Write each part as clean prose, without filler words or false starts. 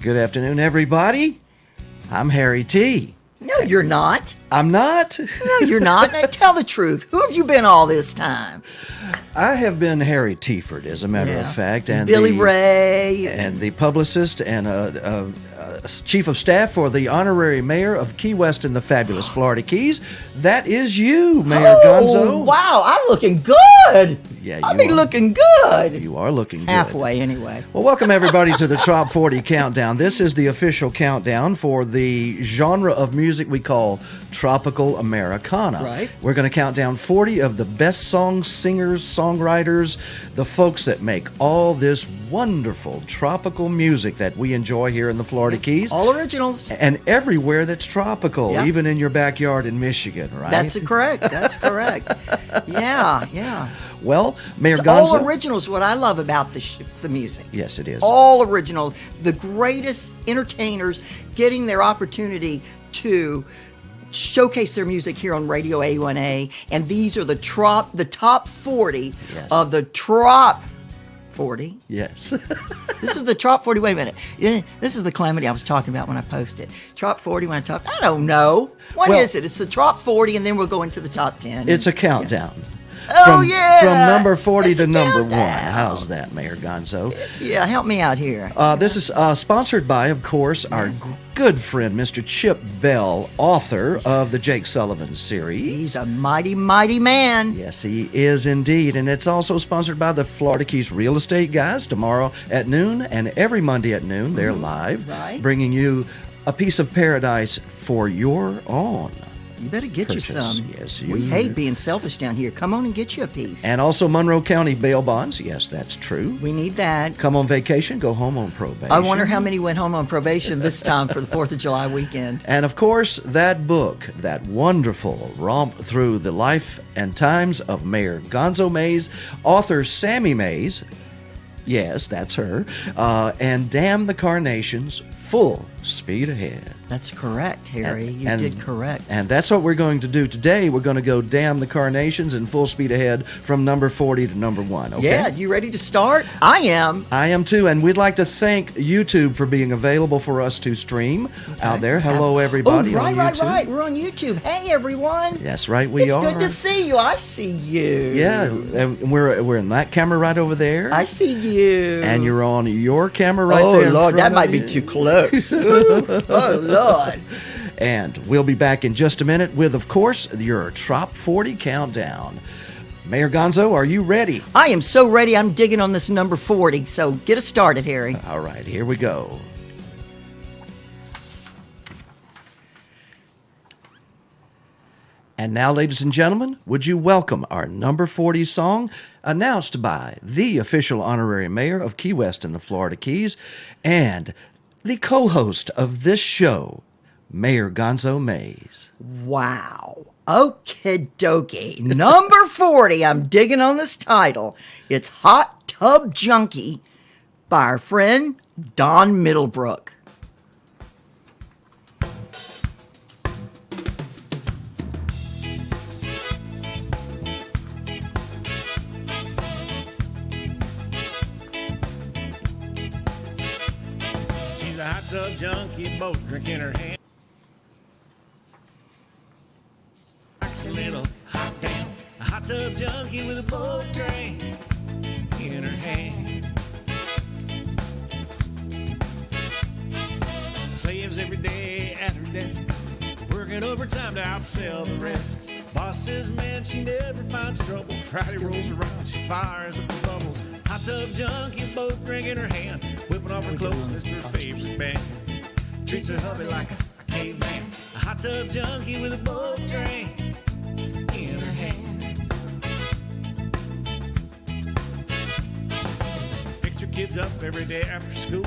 Good afternoon, everybody. I'm Harry T. No, you're not. I'm not? No, you're not. Now, tell the truth. Who have you been all this time? I have been Harry Teaford, as a matter of fact. And Billy Ray. And the publicist and chief of staff for the Honorary Mayor of Key West in the fabulous Florida Keys. That is you, Mayor Gonzo. Wow, I'm looking good. Yeah, I'll be looking good. You are looking good. Halfway, anyway. Well, welcome everybody to the Trop 40 Countdown. This is the official countdown for the genre of music we call Tropical Americana. Right. We're going to count down 40 of the best song singers, songwriters, the folks that make all this wonderful tropical music that we enjoy here in the Florida Keys. All originals. And everywhere that's tropical, Yep. even in your backyard in Michigan, right? That's correct. That's correct. Yeah. Well, Mayor It's Gonzo. all originals. What I love about the music. Yes, it is. All original. The greatest entertainers getting their opportunity to showcase their music here on Radio A1A, and these are the top 40 Yes. of the Trop 40. Yes. This is the Trop 40. Wait a minute. This is the calamity I was talking about when I posted. Trop 40 when I talk. I don't know. What is it? It's the Trop 40, and then we'll go into the top 10. It's a countdown. Oh, yeah. From number 40 It's to a number 1. countdown. How's that, Mayor Gonzo? Yeah, help me out here. This is sponsored by, of course, our good friend, Mr. Chip Bell, author of the Jake Sullivan series. He's a mighty, mighty man. Yes, he is indeed. And it's also sponsored by the Florida Keys Real Estate Guys tomorrow at noon and every Monday at noon. They're live, Right. bringing you a piece of paradise for your own. You better get Purchase. you some. Yes, We you- hate being selfish down here. Come on and get you a piece. And also Monroe County bail bonds. Yes, that's true. We need that. Come on vacation, go home on probation. I wonder how many went home on probation this time for the 4th of July weekend. And of course, that book, that wonderful romp through the life and times of Mayor Gonzo Mays, author Sammy Mays, yes, that's her, and Damn the Carnations, Full Speed Ahead. That's correct, Harry. You did correct. And that's what we're going to do today. We're going to go Damn the Carnations and Full Speed Ahead from number 40 to number 1, okay? Yeah, you ready to start? I am. I am too, and we'd like to thank YouTube for being available for us to stream out there. Hello, everybody Oh, on right. YouTube. We're on YouTube. Hey, everyone. That's right, we it's are. good to see you. I see you. Yeah, and we're in that camera right over there. I see you. And you're on your camera right oh, there. in Lord, that front might of be you. too close. Ooh, oh, Lord. And we'll be back in just a minute with, of course, your Trop 40 Countdown. Mayor Gonzo, are you ready? I am so ready. I'm digging on this number 40. So get us started, Harry. All right, here we go. And now, ladies and gentlemen, would you welcome our number 40 song, announced by the official honorary mayor of Key West in the Florida Keys and the co-host of this show, Mayor Gonzo Mays. Wow. Okie dokie. Number 40. I'm digging on this title. It's Hot Tub Junkie by our friend Don Middlebrook. She's a hot tub junkie, boat drink in her hand. Rocks a little hot down. A hot tub junkie with a boat drink in her hand. Slaves every day at her desk, working overtime to outsell the rest. Boss says, man, she never finds trouble. Friday rolls around, she fires up the bubbles. Hot tub junkie, boat drink in her hand, whipping off her clothes, that's her favorite band. Treats her hubby like a caveman. A hot tub junkie with a boat drink in her hand. Picks her kids up every day after school,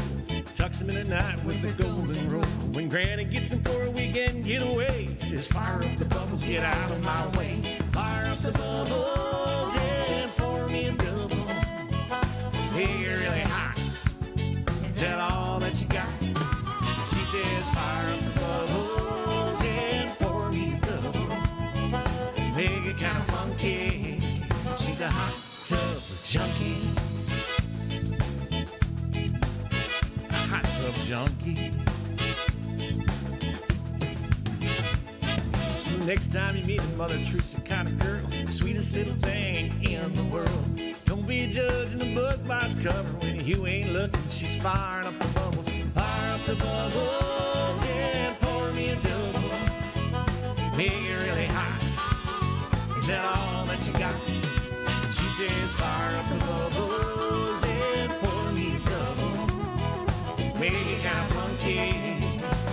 tucks them in at night with the golden rule. When Granny gets them for a weekend getaway, says, fire up the bubbles, get out of my way. Fire up the bubbles and pour me a double. Hey, you're really hot. Is that all that you got? She says, fire up the bubbles and pour me a double. Make it kind of funky. She's a hot tub junkie. A hot tub tub junkie. So next time you meet a Mother Teresa kind of girl, the sweetest little thing in the world, don't be judging the book by its cover. When you ain't looking, she's firing up the bubbles. Fire up the bubbles, yeah, pour me a double. Make it really hot. Is that all that you got? She says, fire up the bubbles and pour me a double. Make it kind of funky.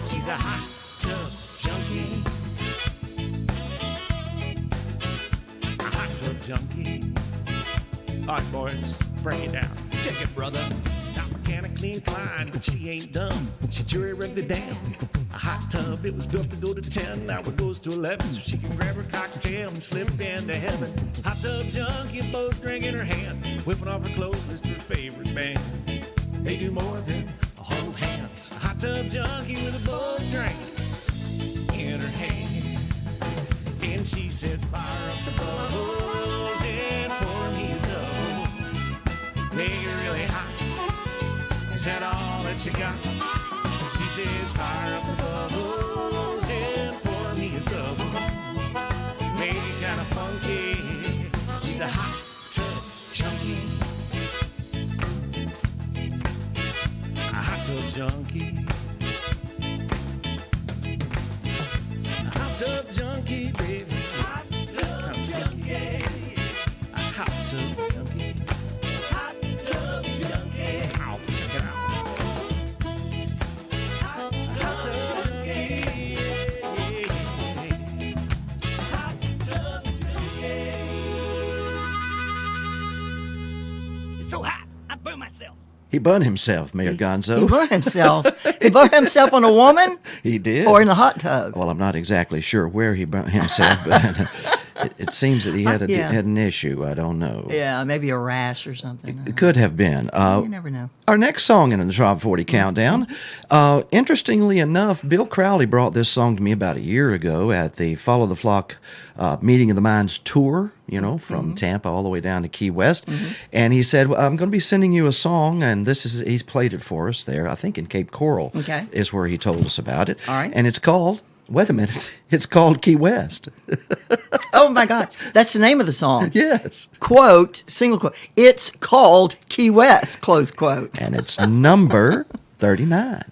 She's a hot tub junkie. A hot tub junkie. All right, boys, break it down. Take it, brother. Not mechanically inclined, but she ain't dumb. She jury rigged it down. A hot tub, it was built to go to 10. Now it goes to 11, so she can grab her cocktail and slip into heaven. Hot tub junkie, both drink in her hand, whipping off her clothes, list her favorite band. They do more than hold hands. A hot tub junkie with a boat drink in her hand. And she says, fire up the bubbles and pour me a double. Make it really hot. Is that all that you got? She says, fire up the bubbles and pour me a double. Make it kind of funky. She's a hot tub junkie. A hot tub junkie. A hot tub junkie, baby. Hot tub junkie. A hot tub junkie. Hot tub junkie. Ow, check it out. So hot, I burn myself. He burned himself, Mayor Gonzo. He burned himself. He burned himself on a woman He did. or in the hot tub. Well, I'm not exactly sure where he burnt himself, but it seems that he had Yeah. had an issue. I don't know. Yeah, maybe a rash or something. It could have been. You never know. Our next song in the Top 40 Countdown, interestingly enough, Bill Crowley brought this song to me about a year ago at the Follow the Flock Meeting of the Minds tour, from Tampa all the way down to Key West. And he said, well, I'm going to be sending you a song, and he's played it for us there, I think in Cape Coral is where he told us about it. All right. And it's called, wait a minute, it's called Key West. Oh my God, that's the name of the song. Yes. Quote, single quote, it's called Key West, close quote. And it's number 39.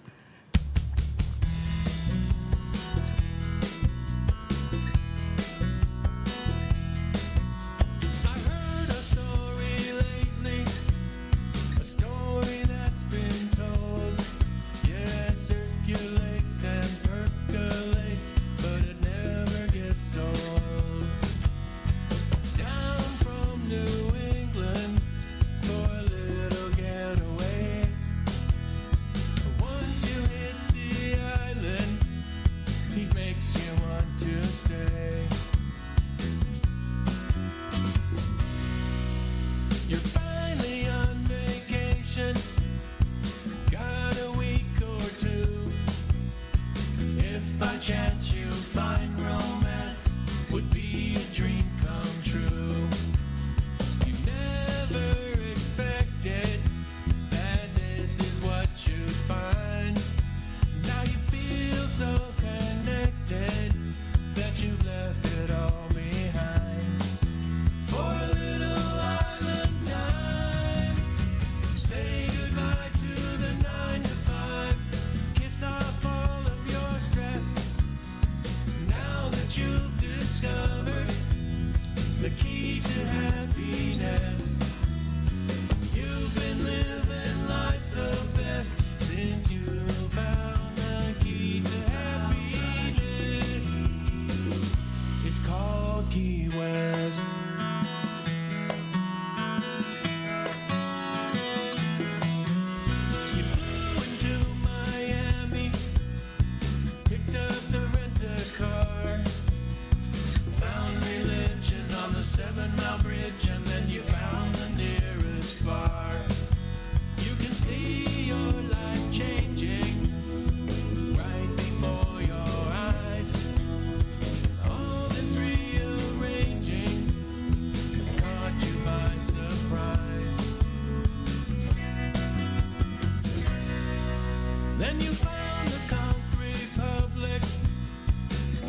Then you found the Conch Republic,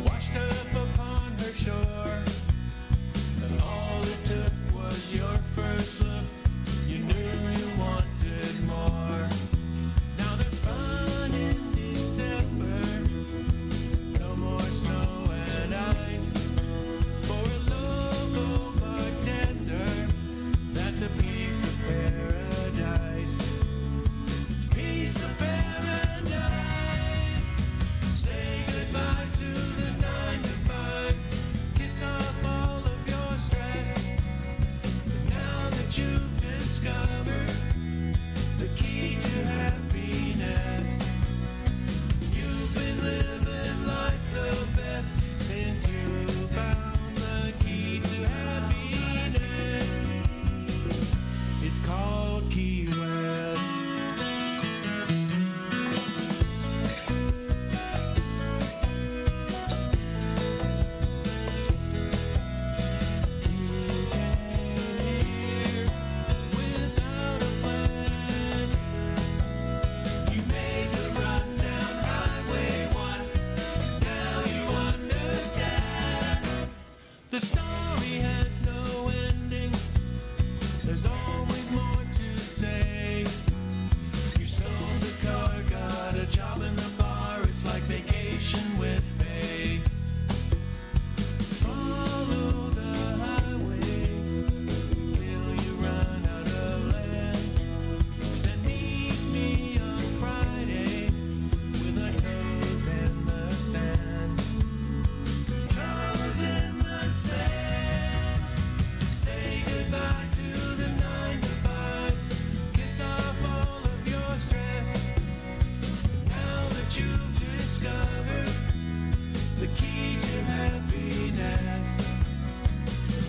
washed up upon her shore. And all it took was your first look. You knew you wanted more. Now there's fun in December. No more snow and ice. For a local bartender, that's a piece of paradise. Piece of paradise. Say goodbye to the 9 to 5. Kiss off all of your stress. But now that you've discovered the key to happiness, you've been living life the best since you found the key to happiness. It's called Key West. Without a plan, you made the run down Highway 1. Now you understand. The story has no ending. There's always more to say. You sold the car, got a job in the bar. It's like vacation with pay. Follow the highway till you run out of land. Then meet me on Friday with our toes in the sand. Toes in the sand. Say goodbye to the 9 to 5. Kiss off all of your stress. Now that you've discovered the key to happiness,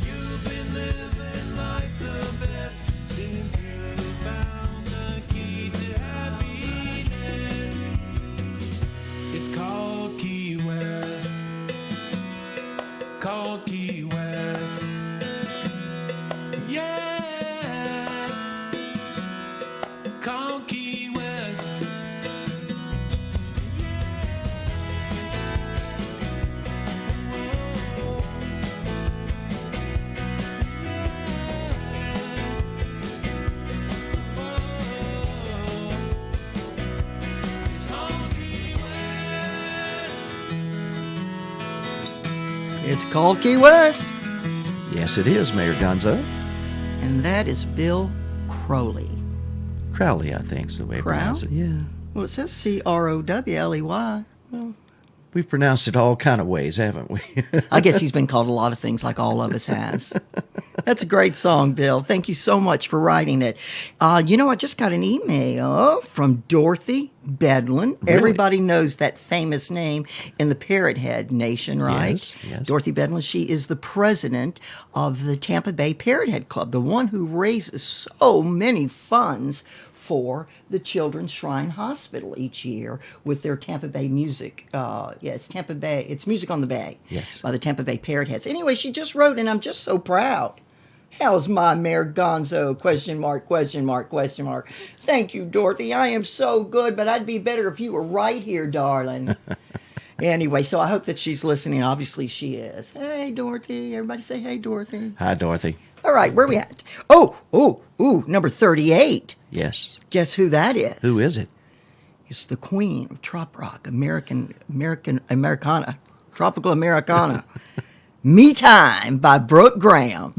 you've been living life the best since you found the key to happiness. It's called Key West. Called Key West. Yeah. Called Key West. It's called Key West. It's called Key West, Yes, it is, Mayor Gonzo. and that is Bill Crowley. Crowley, I think, is the way to pronounce it. Yeah. Well, it says Crowley. We've pronounced it all kind of ways, haven't we? I guess he's been called a lot of things like all of us has. That's a great song, Bill. Thank you so much for writing it. I just got an email from Dorothy Bedlin. Really? Everybody knows that famous name in the Parrot Head Nation, right? Yes, yes. Dorothy Bedlin, she is the president of the Tampa Bay Parrot Head Club, the one who raises so many funds for the Children's Shrine Hospital each year with their Tampa Bay music. It's Tampa Bay. It's Music on the Bay. Yes. By the Tampa Bay Parrot Heads. Anyway, she just wrote, and I'm just so proud. How's my Mayor Gonzo? Question mark, question mark, question mark. Thank you, Dorothy. I am so good, but I'd be better if you were right here, darling. Anyway, so I hope that she's listening. Obviously, she is. Hey, Dorothy. Everybody say hey, Dorothy. Hi, Dorothy. All right, where we at? Oh, number 38. Yes. Guess who that is? Who is it? It's the queen of trop rock, Americana, tropical Americana. Me Time by Brooke Graham.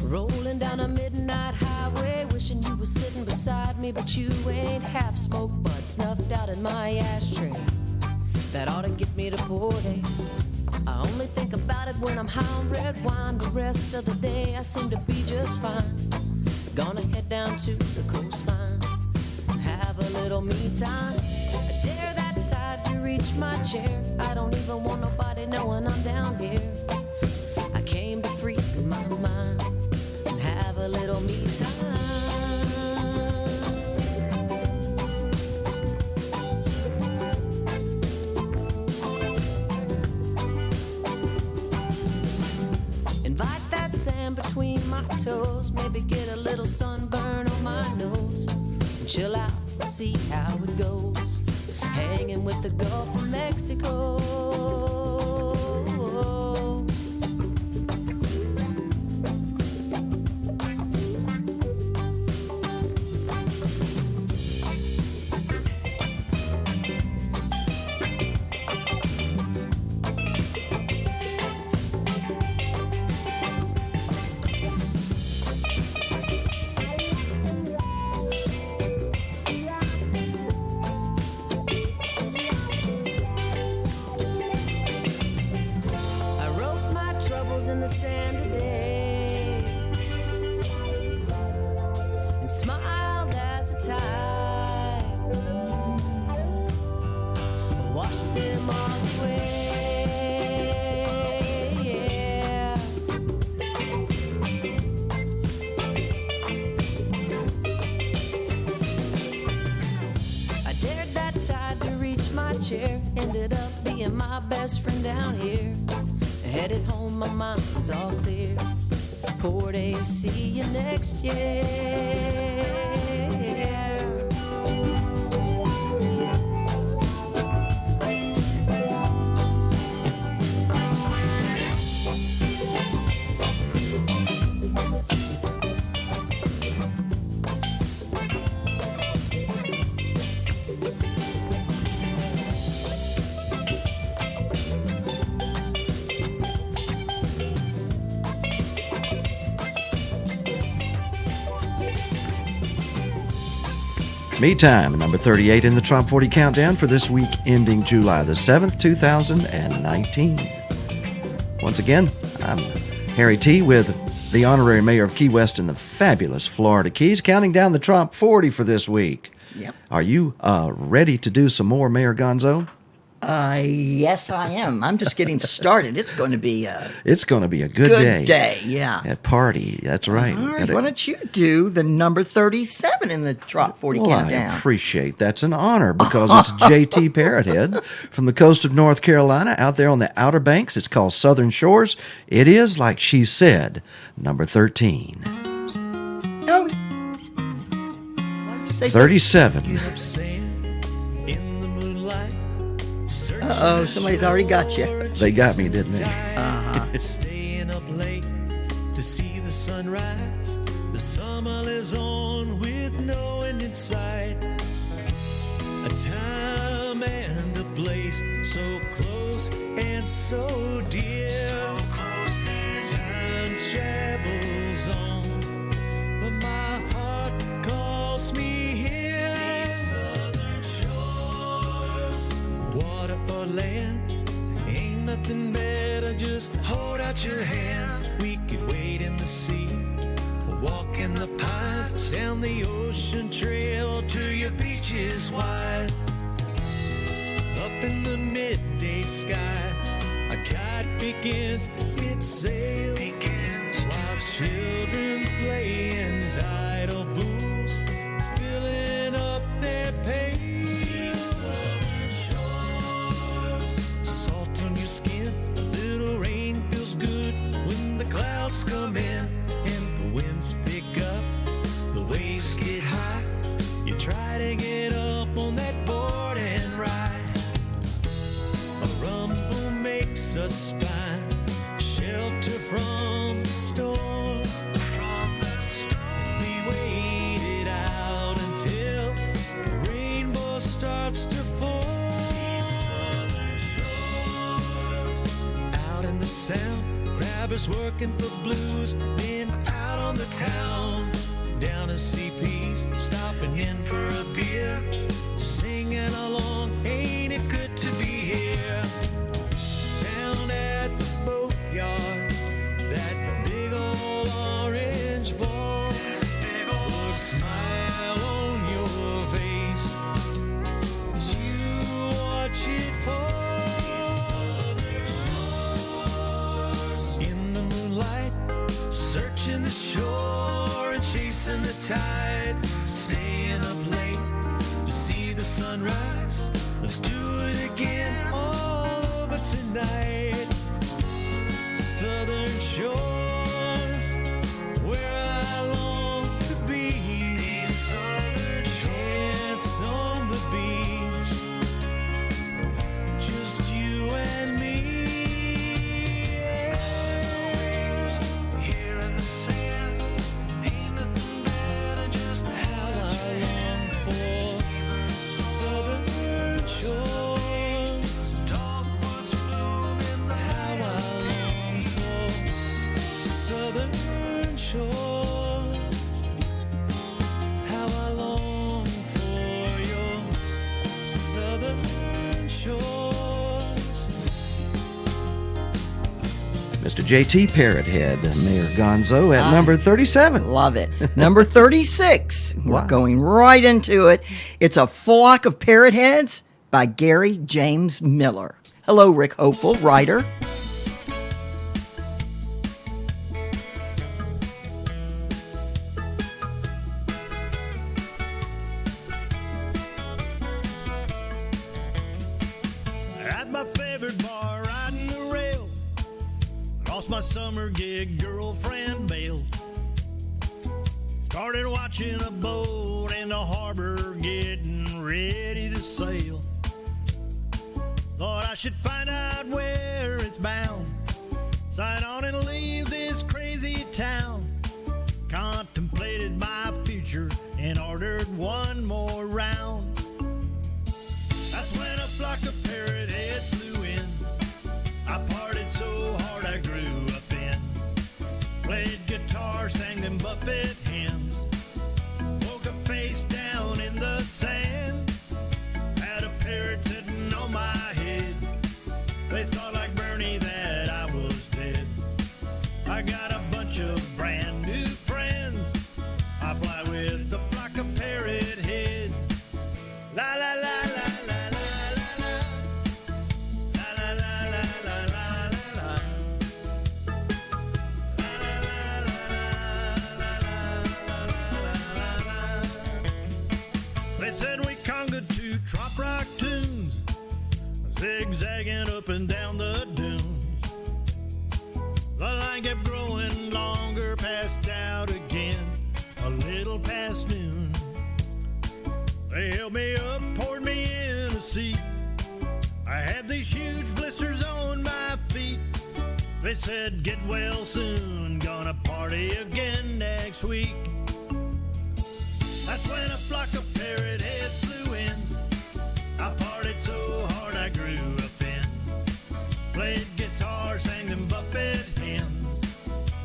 Rolling down a midnight highway, wishing you were sitting beside me, but you ain't. Half smoked but snuffed out in my ashtray. That ought to get me to port. I only think about it when I'm high on red wine. The rest of the day I seem to be just fine. Gonna head down to the coastline, have a little me time. I dare that tide to reach my chair. I don't even want nobody knowing I'm down here. I came to free my mind. sand between my toes. Maybe get a little sunburn on my nose. And chill out, see how it goes. Hanging with the Gulf of Mexico. In the sand today and smiled as the tide washed them all away. Yeah. I dared that tide to reach my chair, ended up being my best friend down here. Headed home, my mind's all clear. Port A, see you next year. Me Time, number 38 in the Trop 40 Countdown for this week ending July the 7th, 2019. Once again, I'm Harry T. with the Honorary Mayor of Key West and the fabulous Florida Keys, counting down the Trop 40 for this week. Yep. Are you ready to do some more, Mayor Gonzo? Yes, I am. I'm just getting started. It's going to be a good day. Yeah. At party, that's right. All right, why don't you do the number 37 in the Trop 40 Countdown? I appreciate that's an honor because it's J.T. Parrothead from the coast of North Carolina out there on the Outer Banks. It's called Southern Shores. It is, like she said, number 13. Oh. Why did you say 37. Uh-oh, somebody's already got you. They got me, didn't they? Staying up late to see the sunrise. The summer lives on with no end in sight. A time and a place so close and so dear. Time travels on, but my heart calls me here. These southern shores, water or land, ain't nothing better, just hold out your hand. We could wade in the sea, walk in the pines, down the ocean trail to your beaches wide. Up in the midday sky, a kite begins its sail, while children play in tidal pools, filling up their pails. Salt on your skin, a little rain feels good when the clouds come in and the winds pick up, the waves get high. You try to get up on that board and ride. A rumble makes us find shelter from the storm. We waited out until the rainbow starts to form. Out in the sound, grabbers working for blues, been out on the town, down in CP's, stopping in for a beer, singing along, ain't it good to be here? Down at the boatyard, that big old orange ball, would smile on your face as you watch it fall. In the moonlight, searching the shore and chasing the tide, staying up late to see the sunrise. Let's do it again all over tonight. Southern shores, goes to JT Parrothead, Mayor Gonzo, at number 37. Love it. Number 36. Wow. We're going right into it. It's A Flock of Parrot Heads by Gary James Miller. Hello, Rick Hopeful, writer. At my favorite bar, riding the rail. Lost my summer gig, girlfriend bailed. Started watching a boat in the harbor, getting ready to sail. Thought I should find out where it's bound. Sign on and leave this crazy town. Contemplated my future and ordered one more round. That's when a flock of parrot heads flew in. I partied so hard I grew a fin. Played guitar, sang them Buffett hymns. Woke up face down in the sand. Had a parrot sitting on my head. They thought like Bernie that I was dead. I got a bunch of brand new friends. I fly with the flock of parrot heads. La la la la la la la la. La la la la la la la la. La la la la la la la. They said we congaed to trop rock tunes, zigzagging up and down the dunes. The line kept growing longer, passed out again, a little past noon. They held me up, poured me in a seat. I had these huge blisters on my feet. They said, get well soon, gonna party again next week. That's when a flock of parrot heads flew in. I partied so hard I grew a fin. Played guitar, sang them Buffett hymns.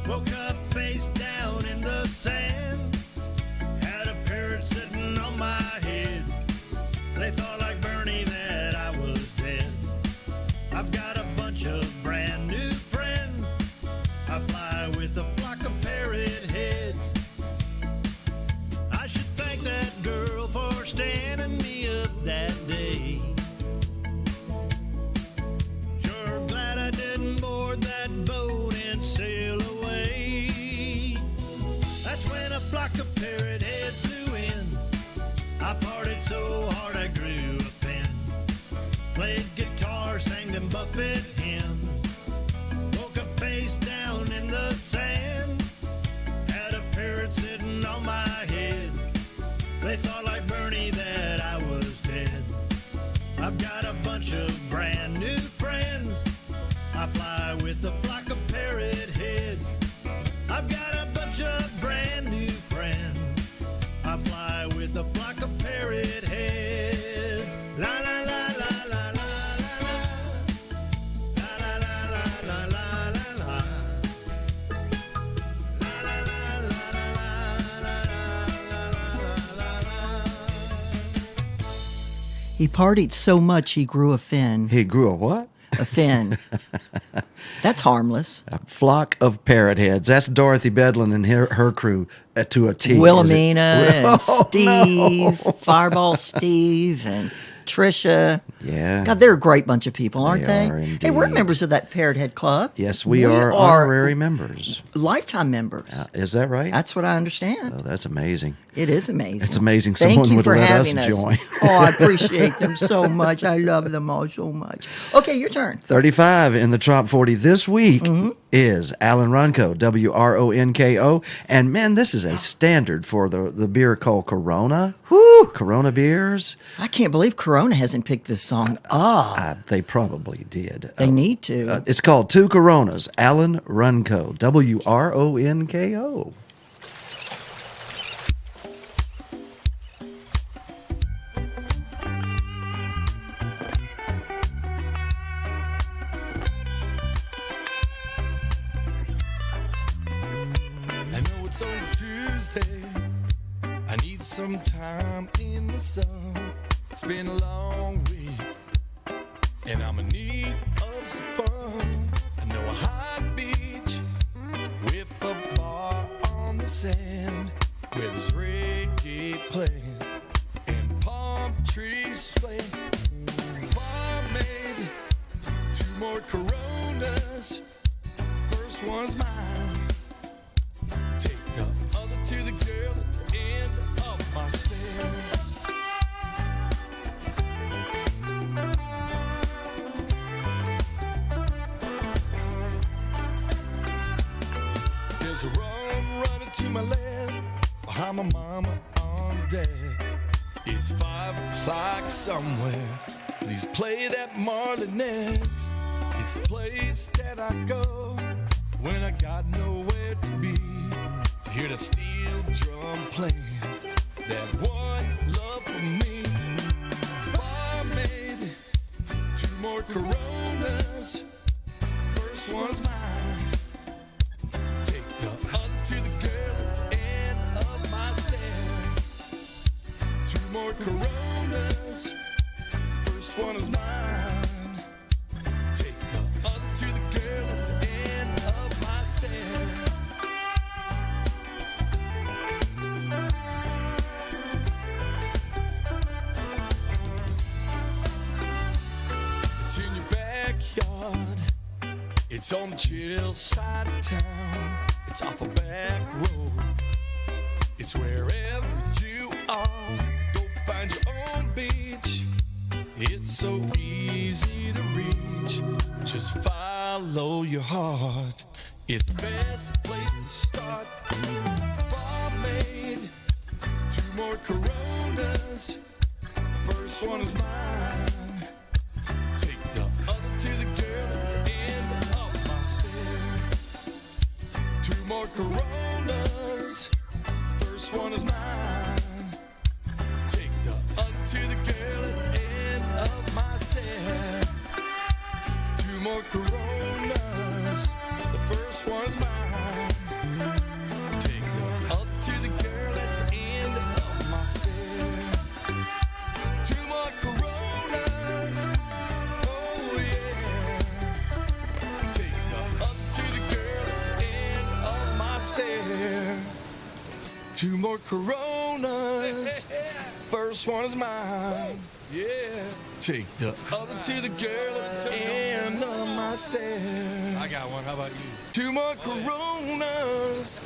Woke up face down in the sand. Had a parrot sitting on my head. They thought like Bernie that I was dead. I've got a bunch of brand new friends. I fly with a flock of parrot heads. I should thank that girl for standing me up that day. Sure glad I didn't board that boat and sail away. That's when a flock of parrot heads flew in. I partied so hard I grew a fin. Played guitar, sang them Buffett hymns. Woke up face down in the sand. Had a parrot sitting on my head. They thought like Bernie that I was dead. I've got a bunch of brand new friends. I fly with a flock of parrot heads. I've got a bunch of brand new friends. I fly with a flock of parrot heads. La la la la la la la la. La la la la la la la la. La la la la la la la la. He partied so much he grew a fin. He grew a what? A fin. That's harmless. A flock of parrot heads. That's Dorothy Bedlin and her crew to a T. is it? Wilhelmina and Oh, Steve, Fireball Steve and Trisha. Yeah. God, they're a great bunch of people, aren't They they? are Hey, we're indeed. members of that Parrot Head Club. Yes, we are honorary members. Lifetime members. Is that right? That's what I understand. Oh, that's amazing. It is amazing. It's amazing Thank someone you would for let us having join. Oh, I appreciate them so much. I love them all so much. Okay, your turn. 35 in the Trop 40 this week Mm-hmm. is Alan Runco, Wronko. And man, this is a standard for the beer called Corona. Whew. Corona beers. I can't believe Corona hasn't picked this song up. They probably did. They need to. It's called Two Coronas, Alan Runco, Wronko. I know it's only Tuesday. I need some time in the sun. It's been a long week, and I'm in need of some fun. I know a heartbeat sand with his reggae playing and palm trees swaying. Barmaid, 2 more Coronas. First one's mine. Take the other to the girl at the end of my stairs. There's a rum running to my left, behind my mama on deck. It's 5 o'clock somewhere. Please play that Marley Ness. It's the place that I go when I got nowhere to be. To hear that steel drum playing, that one love for me. Barmaid, 2 more Coronas. First one's mine. Take the other to the girl at the end of my stairs. 2 more Coronas. First one is mine. Take the other to the girl at the end of my stairs. It's in your backyard. It's on the chill side of town. It's off a back road. It's wherever you are. Go find your own beach. It's so easy to reach. Just follow your heart. It's the best place to start. Barmaid, 2 more Coronas. First one is mine. Take the other to the girl at the end of my stairs. 2 more Coronas. First one is mine. Take the other to the girl at the end of my stairs. 2 more Coronas. The first one's mine. Take the other to the girl at the end of my stairs. 2 more Coronas. Oh yeah. Take the other to the girl at the end of my stairs. 2 more Coronas. First one is mine. Yeah. Take the other to the girl at the end of my stairs. I got one. How about you? 2 more Coronas.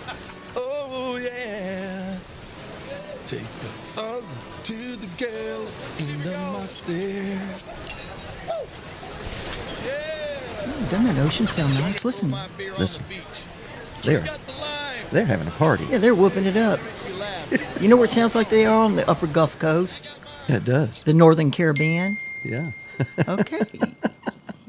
Oh yeah. Take the other to the girl at the end of my stairs. Ooh, doesn't that ocean sound nice? Listen. Listen. They're having a party. Yeah, they're whooping it up. You know where it sounds like they are? On the upper Gulf Coast, Yeah, it does. the Northern Caribbean. Yeah. Okay.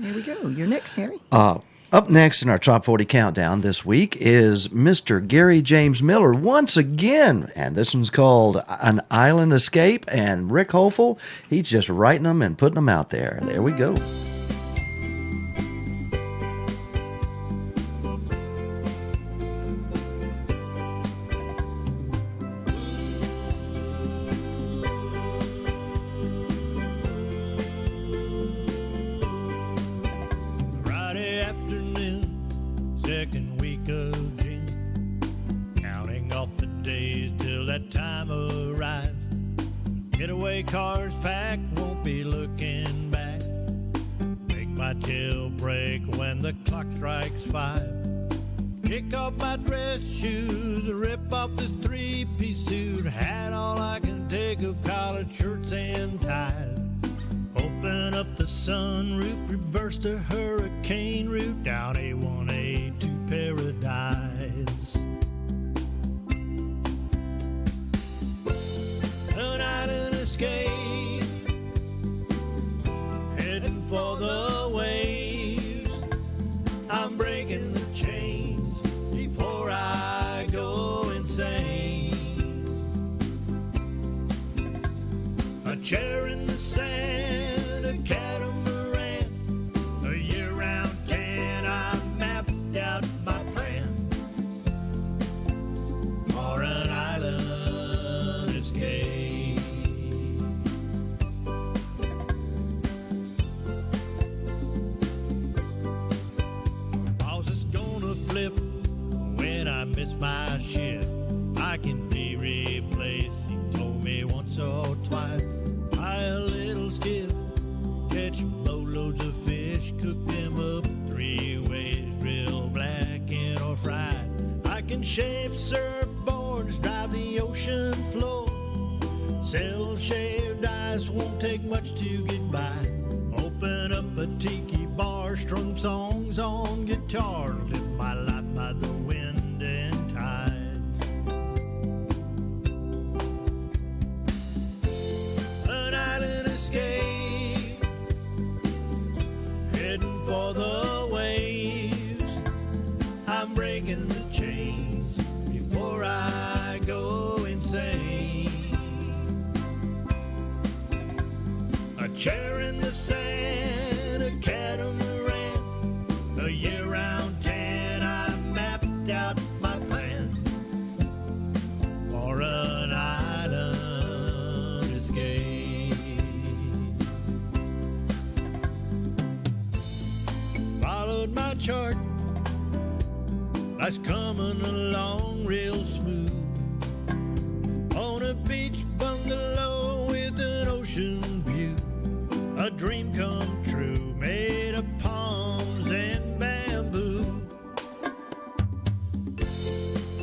Here we go. You're next, Harry. Up next in our Top 40 Countdown this week is Mr. Gary James Miller once again. And this one's called An Island Escape. And Rick Hopeful, he's just writing them and putting them out there. There we go. Friday afternoon, second week of June, counting off the days till that time arrives. Getaway cars packed, won't be looking back. Make my tail break when the clock strikes 5. Kick off my dress shoes, rip off this 3-piece suit, hat all I can take of collared shirts and ties. Open up the sunroof, reverse to hurricane route, down A1A to paradise. An island escape, heading for the waves. I'm breaking the chains before I go insane. A chair in the sand, a catamaran, a year-round tan. I mapped out my plan for an island escape. Boss is gonna flip when I miss my ship. I can be replaced. He told me once or twice, tie a little skiff, catch boatloads of fish, cook them up 3 ways, real blackened or fried. I can shape surfboards, drive the ocean floor, sell shaved ice, won't take much to get by. Open up a tiki bar, strum songs on guitar, live my life by the wind and tides. An island escape, heading for the waves. I'm breaking the chains before I go insane. A chair in the sand, a catamaran, a year-round tan. I mapped out my plan for an island escape. Followed my chart, life's coming along real smooth. On a beach bungalow with an ocean view, a dream come true, made of palms and bamboo.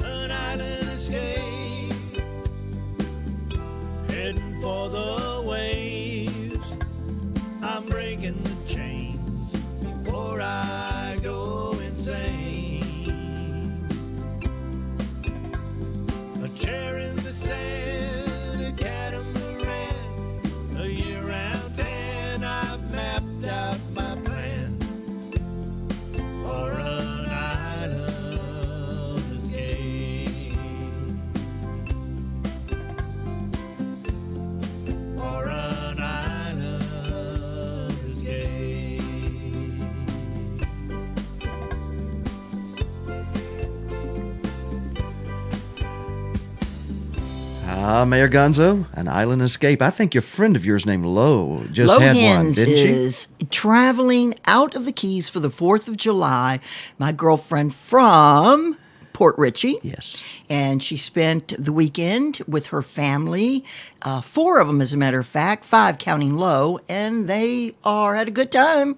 An island escape, heading for the waves. I'm breaking the chains before I go insane. A chair in the sand, a catamaran, a year-round tan. I've mapped out my plan for an island escape. For an island escape. Mayor Gonzo, An Island Escape. I think your friend of yours named Lo just had one, Lohans didn't she? is traveling out of the Keys for the 4th of July. My girlfriend from Port Richey. Yes. And she spent the weekend with her family, 4 of them, as a matter of fact, 5 counting Lo, and they had a good time.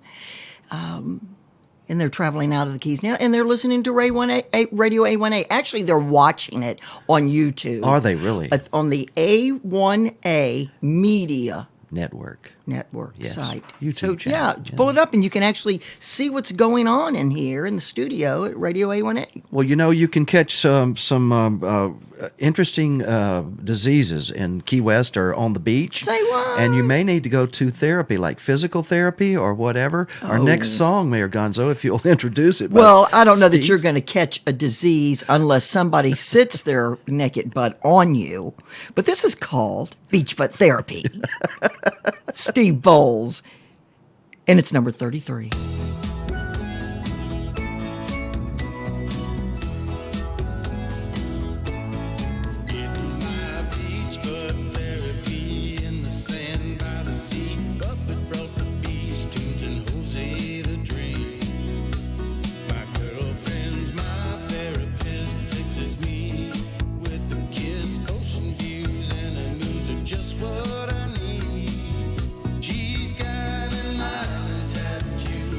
And they're traveling out of the Keys now, and they're listening to Radio A1A. Actually, they're watching it on YouTube. Are they really? On the A1A Media Network. Yes. site. YouTube so, channel. yeah, pull it up, and you can actually see what's going on in here in the studio at Radio A1A. Well, you can catch some interesting diseases in Key West or on the beach. Say what? And you may need to go to therapy, like physical therapy or whatever. Our next song, Mayor Gonzo, if you'll introduce it. Well, I don't know that Steve. you're going to catch a disease unless somebody sits their naked butt on you. But this is called Beach Butt Therapy. Steve Bowles. And it's number 33. Getting my beach butt therapy in the sand by the sea. Buffett brought the beach tunes and Jose the Dream. My girlfriend's my therapist, fixes me with the kiss, ocean views, and the moves are just what I need. She's got an island tattoo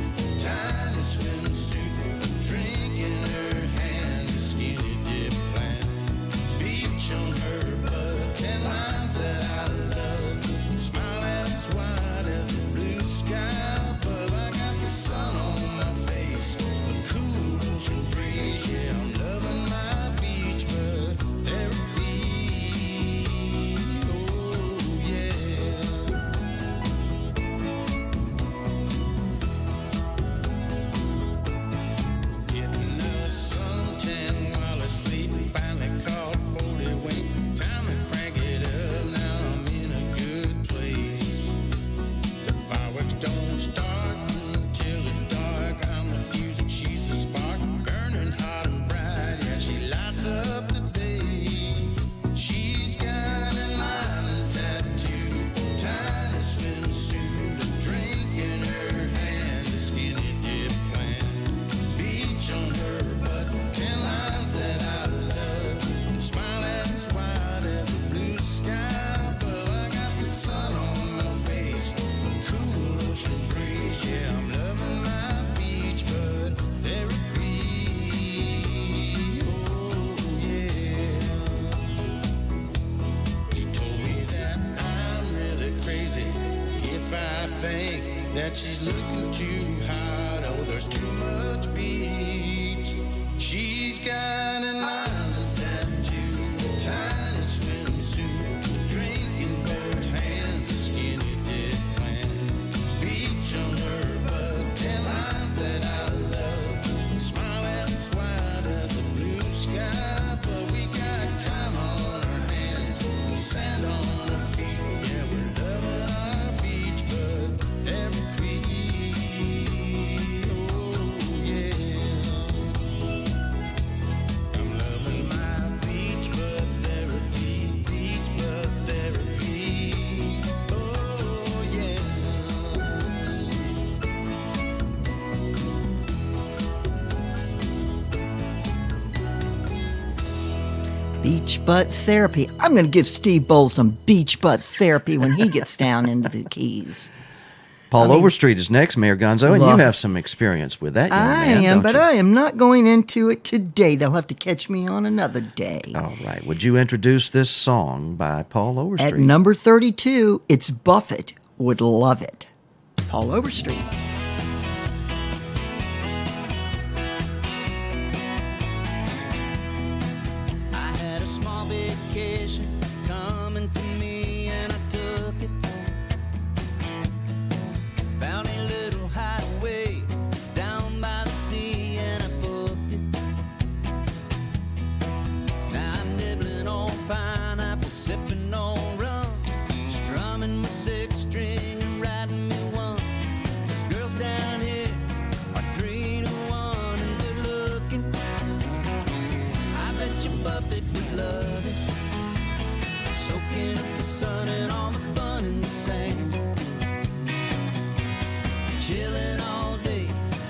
Beach butt therapy. I'm going to give Steve Bull some beach butt therapy when he gets down into the Keys. Paul Overstreet is next, Mayor Gonzo, and you Look, have some experience with that young I man, am, don't but you? I am not going into it today. They'll have to catch me on another day. All right. Would you introduce this song by Paul Overstreet? At number 32, it's Buffett Would Love It. Paul Overstreet. I had a small vacation coming to me and I took it. Found a little hideaway down by the sea and I booked it. Now I'm nibbling on pineapple, sipping on rum, strumming my six string and riding me one. The girls down here are 3-1 and good looking. I bet you Buffett would love it. Soaking up the sun and all the fun in the sand. Chilling all day,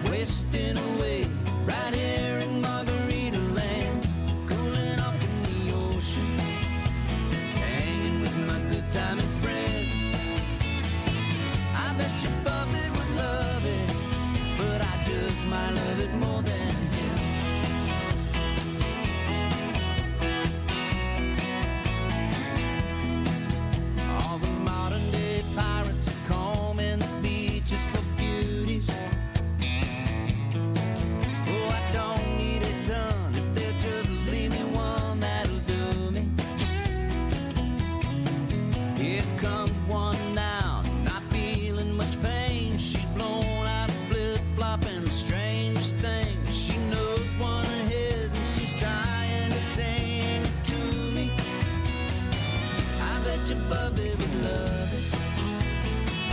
wasting away, right here in Margarita Land. Cooling off in the ocean, hanging with my good time and friends. I bet you Buffett would love it, but I just might love it more than him. All the modern day pirates are combing the beaches for beauties. Oh, I don't need a ton if they'll just leave me one, that'll do me. Here comes one now, not feeling much pain. She's blown out a flip-flop and the strangest thing, she knows one of his and she's trying to sing it to me. I bet you Buffett would love it.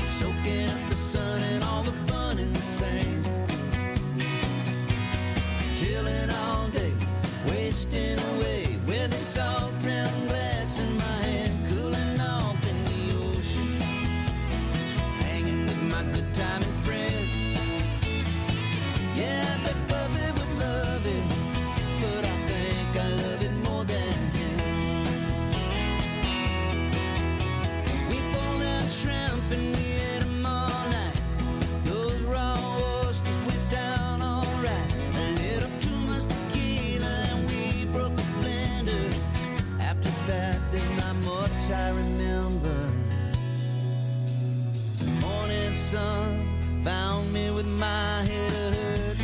Soaking up the sun and all the fun in the sand. Chilling all day, wasting away with a salt rim glass in my hand. Cooling off in the ocean, hanging with my good time and friends. Yeah, I bet Buffett would love it, but I think I love it more than him. We pulled out shrimp and we ate 'em all night. Those raw oysters went down alright. A little too much tequila and we broke the blender. After that, there's not much I remember. The morning sun found me with my head hurt.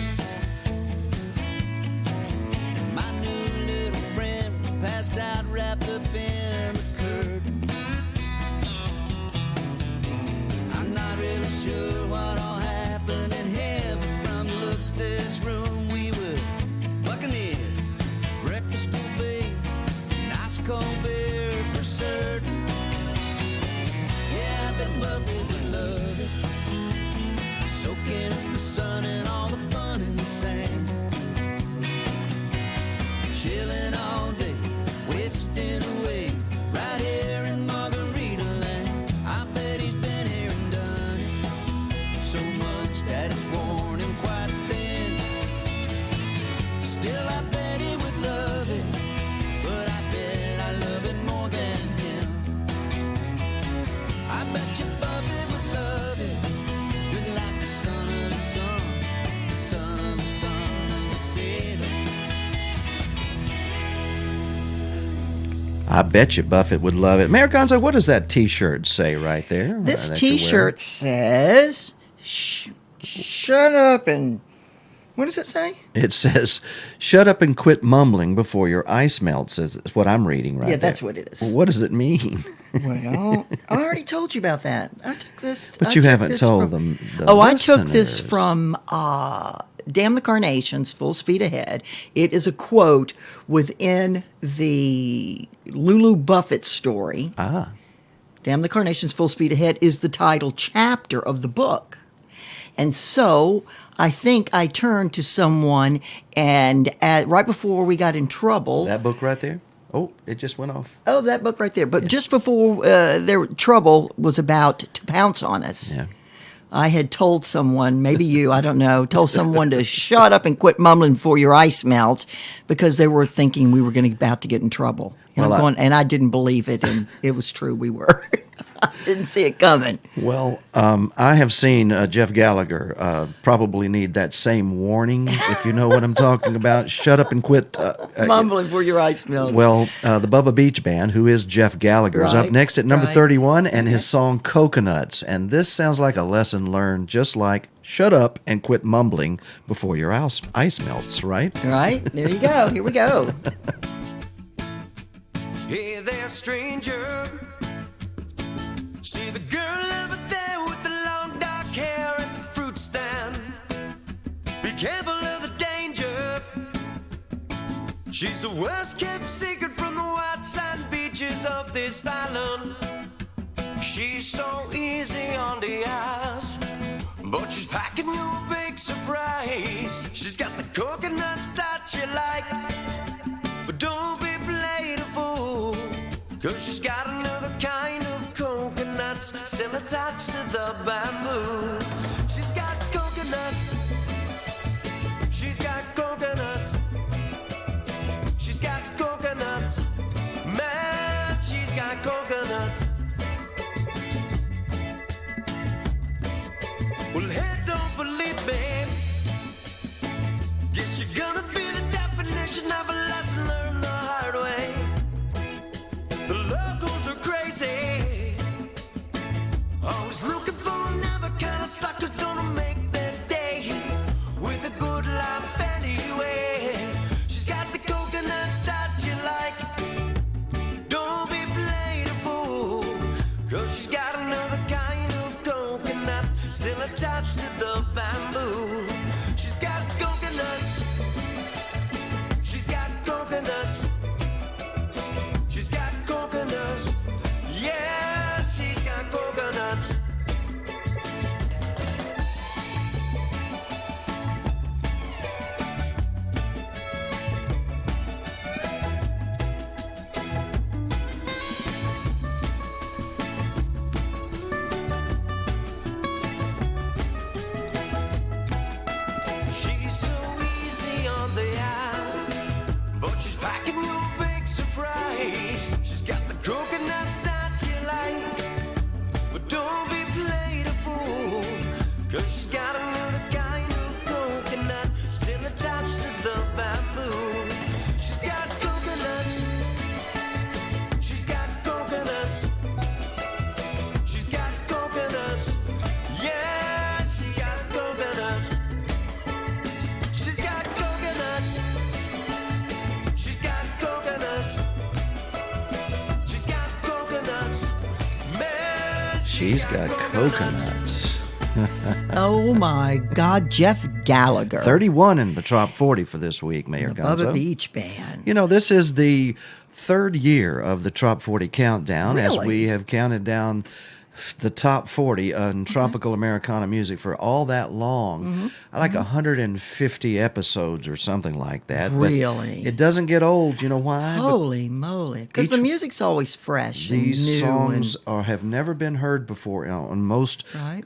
My new little friend was passed out, wrapped up in a curtain. I'm not really sure what all happened in heaven. From looks this room, we were buccaneers. Breakfast will be nice cold beer for certain. Yeah, I bet Buffett would love it. Soaking up the sun and all the fun in the sand. Chilling all day, wasting away, right here in Margarita Land. I bet he's been here and done it so much that it's worn him quite thin. Still, I bet he would love it, but I bet I love it more than him. I bet you Buffett would love it, just like the son of the sun, the son of the son of the sailor. I bet you Buffett would love it. Mayor Gonzo, what does that T-shirt say right there? This that you're wearing? T-shirt says, shut up and... What does it say? It says, shut up and quit mumbling before your ice melts, is what I'm reading right Yeah, there. that's what it is. Well, what does it mean? Well, I already told you about that. I took this. But I you took haven't this told from- them. The I took this listeners. from Damn the Carnations, Full Speed Ahead. It is a quote within the Lulu Buffett story. Ah. Damn the Carnations, Full Speed Ahead is the title chapter of the book. And so I think I turned to someone and right before we got in trouble. That book right there? Oh, it just went off. Oh, that book right there. But just before trouble was about to pounce on us. Yeah. I had told someone, maybe you, I don't know, told someone to shut up and quit mumbling before your ice melts because they were thinking we were about to get in trouble. And, Well, and I didn't believe it, and it was true. We were. I didn't see it coming. Well, I have seen Jeff Gallagher probably need that same warning, if you know what I'm talking about. Shut up and quit. Mumbling before your ice melts. Well, the Bubba Beach Band, who is Jeff Gallagher, is up Right, next at number right. 31, and his song Coconuts. And this sounds like a lesson learned, just like shut up and quit mumbling before your ice melts, right? Right? There you go. Here we go. Hey there, stranger. See the girl over there with the long dark hair at the fruit stand. Be careful of the danger. She's the worst kept secret from the white sand beaches of this island. She's so easy on the eyes, but she's packing you a big surprise. She's got the coconuts that you like, but don't be played a fool, 'cause she's got another kind of coconuts still attached to the bamboo. She's got coconuts. She's got coconuts. She's got coconuts. Man, she's got coconuts. Well, hey, don't believe me. Guess you're gonna be the definition of a lesson learned the hard way. The locals are crazy, always looking for another kind of sucker gonna make their day with a good life anyway. She's got the coconuts that you like. Don't be played a fool, 'cause she's got another kind of coconut still attached to the bamboo. She's got coconuts. She's got coconuts. She's got coconuts. Yeah, she's got coconuts. She's so easy on the eyes, but she's packing you a big surprise. She's got the coconuts that you like, but don't be played a fool, 'cause she's got another kind of coconut still attached to the bamboo. She's got coconuts. She's got coconuts. She's got coconuts. Yeah, she's got coconuts. She's got coconuts. She's got coconuts. She's got coconuts. Man, She's got coconuts. Oh, my God. Jeff Gallagher. 31 in the top 40 for this week, Mayor The Gonzo. Bubba Beach Band. You know, this is the third year of the Top 40 countdown, as Really? we have counted down the top 40 in tropical Americana music for all that long. Like 150 episodes or something like that. But Really? it doesn't get old. You know why? Holy moly. Because the each- music's always fresh and These new. songs have never been heard before on most, Right.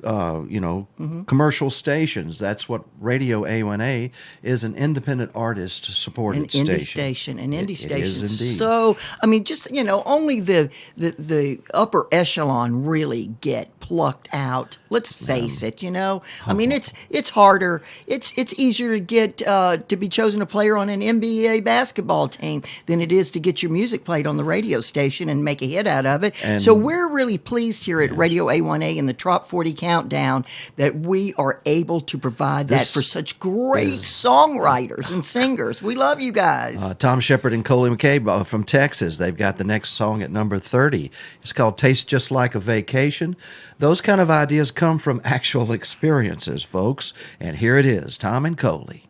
commercial stations. That's what Radio A1A is, an independent artist supported An indie station. An indie It station. is indeed. So, I mean, just, only the upper echelon really get plucked out. Let's face it, I mean, it's harder. It's easier to get to be chosen a player on an NBA basketball team than it is to get your music played on the radio station and make a hit out of it. And- so we're really pleased here at Radio A1A in the Trop 40 Countdown that we are able to provide that This for such great songwriters and singers. We love you guys. Tom Shepard and Coley McCabe from Texas. They've got the next song at number 30. It's called Taste Just Like a Vacation. Those kind of ideas come from actual experiences, folks. And here it is, Tom and Coley.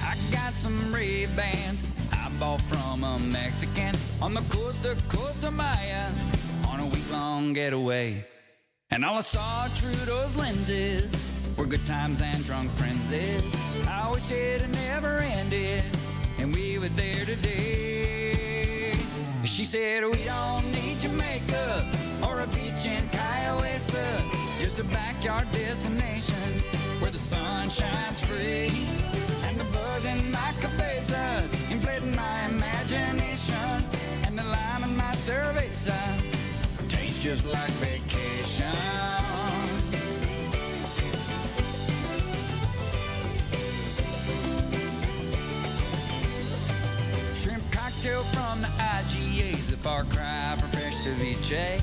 I got some Ray-Bans I bought from a Mexican on the coast of Costa Maya on a week-long getaway. And all I saw through those lenses were good times and drunk frenzies. I wish it had never ended, and we were there today. She said, we don't need Jamaica or a beach in Kiowa, just a backyard destination where the sun shines free. And the buzz in my cabezas inflating my imagination, and the lime in my cerveza tastes just like vacation. Shrimp cocktail from the IGA's a far cry from fresh ceviche.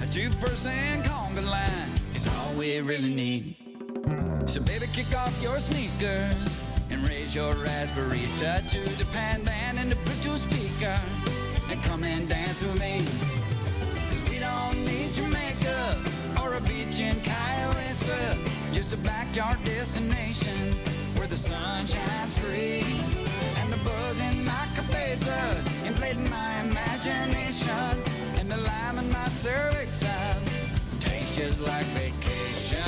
A 2% conga line is all we really need. So baby, kick off your sneakers and raise your raspberry to the pan band and the Bluetooth speaker and come and dance with me. Cause we don't need Jamaica or a beach in Kiowa, just a backyard destination where the sun shines free. And the buzz in my cabezas inflating my imagination, and the lime in my cervix tastes just like vacation.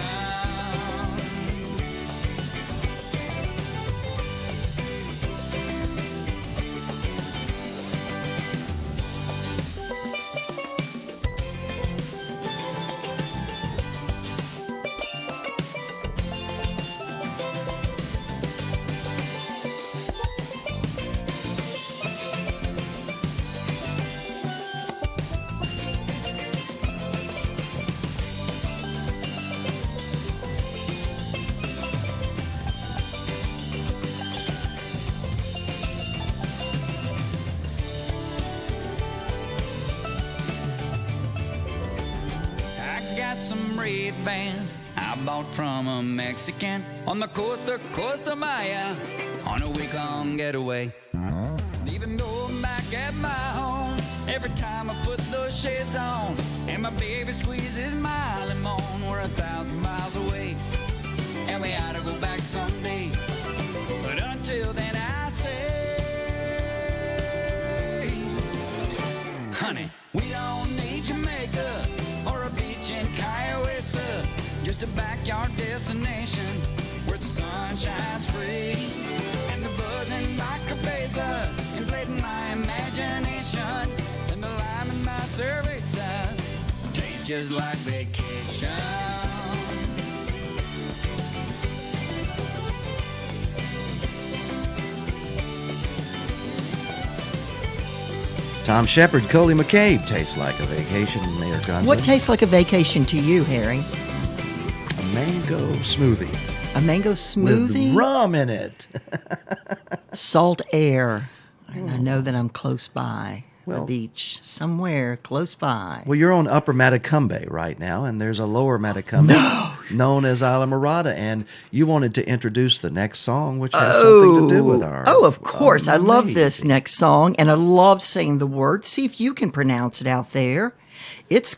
Some Ray-Bans I bought from a Mexican on the Costa Maya on a week-long getaway. Even though I'm back at my home, every time I put those shades on and my baby squeezes my limon, we're 1,000 miles away and we ought to go back someday. But until then I say, honey, we don't need Jamaica or a beach in Kiowa, just a backyard destination where the sun shines free. And the buzz in my cabezas inflating my imagination, and the lime in my cervix tastes just like vacation. Tom Shepard, Coley McCabe, tastes like a vacation, Mayor Gonzo. What tastes like a vacation to you, Harry? A mango smoothie. A mango smoothie? With rum in it. Salt air. And I know that I'm close by Well- the beach, somewhere close by. Well, you're on Upper Matacumbe right now, and there's a Lower Matacumbe known as Isla Mirada, and you wanted to introduce the next song, which has something to do with our... Oh, of course. I love this amazing- next song, and I love saying the word. See if you can pronounce it out there. It's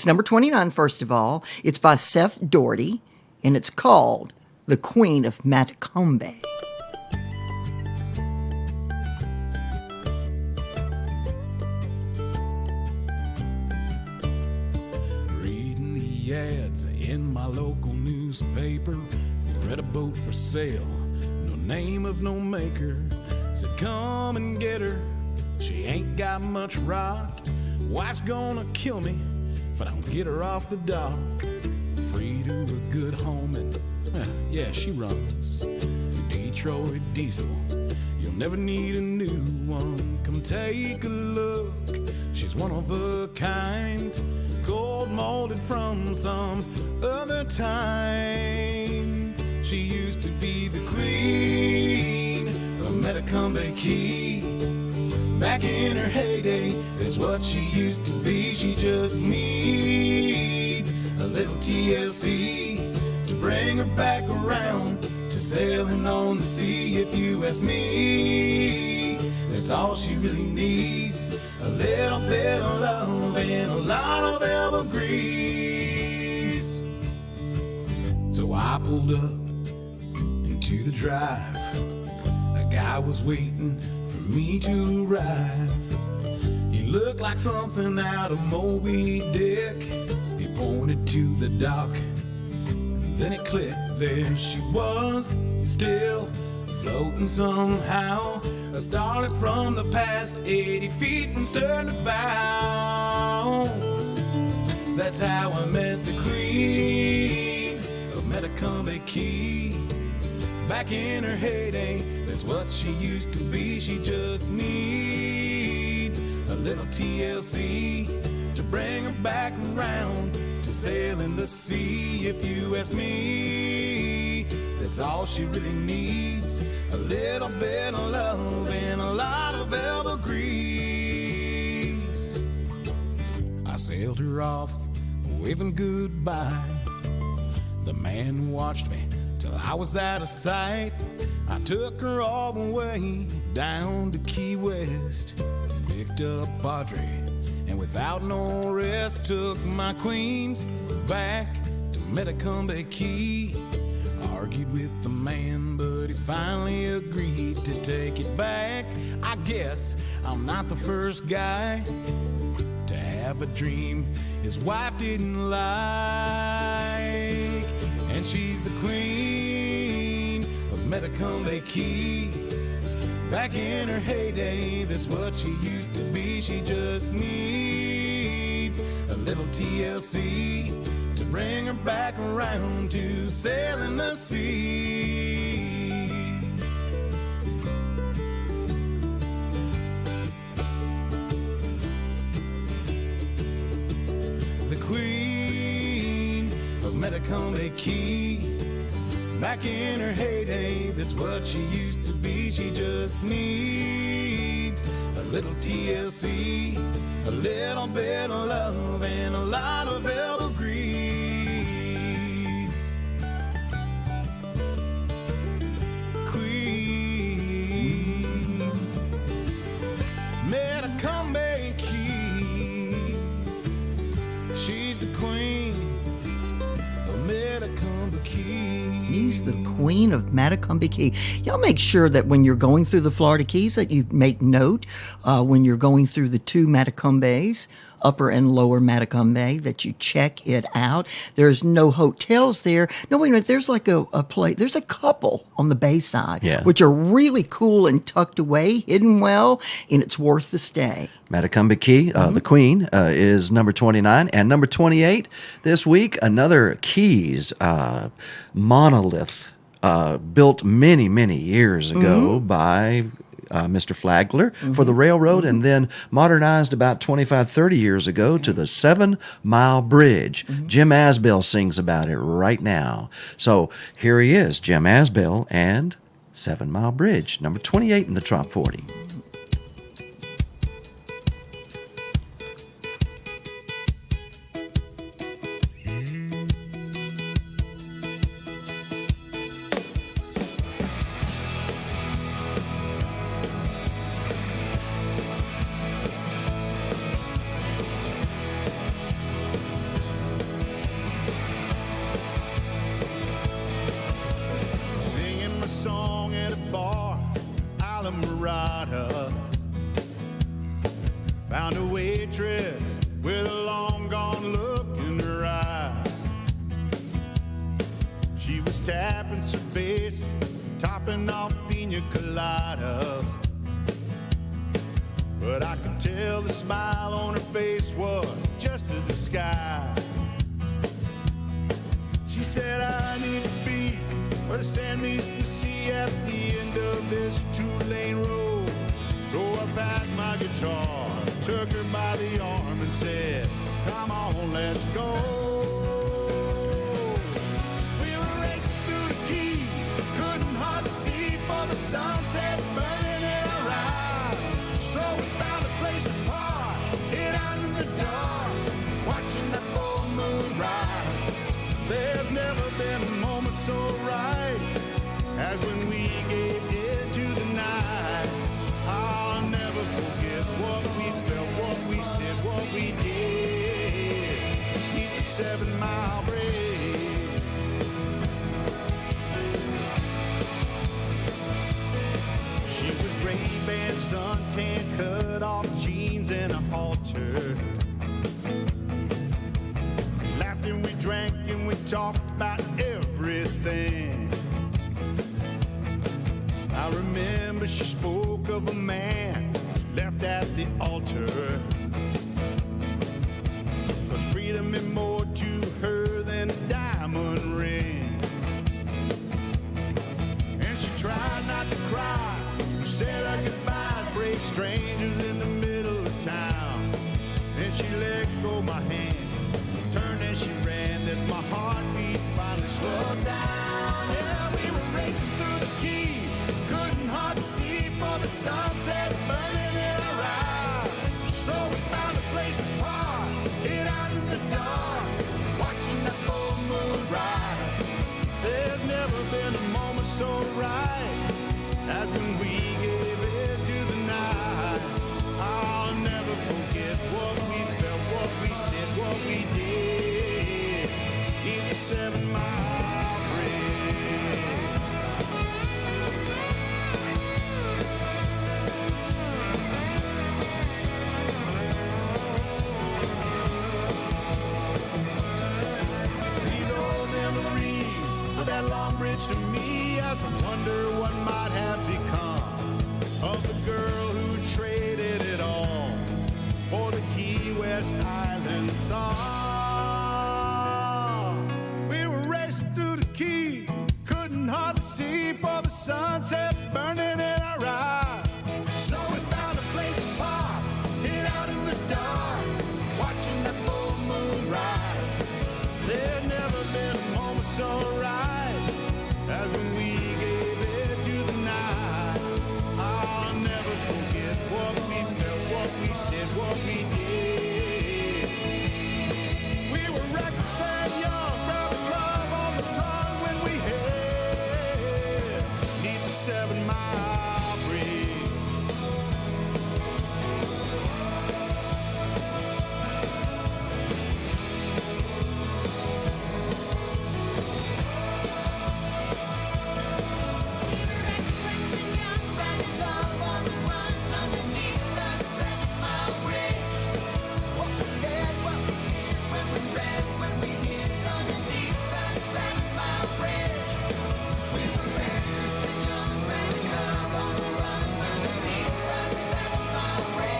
number 29, first of all. It's by Seth Doherty, and it's called The Queen of Matacumbe. Reading the ads in my local newspaper, read a boat for sale, no name of no maker. Said come and get her, she ain't got much rock. Wife's gonna kill me if I don't get her off the dock. Free to a good home and yeah, she runs Detroit diesel. You'll never need a new one. Come take a look, she's one of a kind, gold molded from some other time. She used to be the queen of Metacumbe Key. Back in her heyday, that's what she used to be. She just needs a little TLC to bring her back around to sailing on the sea. If you ask me, that's all she really needs. A little bit of love and a lot of elbow grease. So I pulled up into the drive. A guy was waiting for me to arrive. He looked like something out of Moby Dick. He pointed to the dock. Then it clicked, there she was, still floating somehow. I started from the past, 80 feet from stern to bow. That's how I met the queen of Metacombe Key. Back in her heyday, that's what she used to be. She just needs a little TLC to bring her back around to sailing the sea. If you ask me, that's all she really needs. A little bit of love and a lot of elbow grease. I sailed her off, waving goodbye. The man watched me till I was out of sight. I took her all the way down to Key West, picked up Padre, and without no rest took my queens back to Metacombe Key. Argued with the man, but he finally agreed to take it back. I guess I'm not the first guy to have a dream his wife didn't like. And she's the queen of Metacombe Key. Back in her heyday, that's what she used to be. She just needs a little TLC to bring her back around to sailing the sea. The queen of Metacombe Key. Back in her heyday, that's what she used to be. She just needs a little TLC, a little bit of love, and a lot of elbow grease. Queen, Metacombe Key. She's the queen of Metacombe Key. She's the queen of Metacombe Key. Y'all make sure that when you're going through the Florida Keys that you make note when you're going through the two Metacombes, Upper and Lower Metacombe, that you check it out. There's no hotels there. No, wait a minute. There's like a place. There's a couple on the bay side, which are really cool and tucked away, hidden well, and it's worth the stay. Metacombe Key, the Queen, is number 29. And number 28 this week, another Keys monolith built many, many years ago by Mr. Flagler for the railroad, and then modernized about 25, 30 years ago to the 7 Mile Bridge. Jim Asbell sings about it right now. So here he is, Jim Asbell and 7 Mile Bridge, number 28 in the Trop 40. Found a waitress with a long gone look in her eyes. She was tapping cervezas, topping off pina coladas. But I could tell the smile on her face was just a disguise. She said, I need to be where the sand meets the sea at the end of this 2-lane road. So I packed my guitar, took her by the arm and said, come on, let's go. We were racing through the key, couldn't hardly see for the sunset burning in our eyes. So we found a place to park, hid out in the dark, watching that full moon rise. There's never been a moment so right as when we gave in to the night. I'll never forget what we felt, what we said, what we did. Beneath the 7 Mile Bridge. She was Ray-Ban suntan, cut off jeans and a halter. Laughed and we drank and we talked about everything remember she spoke of a man left at the altar. 'Cause freedom meant more to her than a diamond ring. And she tried not to cry, said her goodbyes, brave strangers in the middle of town. Then she let go my hand, turned and she ran as my heartbeat finally slowed down. Yeah, we were racing through the key, couldn't hardly see for the sunset burning in our eyes. So we found a place to park, hid out in the dark, watching that full moon rise. There's never been a moment so right as when we gave it to the night. I'll never forget what we felt, what we said, what we did. Keep the 7-mile bridge. These old memories of that long bridge to me, as I wonder what might have become of the girl who traded it all for the Key West Island song. We were racing through the key, couldn't hardly see for the sunset burning in our eyes. So we found a place to park, hid out in the dark, watching that full moon rise. There'd never been a moment so right as when we gave it to the night. I'll never forget what we felt, what we said, what we did. We were reckless and young, grabbing love on the run when we hit 7-mile bridge.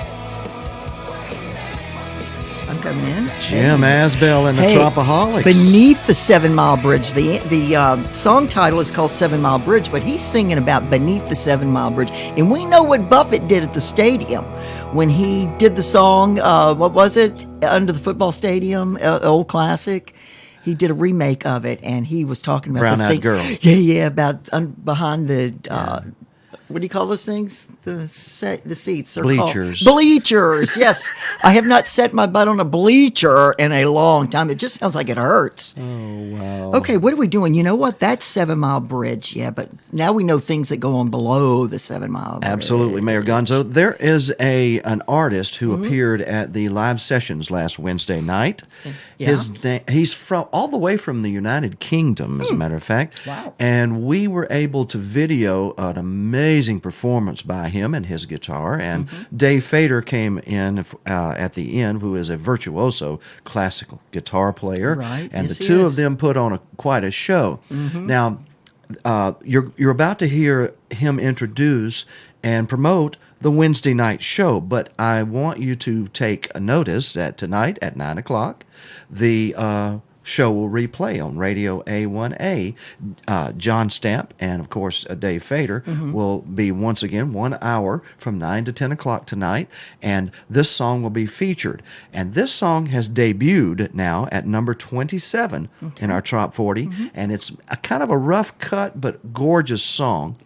I'm coming in. Jim Asbell and the Hey, Tropaholics. Beneath the 7-Mile Bridge. The song title is called 7-Mile Bridge, but he's singing about beneath the 7-Mile Bridge. And we know what Buffett did at the stadium when he did the song, what was it? Under the Football Stadium, old classic. He did a remake of it, and he was talking about Brown the Eyed thing. Girl. Yeah, about behind the... what do you call those things? The seats are Bleachers. called bleachers. Yes, I have not set my butt on a bleacher in a long time. It just sounds like it hurts. Oh, wow. Okay, what are we doing? You know what? That's 7-Mile Bridge. Yeah, but now we know things that go on below the 7-Mile Bridge. Absolutely, Mayor Gonzo. There is an artist who appeared at the live sessions last Wednesday night. Yeah. He's from all the way from the United Kingdom, as a matter of fact. Wow. And we were able to video an amazing performance by him and his guitar. And Dave Fader came in at the end, who is a virtuoso classical guitar player. Right. And Yes, the he two is. of them put on quite a show. Now, you're about to hear him introduce and promote the Wednesday night show, but I want you to take a notice that tonight at 9 o'clock, the show will replay on Radio A1A. John Stamp and, of course, Dave Fader will be once again 1 hour from 9 to 10 o'clock tonight, and this song will be featured. And this song has debuted now at number 27 in our Trop 40, and it's a kind of a rough cut but gorgeous song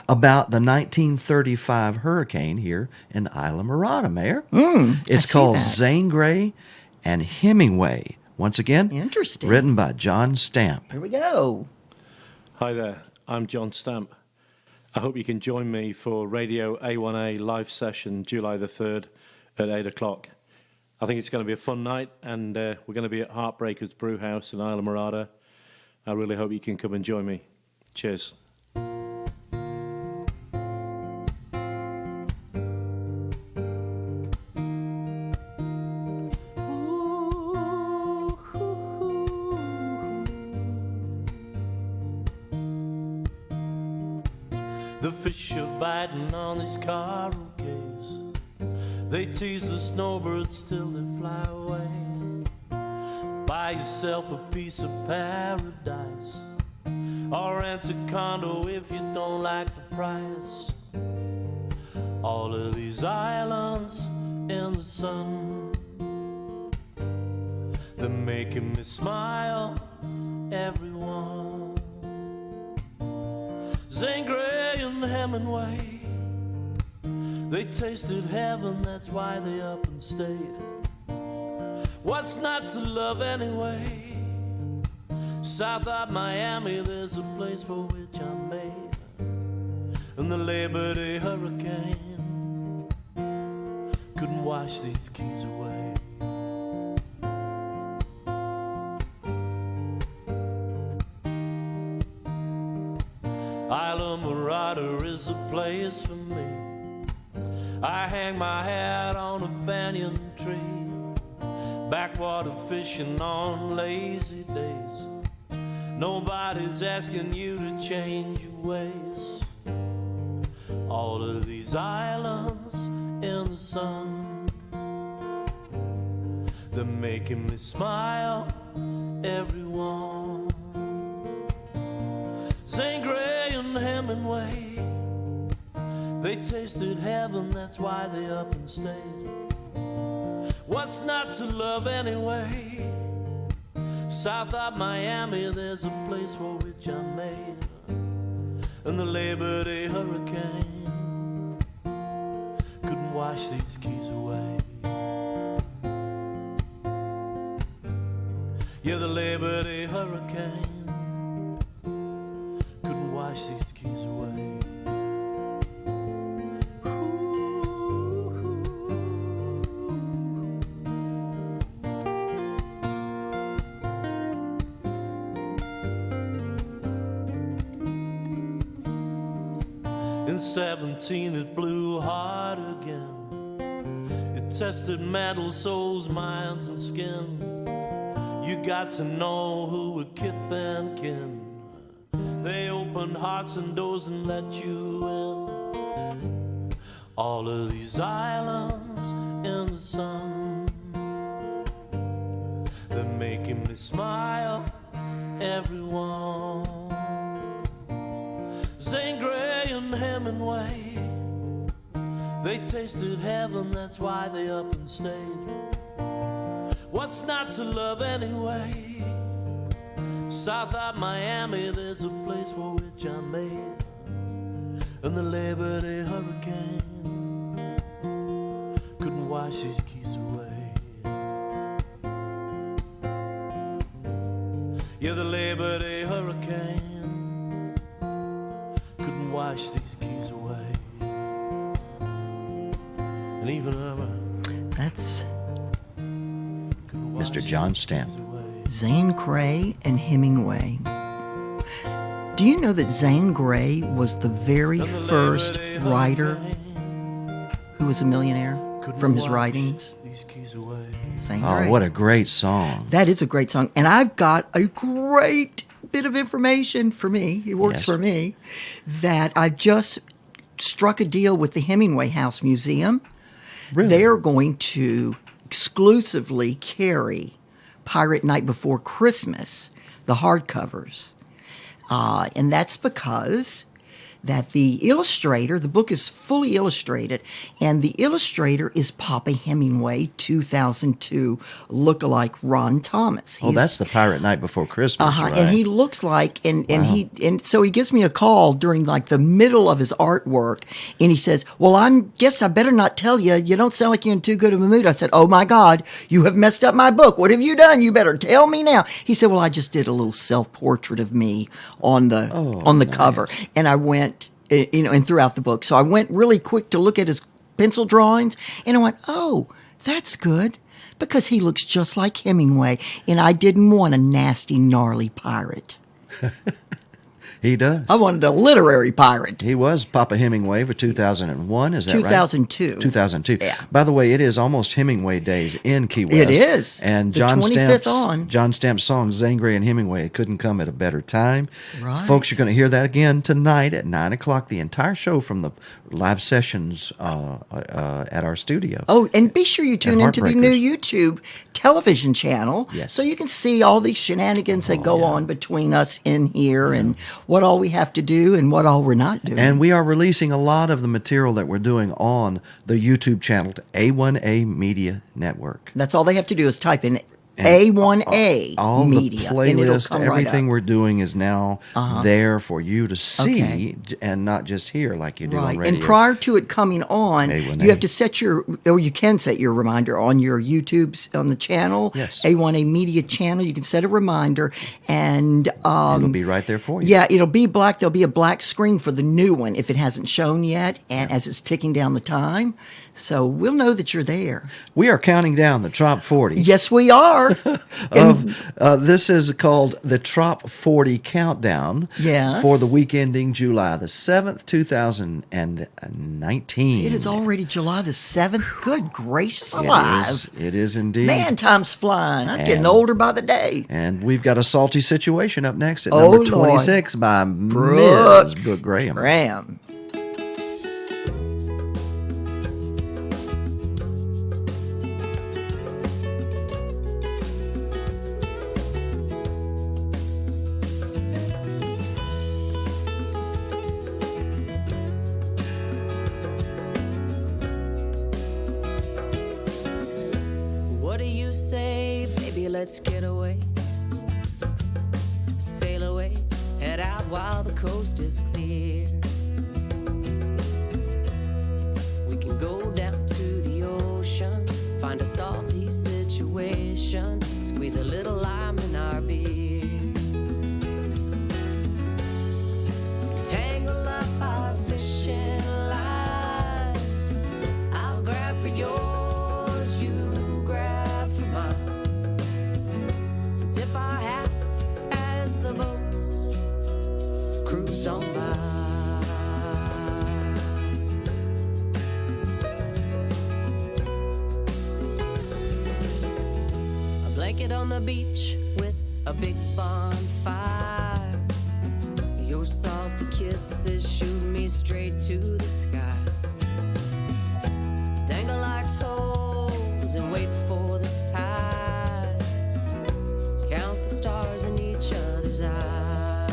about the 1935 hurricane here in Isla Mirada, Mayor. It's called that. Zane Grey and Hemingway. Once again, Interesting. written by John Stamp. Here we go. Hi there, I'm John Stamp. I hope you can join me for Radio A1A live session July the 3rd at 8 o'clock. I think it's going to be a fun night, and we're going to be at Heartbreakers Brew House in Isla Mirada. I really hope you can come and join me. Cheers. The fish are biting on these coral cays. They tease the snowbirds till they fly away. Buy yourself a piece of paradise, or rent a condo if you don't like the price. All of these islands in the sun, they're making me smile, everyone. Zane Grey and Hemingway, they tasted heaven, that's why they up and stayed. What's not to love anyway? South of Miami, there's a place for which I'm made. And the Labor Day hurricane couldn't wash these keys away. Isla Marauder is a place for me. I hang my hat on a banyan tree, backwater fishing on lazy days. Nobody's asking you to change your ways. All of these islands in the sun, they're making me smile, everyone. Zane Grey and Hemingway, they tasted heaven, that's why they up and stayed. What's not to love anyway? South of Miami, there's a place for which I'm made. And the Labor Day hurricane couldn't wash these keys away. Yeah, the Labor Day hurricane couldn't wash these keys away. In 17 it blew hard again. It tested metal, souls, minds and skin. You got to know who were kith and kin. They opened hearts and doors and let you in. All of these islands in the sun, they're making me smile, everyone. Zane Grey and Hemingway, they tasted heaven, that's why they up and stayed. What's not to love anyway? South of Miami, there's a place for which I'm made. And the Labor Day hurricane couldn't wash these keys away. Yeah, the Labor Day hurricane couldn't wash these keys away. And even That's Mr. John Stamp. Zane Grey and Hemingway. Do you know that Zane Grey was the very first writer who was a millionaire from his writings? Zane Grey. Oh, what a great song. That is a great song. And I've got a great bit of information for me. It works Yes. for me. That I've just struck a deal with the Hemingway House Museum. Really? They're going to exclusively carry Pirate Night Before Christmas, the hardcovers. And that's because that the illustrator, the book is fully illustrated, and the illustrator is Papa Hemingway, 2002 lookalike Ron Thomas. Oh, that's the Pirate Night Before Christmas, right? And he looks like, and so he gives me a call during like the middle of his artwork, and he says, "Well, guess I better not tell you. You don't sound like you're in too good of a mood." I said, "Oh my God, you have messed up my book. What have you done? You better tell me now." He said, "Well, I just did a little self-portrait of me on the cover," and I went, and throughout the book. So I went really quick to look at his pencil drawings, and I went, "Oh, that's good." Because he looks just like Hemingway, and I didn't want a nasty, gnarly pirate. He does. I wanted a literary pirate. He was Papa Hemingway for 2001. Is that right? 2002. 2002. Yeah. By the way, it is almost Hemingway days in Key West. It is. And The John 25th Stamp's on. John Stamp's song "Zangray and Hemingway" couldn't come at a better time. Right. Folks, you're going to hear that again tonight at 9 o'clock. The entire show from the live sessions at our studio. Oh, and be sure you tune And into the new YouTube television channel Yes. so you can see all these shenanigans that go on between us in here and what all we have to do and what all we're not doing. And we are releasing a lot of the material that we're doing on the YouTube channel to A1A Media Network. That's all they have to do is type in And A1A all Media, the and it'll playlist, come everything right up. we're doing is now there for you to see Okay. and not just hear like you do Right, on radio. and prior to it coming on, A1A. you have to set you can set your reminder on your YouTube on the channel, Yes. A1A Media channel. You can set a reminder, and It'll be right there for you. yeah, it'll be black. There'll be a black screen for the new one if it hasn't shown yet, and as it's ticking down the time, so we'll know that you're there. We are counting down the Trop 40. Yes, we are. This is called the Trop 40 Countdown. Yes. For the week ending July the 7th, 2019. It is already July the 7th. Good gracious alive. It is indeed. Man, time's flying. I'm getting And- older by the day. And we've got a salty situation up next at Oh, number Lord. 26 by Brooke Ms. Brooke Graham. Graham. What do you say, baby? Let's get away. Sail away, head out while the coast is clear. We can go down to the ocean, find a salty situation, squeeze a little lime in our beer. Tangle up our fishing lines. I'll grab for yours, you grab for mine. Tip our hats as the boats cruise on by. A blanket on the beach with a big bonfire. Your salty kisses shoot me straight to the sky. Dangle our toes and wait for the tide. Count the stars in each other's eyes.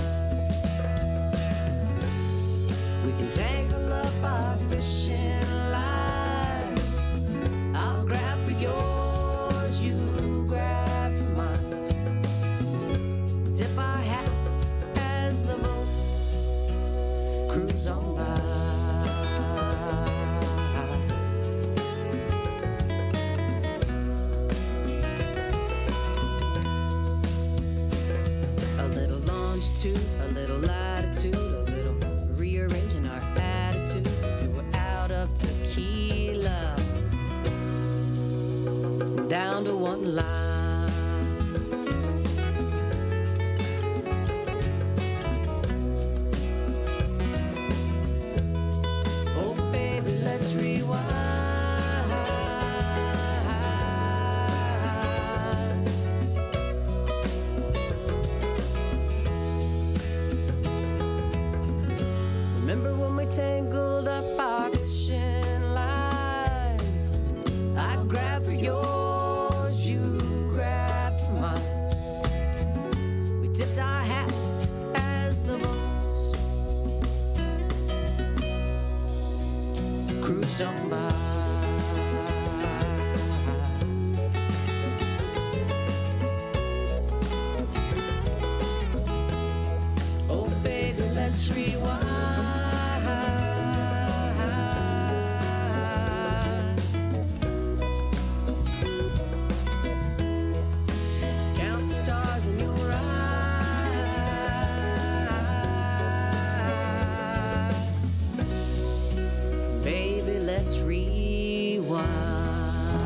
We can tangle up our fishing lines. I'll grab for yours, you grab for mine. Tip our hats as the boats cruise on by. A little longitude, a little latitude, a little rearranging our attitude till we're out of tequila, down to one line. Oh baby, let's rewind. Remember when we tangled up our fishing lines? I grabbed for yours, you grabbed for mine. We tipped our hats as the boats cruised on by. Oh baby, let's rewind. Count the stars in your eyes. Baby, let's rewind.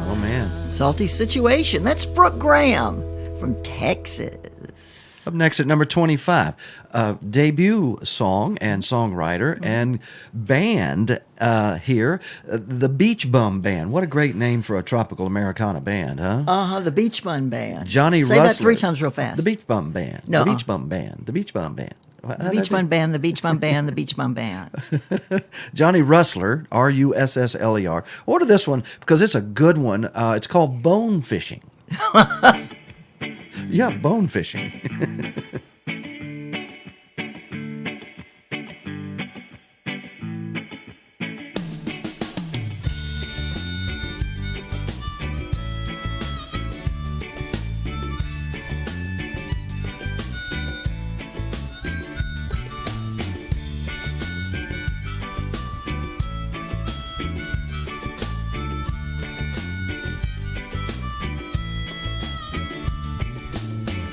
Oh, man. Salty situation. That's Brooke Graham from Texas. Up next at number 25, debut song and songwriter and band here, the Beach Bum Band. What a great name for a tropical Americana band, huh? The Beach Bum Band. Johnny Say Rustler. that 3 times real fast. The Beach Bum Band. No. The Beach Bum Band. The Beach Bum Band. The Beach Bum Band, the Beach Bum Band, the Beach Bum Band. Johnny Rustler, Russler. Order this one because it's a good one. It's called Bone Fishing. Yeah, bone fishing.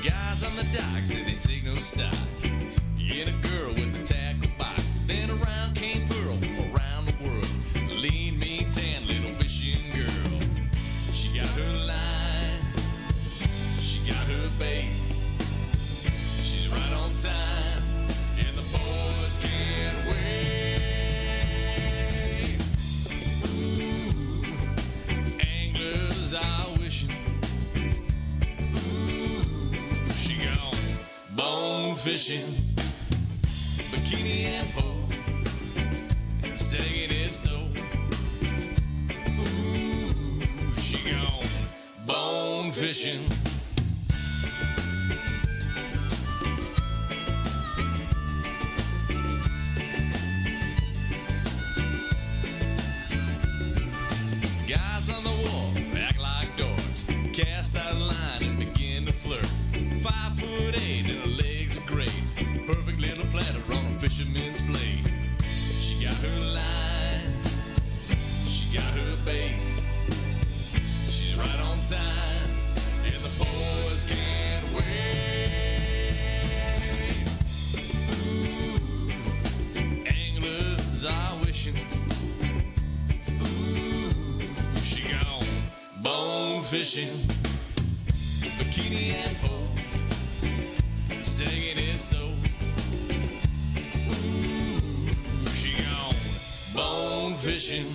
Guys on the docks and they take no stock in a girl with a tackle box. Then around came Pearl from around the world. Lean, mean, tan, little fishing girl. She got her line, she got her bait. She's right on time, and the boys can't wait. Ooh, anglers are wishing. She gone bone fishing, bikini and pole, stegging its toe. Ooh, she gone bone fishing. Guys on the wall act like dorks, cast out a line and begin to flirt. 5'8" and her legs are great, perfect little platter on a fisherman's blade. She got her line, she got her bait. She's right on time, and the boys can't wait. Ooh, anglers are wishing. Ooh, she gone bone fishing, bikini and pole, stegging its toe. Ooh, she gone bone fishing.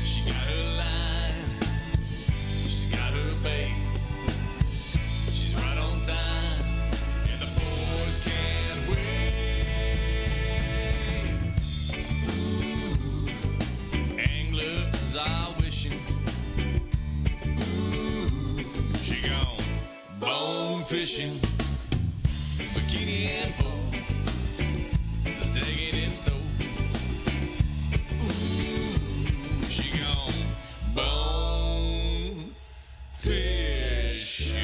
She got her line, she got her bait. She's right on time, and the boys can't wait. Ooh, anglers are wishing. Ooh, she gone bone fishing, bikini and pole, stegging its toe. She gone bone fishing.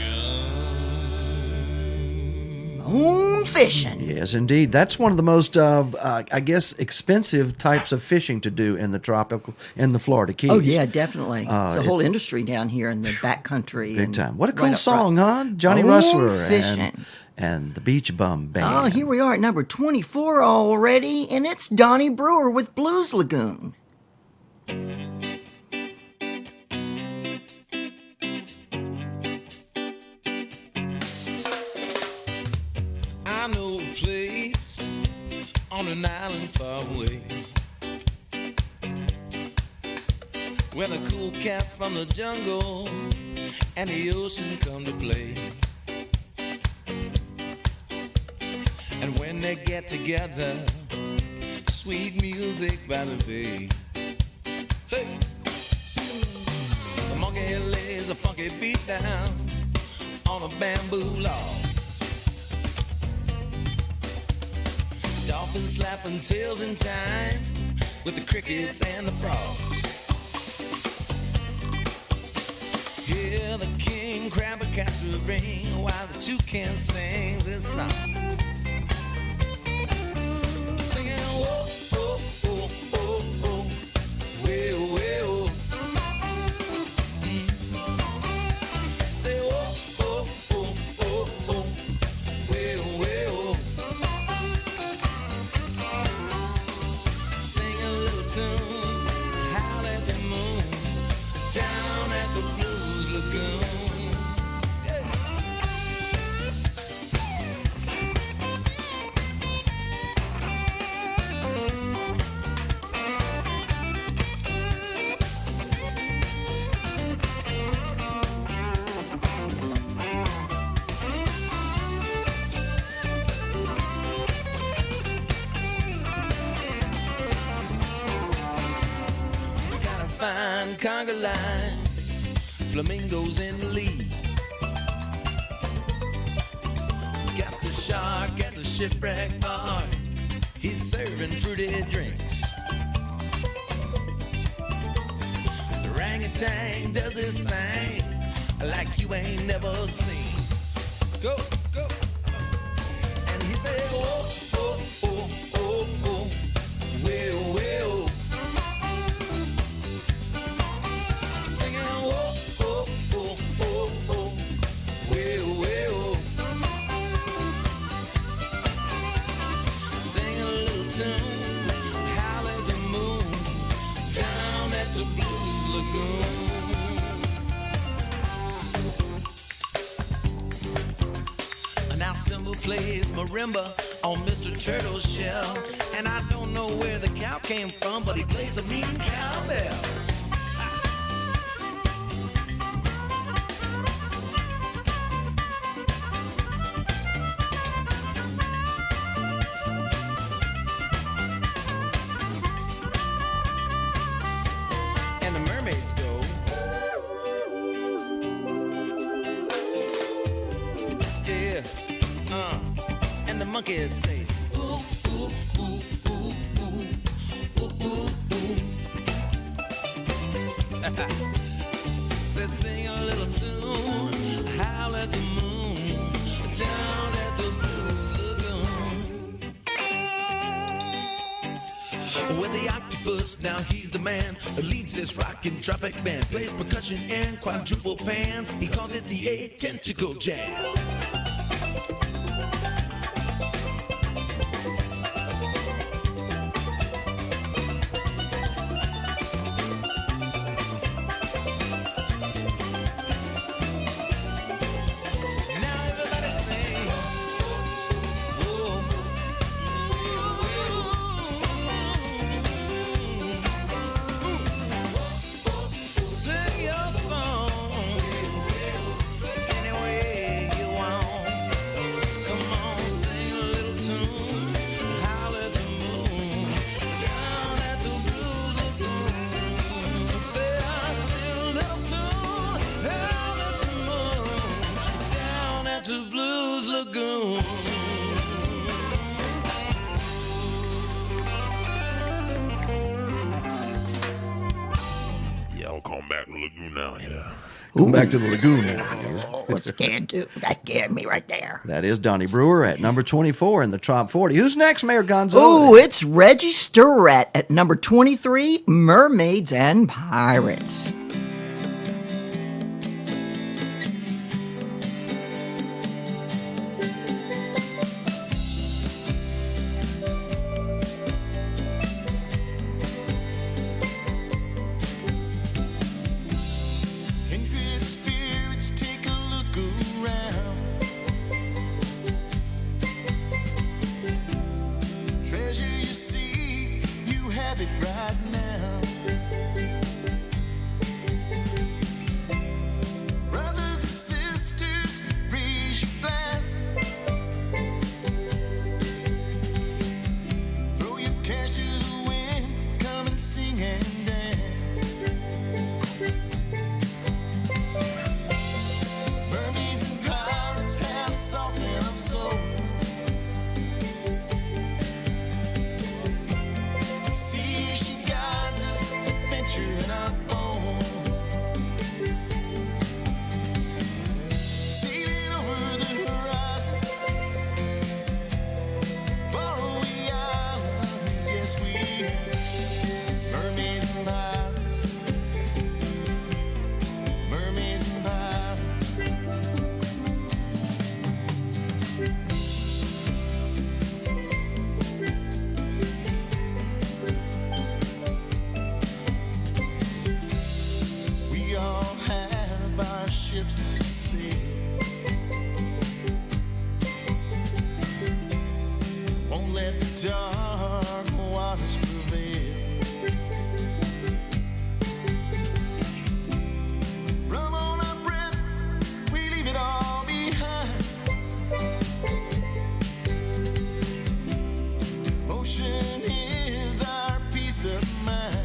Bone fishing. Yes, indeed. That's one of the most, I guess, expensive types of fishing to do in the Florida Keys. Oh, yeah, definitely. It's a whole industry down here in the backcountry. Big and time. What a right cool up song, front. huh? Johnny Bone Rustler fishing. and the Beach Bum Band. Oh, here we are at number 24 already, and it's Donnie Brewer with Blues Lagoon. I know a place on an island far away where the cool cats from the jungle and the ocean come to play. And when they get together, sweet music by the bay. Hey! The monkey lays a funky beat down on a bamboo log. Hopping, slapping tails in time with the crickets and the frogs. Hear the king crab a castor ring while the toucan sings this song. Singing, whoa, whoa, whoa, whoa, whoa, way, way, oh. Say, whoa, whoa, whoa, whoa, whoa, way, way, oh. Sing a little tune, howl at the moon, down at the Blues Lagoon. Got a fine conga line, flamingos in the lead. Got the shark at the shipwreck bar, he's serving fruity drinks. The orangutan does his thing like you ain't never seen. Go, go. And he said, whoa, whoa, whoa, whoa, whoa, well, well. Singing, whoa, whoa, whoa, whoa, whoa, well, well. Sing a little tune, howl at the moon, down at the Blues Lagoon. Now Simba plays marimba on Mr. Turtle's shell, and I don't know where the cow came from, but he plays a mean cowbell. And the mermaids go, yeah, and the monkeys say, ooh, ooh, ooh, ooh, ooh, ooh, ooh, ooh. Said sing a little tune, howl at the moon, down at the Blues Lagoon. With the octopus, now he's the man who leads this rockin' tropic band, plays percussion and quadruple pans. He calls it the Eight Tentacle Jam. Now everybody sing. Whoa. Sing your song any way you want. Come on, sing a little tune, howl at the moon, down at the Blues Lagoon. Say I sing a little tune, howl at the moon, down at the Blues Lagoon. Y'all come back to the lagoon now, yeah. Come back to the lagoon now. Oh, what scared too? That scared me right there. That is Donnie Brewer at number 24 in the Trop 40. Who's next, Mayor Gonzo? Oh, it's Reggie Sturratt at number 23, Mermaids and Pirates. Kindred spirits, take a look around. Treasure you seek, you have it right now. dark waters prevail. Rum on our breath, we leave it all behind. Ocean is our peace of mind.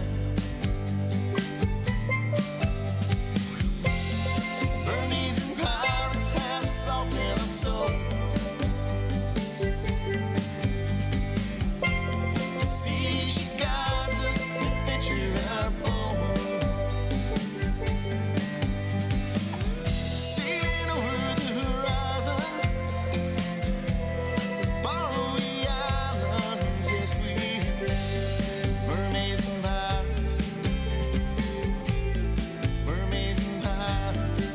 Mermaids and pirates have salt in our soul. See, she guides us, adventure in our bones. Sailing over the horizon, faraway islands, yes we mermaids and pirates, mermaids and pirates.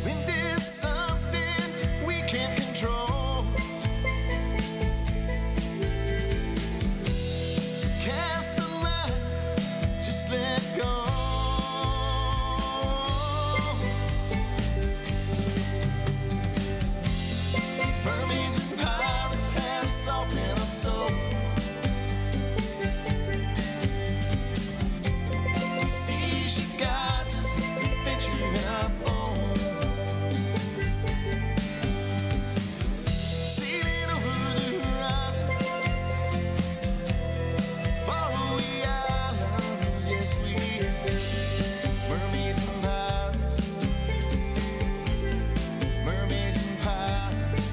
Wind is something we can't control. So cast the lines, just let go. Mermaids and pirates have salt in our soul. See, she guides us, adventure in our bones. Sailing over the horizon, faraway islands, yes we mermaids and pirates, mermaids and pirates,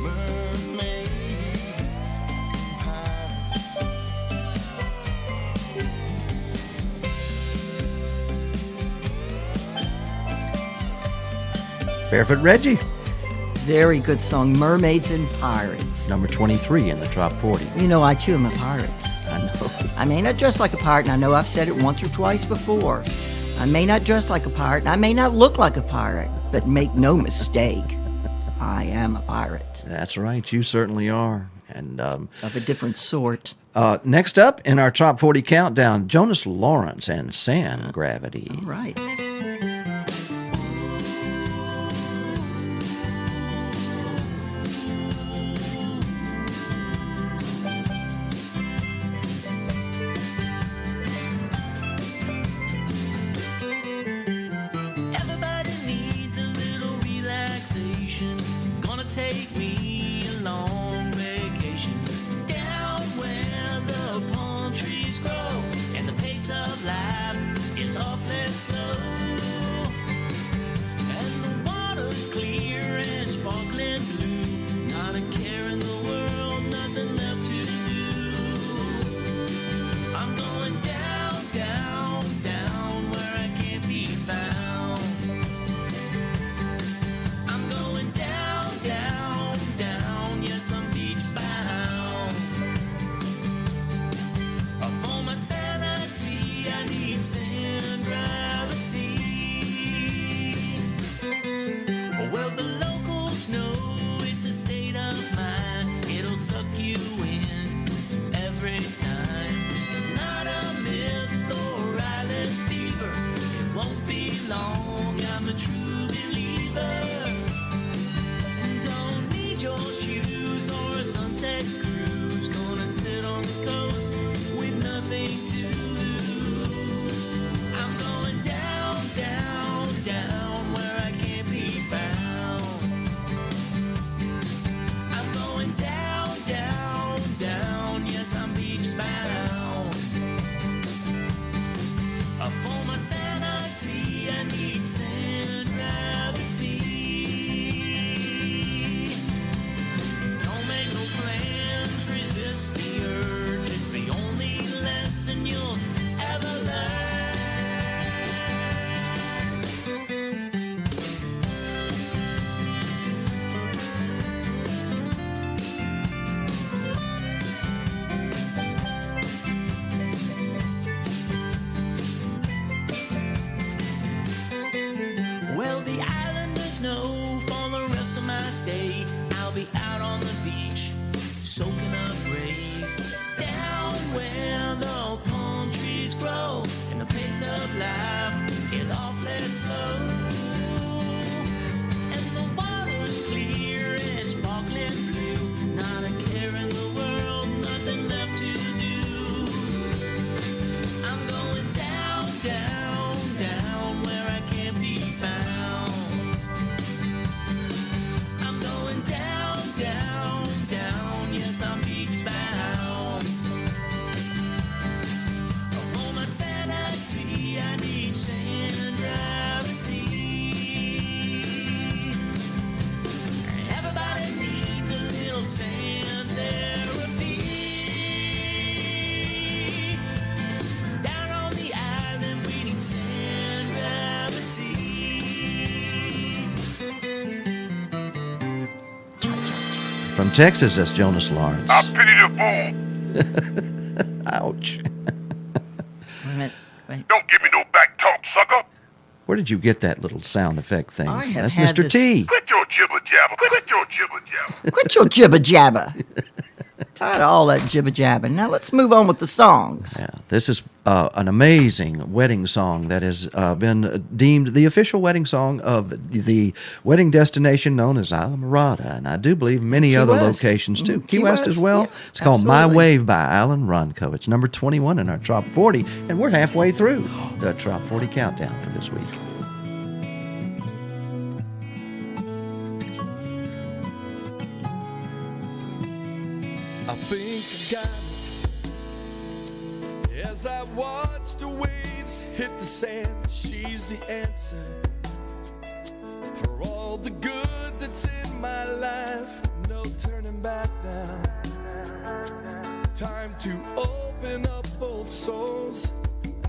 mermaids and pirates. Barefoot Reggie, Very good song, Mermaids and Pirates. number 23 in the top 40. You know, I too am a pirate. I know. I may not dress like a pirate, and I know I've said it once or twice before. I may not dress like a pirate, and I may not look like a pirate, but make no mistake, I am a pirate. That's right. You certainly are. And Of a different sort. next up in our top 40 countdown, Jonas Lawrence and Sand Gravity. All right. Everybody needs a little relaxation. Gonna take me a long vacation down where the palm trees grow and the pace of life is awfully slow. from Texas, that's Jonas Lawrence. I pity the fool. Ouch. Wait a minute. Wait. Don't give me no back talk, sucker. Where did you get that little sound effect thing? I have That's had Mr. this- T. Quit your jibber jabber. Quit your jibber jabber. Quit your jibber jabber. Tired of all that jibber jabbing. Now let's move on with the songs. Yeah, this is an amazing wedding song that has been deemed the official wedding song of the wedding destination known as Isla Mirada, and I do believe many Key other West. locations too. Mm, Key Key West as West, well. yeah, It's called My absolutely. Wave by Alan Runco. It's number 21 in our Trop 40, and we're halfway through the Trop 40 countdown for this week. I think I got it. As I watch the waves hit the sand, she's the answer for all the good that's in my life. No turning back now. Time to open up old souls.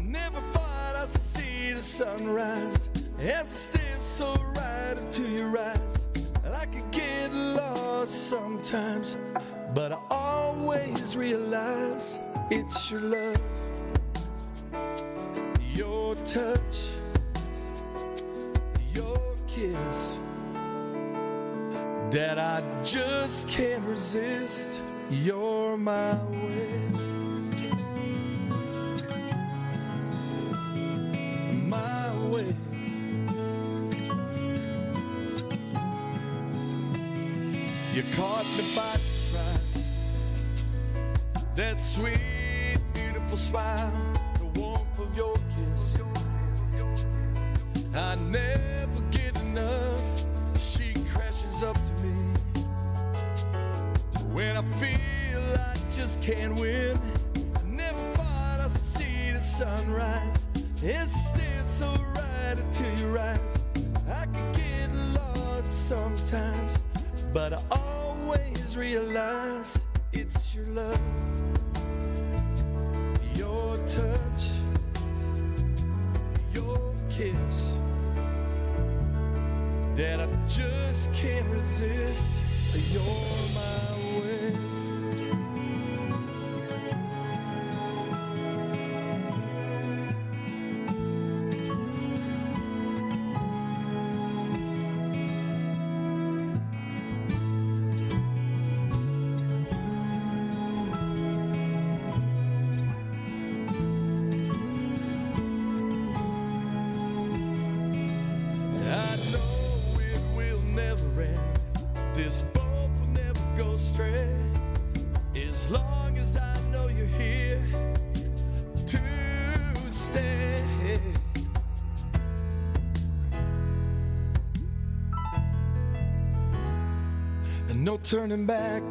Never thought I'd see the sunrise as I stare so right into your eyes. And I could get lost sometimes, but I always realize it's your love, your touch, your kiss that I just can't resist. You're my way, my way. You caught me by surprise. That sweet, beautiful smile, the warmth of your kiss. I never get enough. She crashes up to me when I feel I just can't win. Never thought I'd see the sunrise. It stares so right into your eyes. I could get lost sometimes, but I always realize it's your love, your touch, your kiss that I just can't resist. You're my way. I know it will never end. This boat will never go astray. As long as I know you're here to stay. And no turning back.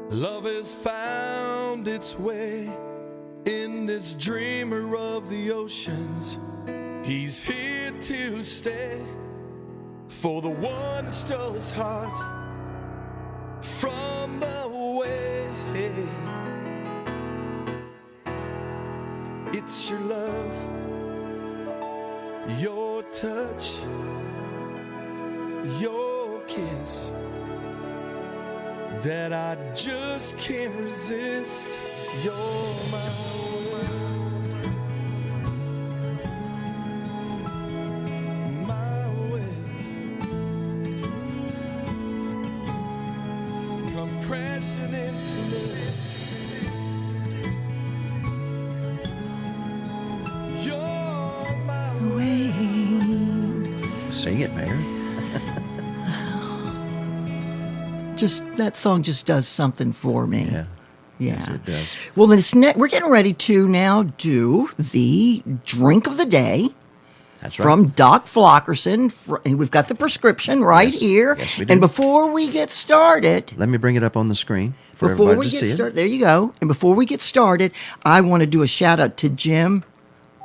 Love has found its way in this dreamer of the oceans. He's here to stay for the one that stole his heart from the way. It's your love, your touch, your kiss that I just can't resist. You're my way. Crashing into me. You're my Way. Sing it, Mayor. Just that song just does something for me. Yeah. Yeah. Yes, it does. Well, then we're getting ready to now do the drink of the day. That's right. From Doc Flockerson. We've got the prescription right Yes. here. Yes, we do. And before we get started, Let me bring it up on the screen for before everybody we to get see it. started, there you go. And before we get started, I want to do a shout out to Jim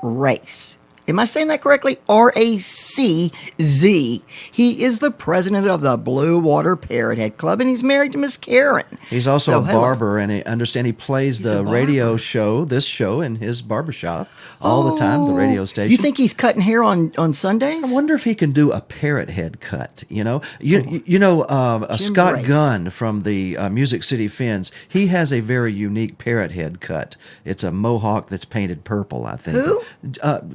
Race. Am I saying that correctly? RACZ. He is the president of the Blue Water Parrot Head Club, and he's married to Miss Karen. He's also So, a hello. barber, and I understand he plays He's a the barber. radio show, this show, in his barbershop all the time, the radio station. You think he's cutting hair on Sundays? I wonder if he can do a parrot head cut. You know, Scott Race. Gunn from the Music City Fins. He has a very unique parrot head cut. It's a mohawk that's painted purple. I think. Who?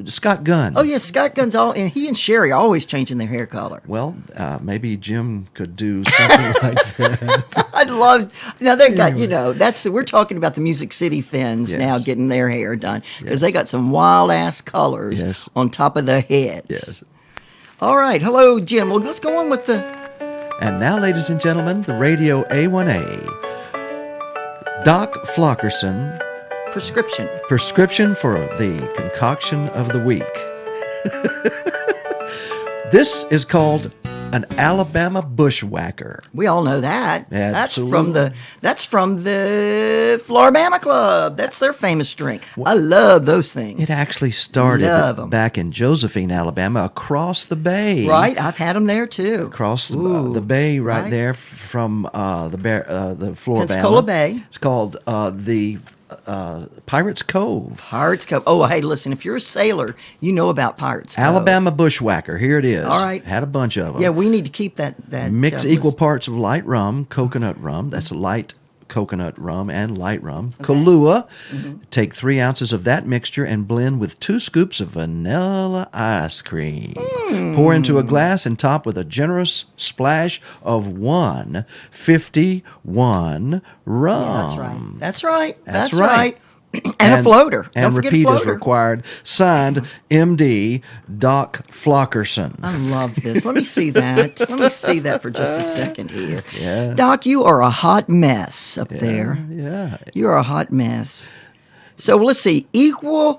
Scott Gunn. Oh, yeah, Scott Gunn's and he and Sherry are always changing their hair color. Well, maybe Jim could do something like that. I'd love. Now they got we're talking about the Music City Fins Yes. now getting their hair done because they got some wild ass colors Yes. on top of their heads. Yes. All right, hello Jim. Well, let's go on with the. And now, ladies and gentlemen, the Radio A1A. Doc Flockerson, Prescription. prescription for the concoction of the week. This is called an Alabama bushwhacker. We all know that. Absolutely. That's from the Floribama Club. That's their famous drink. I love those things. It actually started Love 'em. back in Josephine, Alabama, across the bay. Right, I've had them there too. Across the bay right, right. there from the Floribama. Pensacola Bay. It's called the Pirates Cove. Pirates Cove. Oh, hey, listen, if you're a sailor, you know about Pirates Cove. Alabama bushwhacker. Here it is. All right. Had a bunch of them. Yeah, we need to keep that. Mix equal parts of light rum, coconut rum. That's light coconut rum and light rum. Kahlua. Take 3 ounces of that mixture and blend with 2 scoops of vanilla ice cream. Pour into a glass and top with a generous splash of 151 rum. Yeah, that's right. That's right. And a floater. And Don't forget repeat a is floater. required. Signed, MD Doc Flockerson. I love this. Let me see that. Let me see that for just a second here. Yeah. Doc, you are a hot mess up there. Yeah. You are a hot mess. So let's see.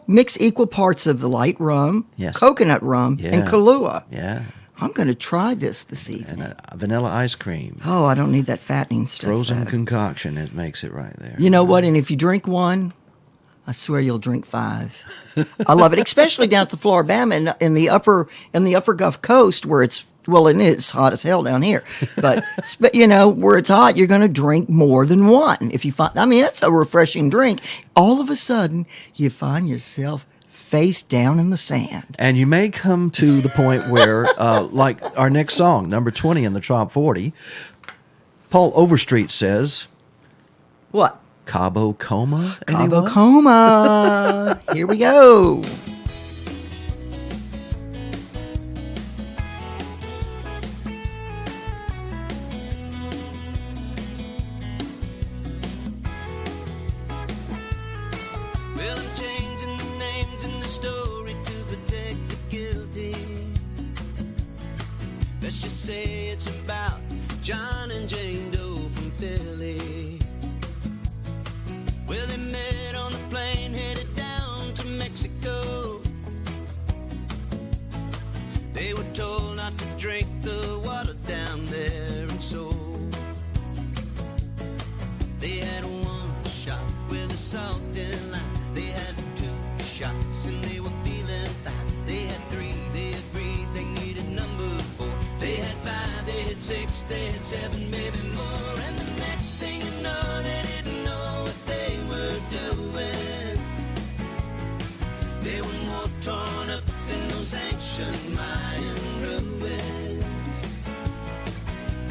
Mix equal parts of the light rum, Yes. coconut rum, and Yeah. Kahlua. Yeah. I'm going to try this evening. And vanilla ice cream. Oh, I don't need that fattening stuff. Frozen though. concoction. It makes it right there. You know what? And if you drink one, I swear you'll drink 5. I love it, especially down at the Floribama in the upper Gulf Coast where it's hot as hell down here. But where it's hot, you're going to drink more than one. If you that's a refreshing drink. All of a sudden, you find yourself face down in the sand. And you may come to the point where, like our next song, number 20 in the Trop 40, Paul Overstreet says, What? Cabo Coma? Cabo anyone? Coma. Here we go. Well, I'm changing the names in the story to protect the guilty. Let's just say it's about John and Jane Doe from Philly. Well, they met on the plane headed down to Mexico. They were told not to drink the water down there, and so they had one shot with a salt and lime. They had 2 shots and they were feeling fine. They had 3, they agreed they needed number 4. They had 5, they had 6, they had 7, maybe more. And the next thing you know, they didn't know what they were doing. They were more torn up than those ancient Mayan ruins.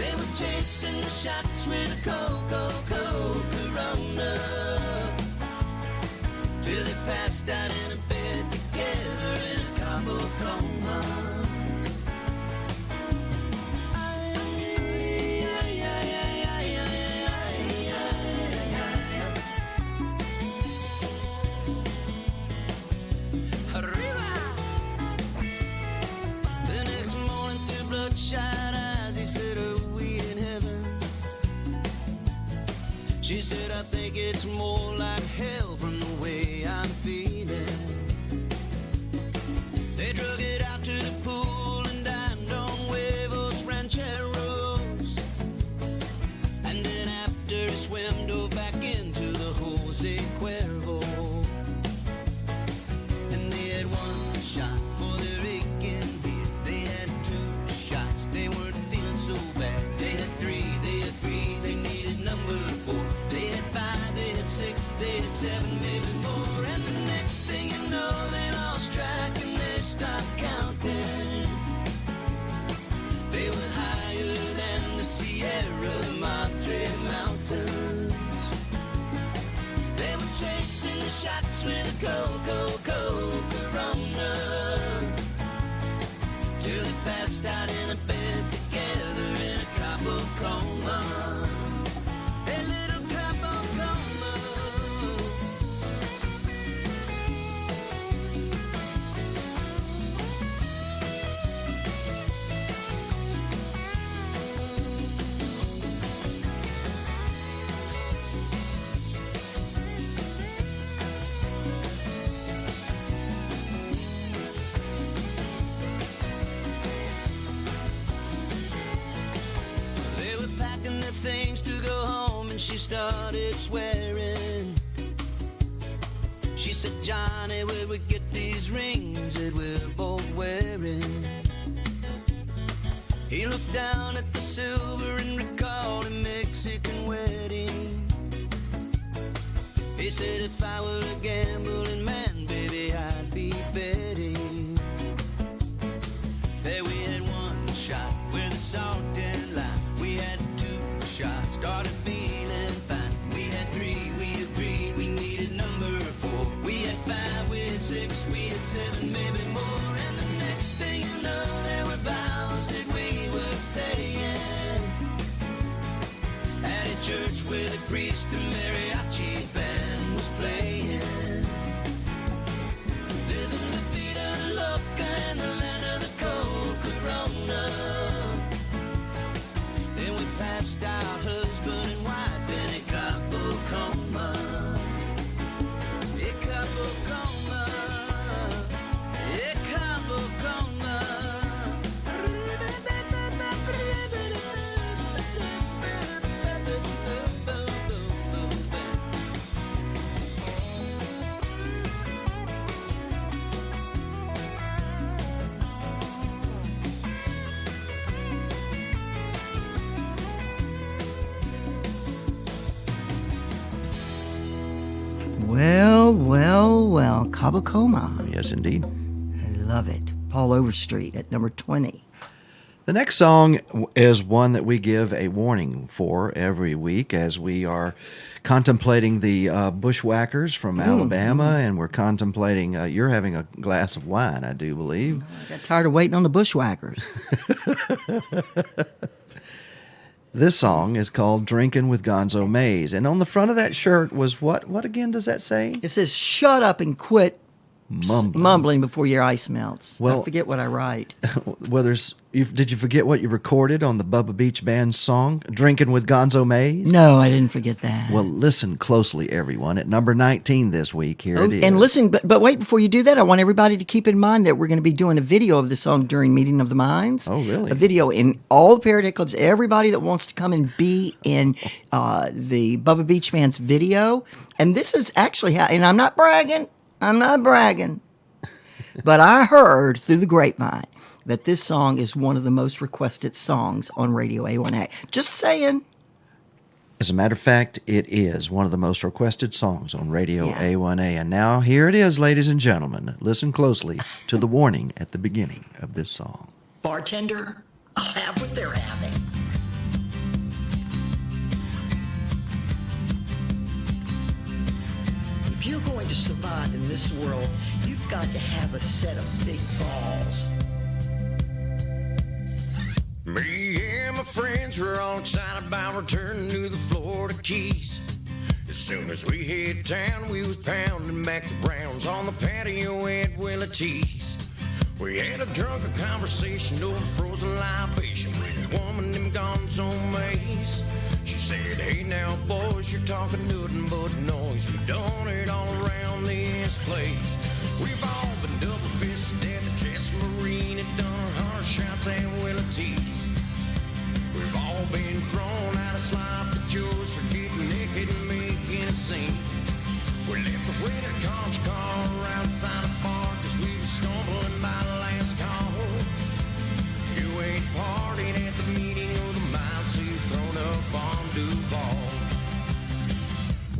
They were chasing the shots with a cold Corona, till they passed out in a bed together in a Cabo coma. The next morning, through bloodshot eyes, he said, "Are we in heaven?" She said, "I think it's more like hell from the way I'm feeling." They drug it out to the pool and dined on huevos rancheros. And then after he swam, dove back into the Jose Cuervo. And they had 1 shot started swearing. She said, Johnny, where we get these rings that we're both wearing? He looked down at the silver and recalled a Mexican wedding. He said, if I were a gambling man, baby, I'd be betting. There we had one shot with a salt and lime. We had two shots, started feeling fine. We had three, we agreed we needed number four. We had five, we had six, we had seven, maybe more. And the next thing you know, there were vows that we were saying at a church where the priest and mariachi band was playing. Living the vida loca in the land of the cold Corona. Then we passed out husband and wife in a couple coma. A couple coma. A couple coma. Well, Cabo Coma. Yes, indeed. I love it. Paul Overstreet at number 20. The next song is one that we give a warning for every week as we are contemplating the bushwhackers from Alabama, and we're contemplating, you're having a glass of wine, I do believe. I got tired of waiting on the bushwhackers. This song is called Drinking with Gonzo Mays, and on the front of that shirt was what? What again does that say? It says, shut up and quit mumbling before your ice melts. Well, I forget what I write. Well, did you forget what you recorded on the Bubba Beach Band's song, Drinking with Gonzo Mays? No, I didn't forget that. Well, listen closely, everyone. At number 19 this week, here it is. And listen, but wait, before you do that, I want everybody to keep in mind that we're going to be doing a video of the song during Meeting of the Minds. Oh, really? A video in all the Parody Clubs, everybody that wants to come and be in the Bubba Beach Band's video. And this is actually how, and I'm not bragging, but I heard through the grapevine that this song is one of the most requested songs on Radio A1A. Just saying. As a matter of fact, it is one of the most requested songs on Radio Yes. A1A. And now here it is, ladies and gentlemen. Listen closely to the warning at the beginning of this song. Bartender, I'll have what they're having. If you're going to survive in this world, you've got to have a set of big balls. Me and my friends were all excited about returning to the Florida Keys. As soon as we hit town, we was pounding back the rounds on the patio at Willie T's. We had a drunken conversation over frozen libation with a woman named Gonzo Mays. She said, hey now boys, you're talking nothing but noise. We've done it all around this place. We've all been double-fisted at the Castle Marine and done our hard shots at Willie T's. We've all been thrown out of sloppy joes for getting naked and making a scene. We left the waiting conch car outside the bar cause we was stumbling by the last call. You ain't partied at the meeting of the minds, so you've thrown up on Duval.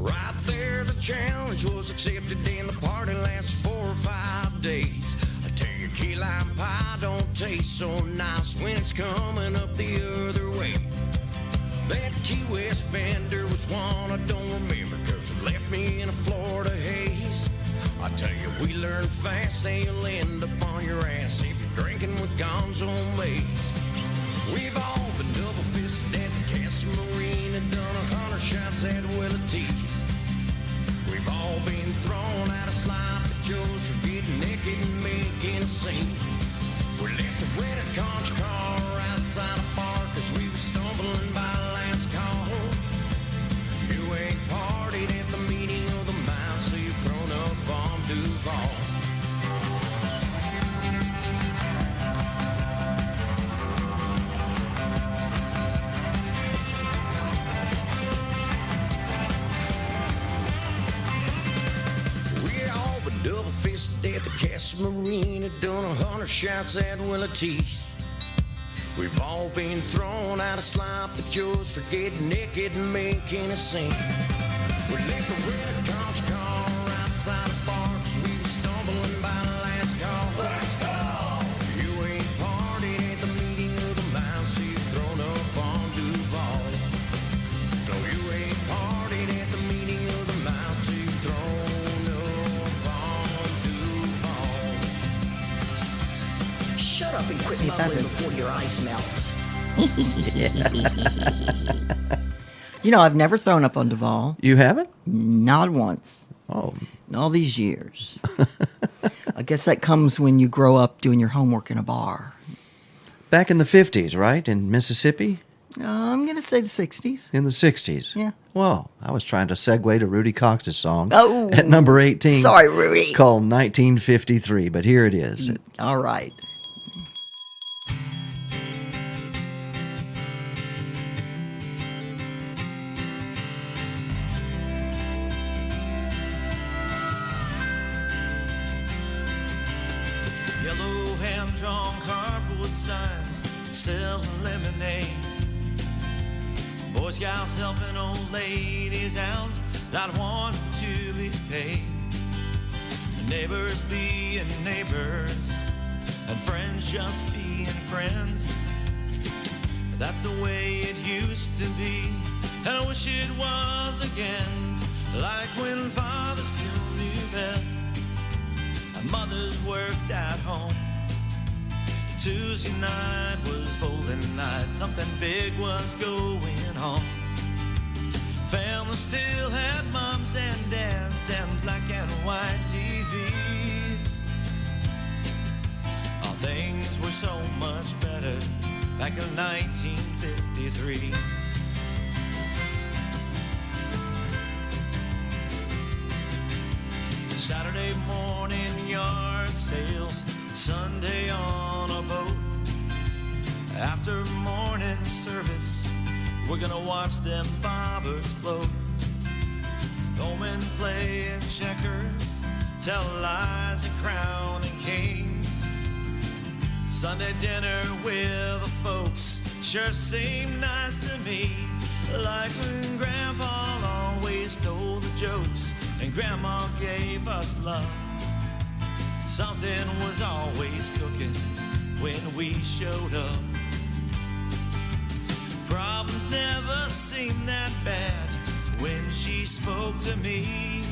Right there the challenge was accepted and the party lasted 4 or 5 days. I tell you, key lime pie don't taste so nice when it's coming up the other way. That Key West bender was one I don't remember cause it left me in a Florida haze. I tell you, we learn fast and you'll end up on your ass if you're drinking with Gonzo Mays. We've all been double-fisted at the Castle Marine and done 100 shots at Willie T's. We've all been thrown out of sloppy joes for getting naked and making a scene. We left the rented conch car outside a bar cause we was stumbling by the last call. You ain't partied at the meeting of the mind, so you've thrown up on Duval. First day at the Castle Marina, done 100 shots at Willa Teeth. We've all been thrown out of sloppy joes for getting naked and making a scene. We left the red conch car outside the park. We were stumbling by the last call. Last call. You ain't partied at the meeting of the minds till you've thrown up on Duval. No, you ain't partied at the meeting of the minds till you've thrown up on Duval. Shut up and quit mumbling before your eyes melts. You know, I've never thrown up on Duval. You haven't? Not once. Oh. In all these years. I guess that comes when you grow up doing your homework in a bar. Back in the 50s, right? In Mississippi? I'm going to say the 60s. In the 60s? Yeah. Well, I was trying to segue to Rudy Cox's song Oh, at number 18. sorry, Rudy. Called 1953, but here it is. All right. Yellow hand-drawn cardboard signs selling lemonade. Boy Scouts helping old ladies out, not wanting to be paid. Neighbors being neighbors, and friends just being friends. That's the way it used to be, and I wish it was again. Like when fathers still knew best, and mothers worked at home. Tuesday night was bowling night, something big was going on. Family still had moms and dads and black and white TVs. Oh, things were so much better back in 1953. Saturday morning yard sales, Sunday on a boat. After morning service, we're gonna watch them bobbers float. Bowmen playing checkers, tell lies and crowning kings. Sunday dinner with the folks sure seemed nice to me. Like when Grandpa always told the jokes and Grandma gave us love. Something was always cooking when we showed up. Problems never seemed that bad when she spoke to me.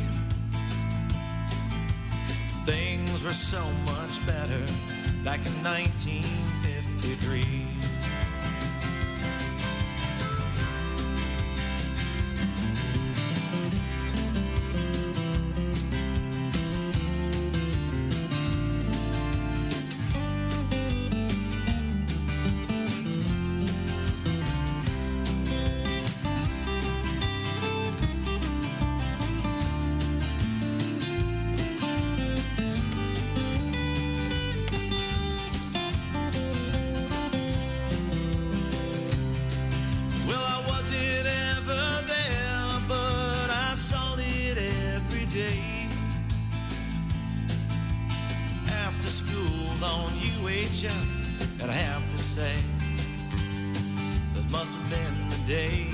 Things were so much better back in 1953. And I have to say, that must have been the days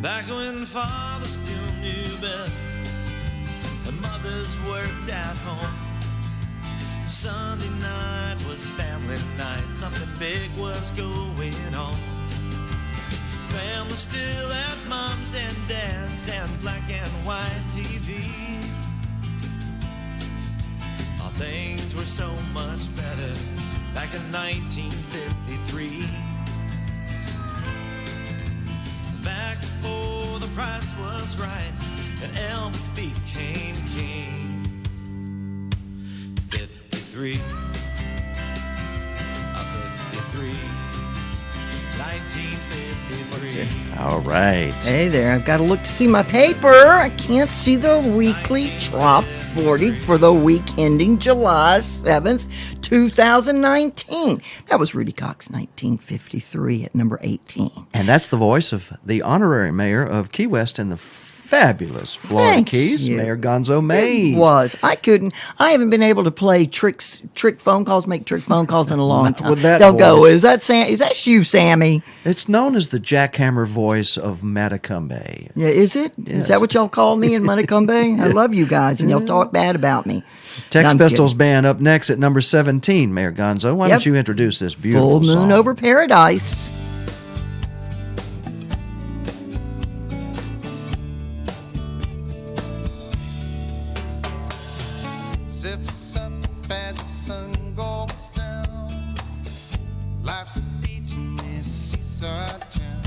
back when fathers still knew best and mothers worked at home. Sunday night was family night, something big was going on. Family still had moms and dads and black and white TVs. Things were so much better back in 1953. Back before the price was right and Elvis became king. 53. 1953. All right. Hey there, I've got to look to see my paper. I can't see the weekly Trop 40 for the week ending July 7th, 2019. That was Rudy Cox, 1953 at number 18. And that's the voice of the honorary mayor of Key West and the fabulous Florida Thank Keys, you. Mayor Gonzo Mays. It was. I haven't been able to play trick phone calls, make trick phone calls in a long time. with that They'll go, voice. is that you, Sammy? It's known as the jackhammer voice of Matacumbe. Yeah, is it? Yes. Is that what y'all call me in Matacumbe? I love you guys, and y'all talk bad about me. Tex No, I'm Pistols kidding. Band up next at number 17, Mayor Gonzo. Why Yep. don't you introduce this beautiful Full Moon song? Over Paradise. Zips up as the sun goes down. Life's a beach in this seaside town.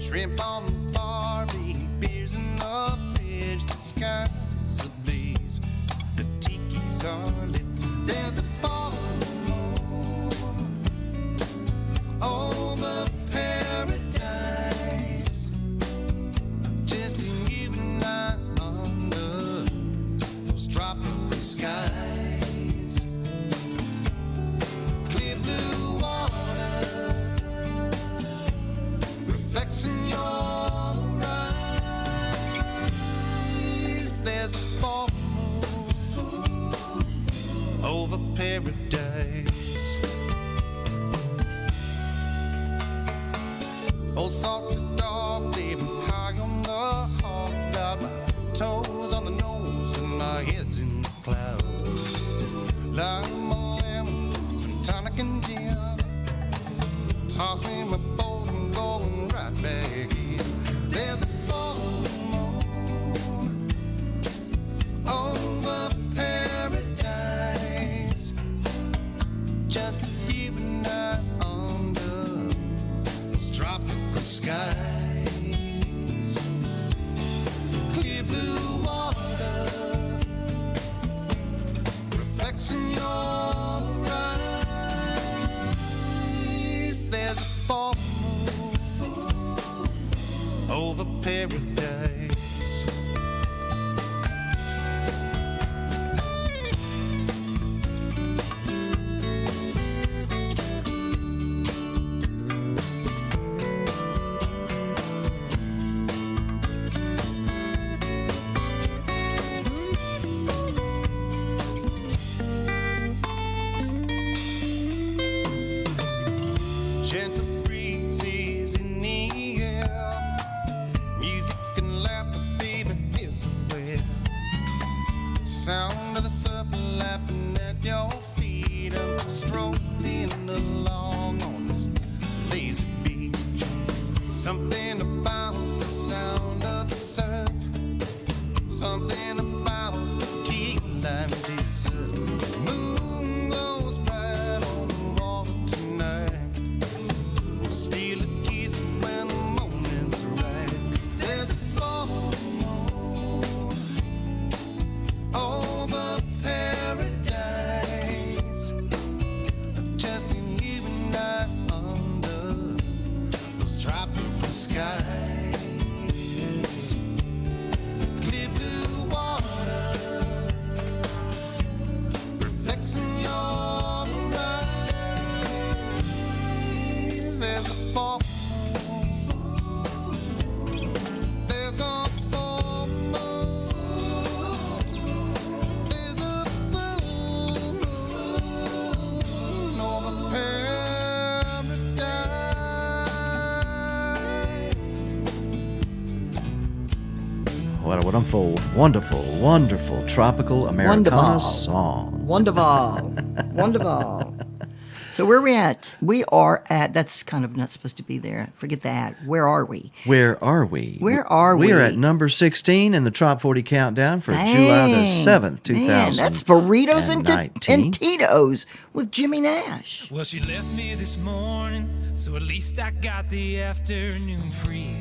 Shrimp on the barbie, beers in the fridge. The sky's ablaze, the tiki's are lit. There's a fall over paradise. Just you and I under those tropical skies. Clear blue water reflects in your eyes. There's a full moon over paradise. Old salty dog living high on the hog. Got my toes on the nose and my head's in the clouds. Like my lemon, some tonic and gin. Toss me my boat and going right back in. There's a full moon over paradise. Just you and I under those tropical skies. Clear blue water reflects in your eyes. There's a full moon over paradise. Gentle breezes in the air, music and laughter, baby, everywhere. Sound of the surf lapping at your feet. I'm strolling along on this lazy beach. Something about the sound of the surf, something about the key lime desert. Moon goes bright on the water tonight. We'll steal a kiss when the moment's right. 'Cause there's a full moon over paradise. Just you and I under those tropical skies. Clear blue water reflects in your eyes. There's a full moon. There's a full moon. There's a full moon over paradise. What a wonderful, wonderful tropical Americana Wonderful. song. Wonderful. Wonderful. So where are we at? We are at, that's kind of not supposed to be there. Forget that. Where are we? Where are we? Where are We are we? at number 16 in the Top 40 countdown for July the 7th, 2019. Man, that's burritos and Tito's with Jimmy Nash. Well, she left me this morning, so at least I got the afternoon free.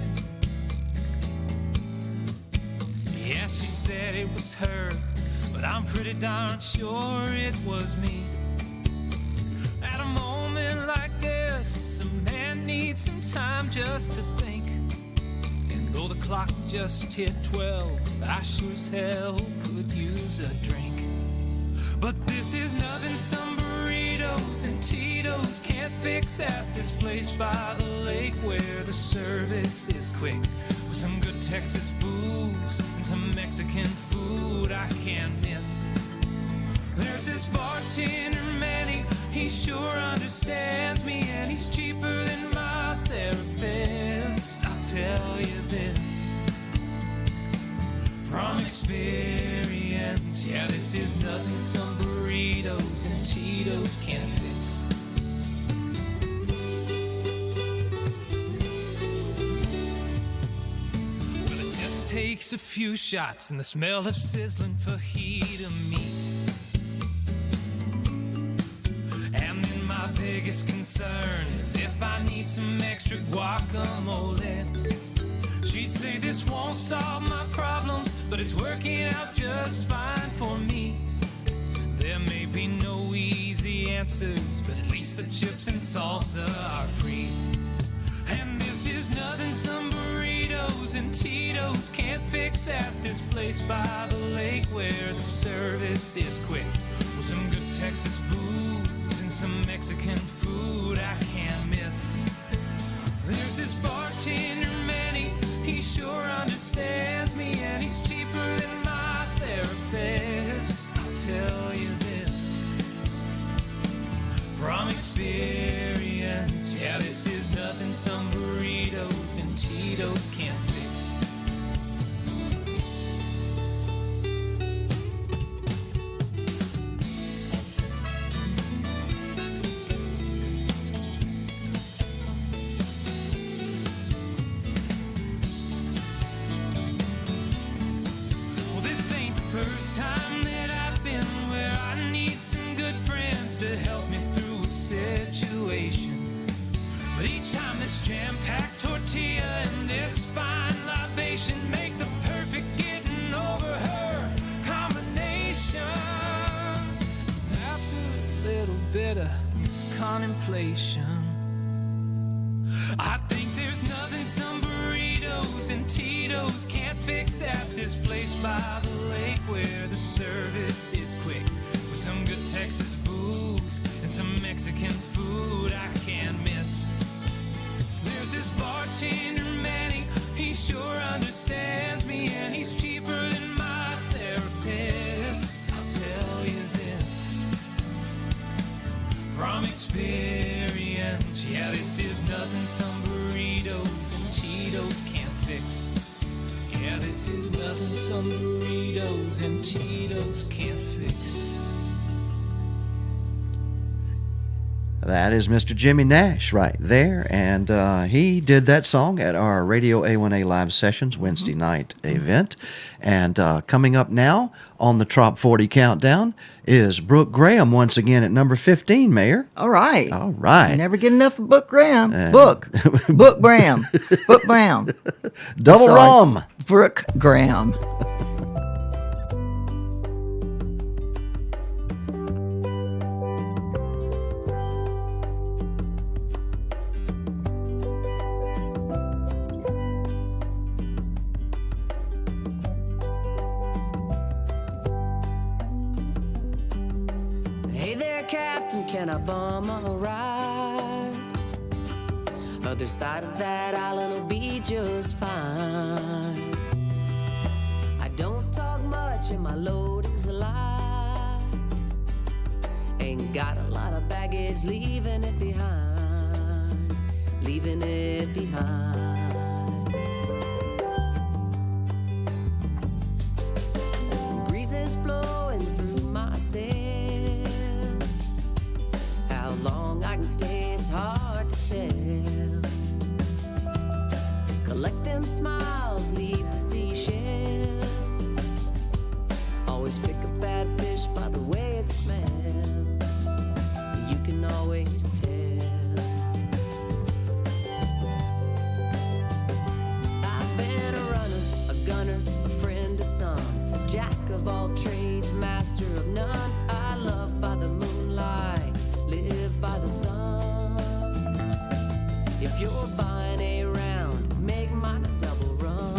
Yeah, she said it was her, but I'm pretty darn sure it was me. At a moment like this, a man needs some time just to think. And though the clock just hit 12, I sure as hell could use a drink. But this is nothing some burritos and Tito's can't fix at this place by the lake where the service is quick. With some good Texas booze and some Mexican food I can't miss. There's this bartender Manny, he sure understands me, and he's cheaper than my therapist. I'll tell you this from experience, yeah, this is nothing some burritos and Cheetos can't fix. Well, it just takes a few shots and the smell of sizzling fajita meat. And then my biggest concern is if I need some extra guacamole. She'd say this won't solve my problems, but it's working out just fine for me. There may be no easy answers, but at least the chips and salsa are free. And this is nothing some burritos and Tito's can't fix at this place by the lake where the service is quick. With some good Texas booze and some Mexican food I can't miss. There's this bartender Manny, he sure understands me, and he's cheaper than my therapist. I'll tell you this from experience, yeah, this is nothing some burritos and Cheetos can't fix. First time that I've been where I need some good friends to help me through a situation. But each time this jam-packed tortilla and this fine libation make the perfect getting over her combination. After a little bit of contemplation, I think there's nothing some burritos and Tito's can't fix at this place by the lake where the service is quick. With some good Texas booze and some Mexican food I can't miss. There's this bartender Manny, he sure understands me, and he's cheaper than my therapist. I'll tell you this from experience, yeah, this is nothing some burritos and Cheetos can't fix. Yeah, this is nothing some burritos and Cheetos can't fix. That is Mr. Jimmy Nash right there, and he did that song at our Radio A1A Live Sessions Wednesday night event. And coming up now on the Trop 40 Countdown is Brooke Graham once again at number 15, Mayor. All right. All right. You never get enough of Book Graham. Book Graham. Book Graham. Double rum. Brooke Graham. Hey there, Captain, can I bum a ride? Other side of that island will be just fine. I don't talk much and my load is light. Ain't got a lot of baggage, leaving it behind. Leaving it behind. Breezes blowing through my sails. How long I can stay, it's hard to tell. Collect them smiles, leave the seashells. Always pick a bad fish by the way it smells. You can always tell. I've been a runner, a gunner, a friend to some, jack of all trades, master of none. I love by the moonlight, live by the sun. If you're buying a round, make mine a double run.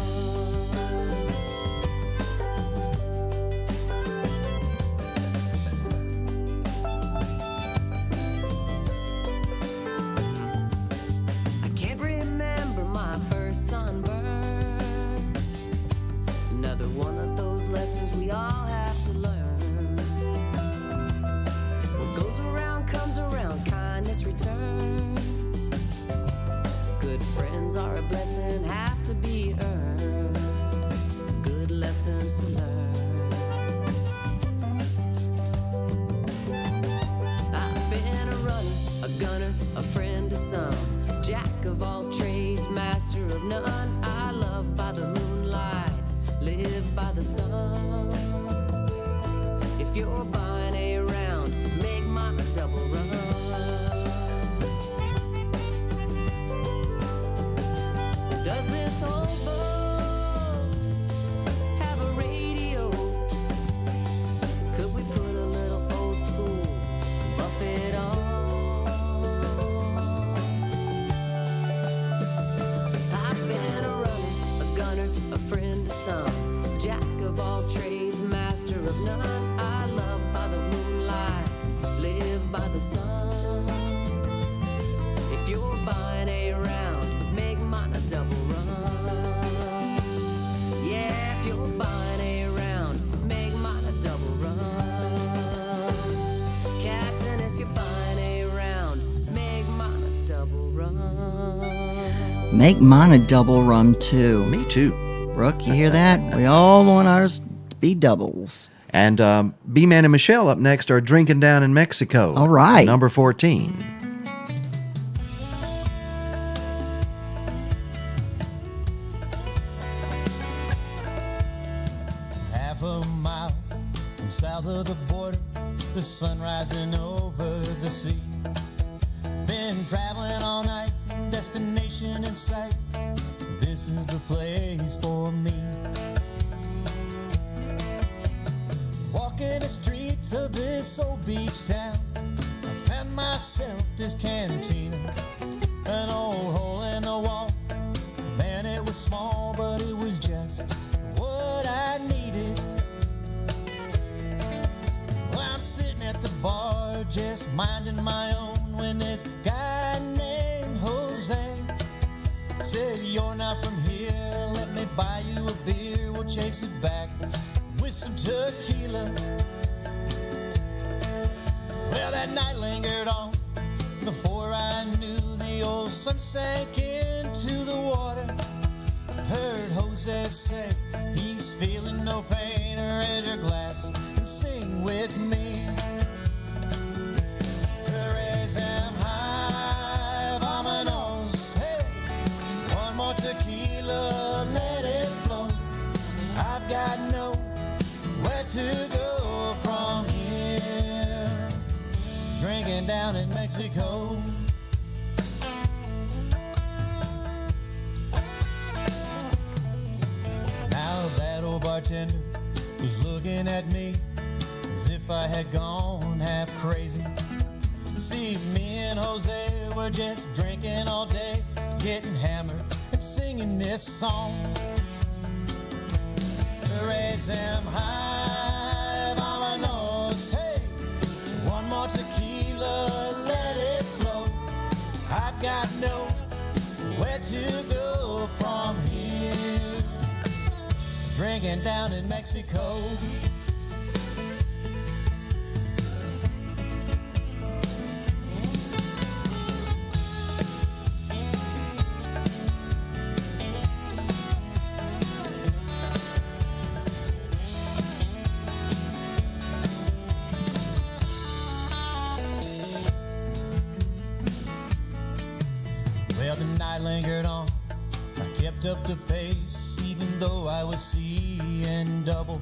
none. I love by the moonlight, live by the sun. If you're buying a round, make mine a double run. Does this old boat have a radio? Could we put a little old school Buffett on? I've been a runner, a gunner, a friend to some, jack of all trades, master of none. I love by the moonlight, live by the sun. If you're buying a round, make mine a double run. Yeah, if you're buying a round, make mine a double run. Captain, if you're buying a round, make mine a double run. Make mine a double run too. Me too. Brooke, you hear that? We all want ours to be doubles. And B-Man and Michelle up next are Drinking Down in Mexico. All right. Number 14. Half a mile from south of the border, the sun rising over the sea. Been traveling all night, destination in sight. This is the place for me. Walking the streets of this old beach town, I found myself this cantina, an old hole in the wall. Man, it was small, but it was just what I needed. Well, I'm sitting at the bar, just minding my own, when this guy named Jose said, "You're not from here, let me buy you a beer, we'll chase it back with some tequila." Well, that night lingered on. Before I knew, the old sun sank into the water. Heard Jose say he's feeling no pain. Raise your glass and sing with me. Raise them high, vámonos. Hey, one more tequila, let it flow. I've got nowhere to go from here. Drinking down in Mexico. Now that old bartender was looking at me as if I had gone half crazy. See, me and Jose were just drinking all day, getting hammered and singing this song. Raise them high, vámonos, hey. One more tequila, let it flow. I've got nowhere to go from here. Drinking down in Mexico. Well, the night lingered on. I kept up the pace, even though I was seeing double.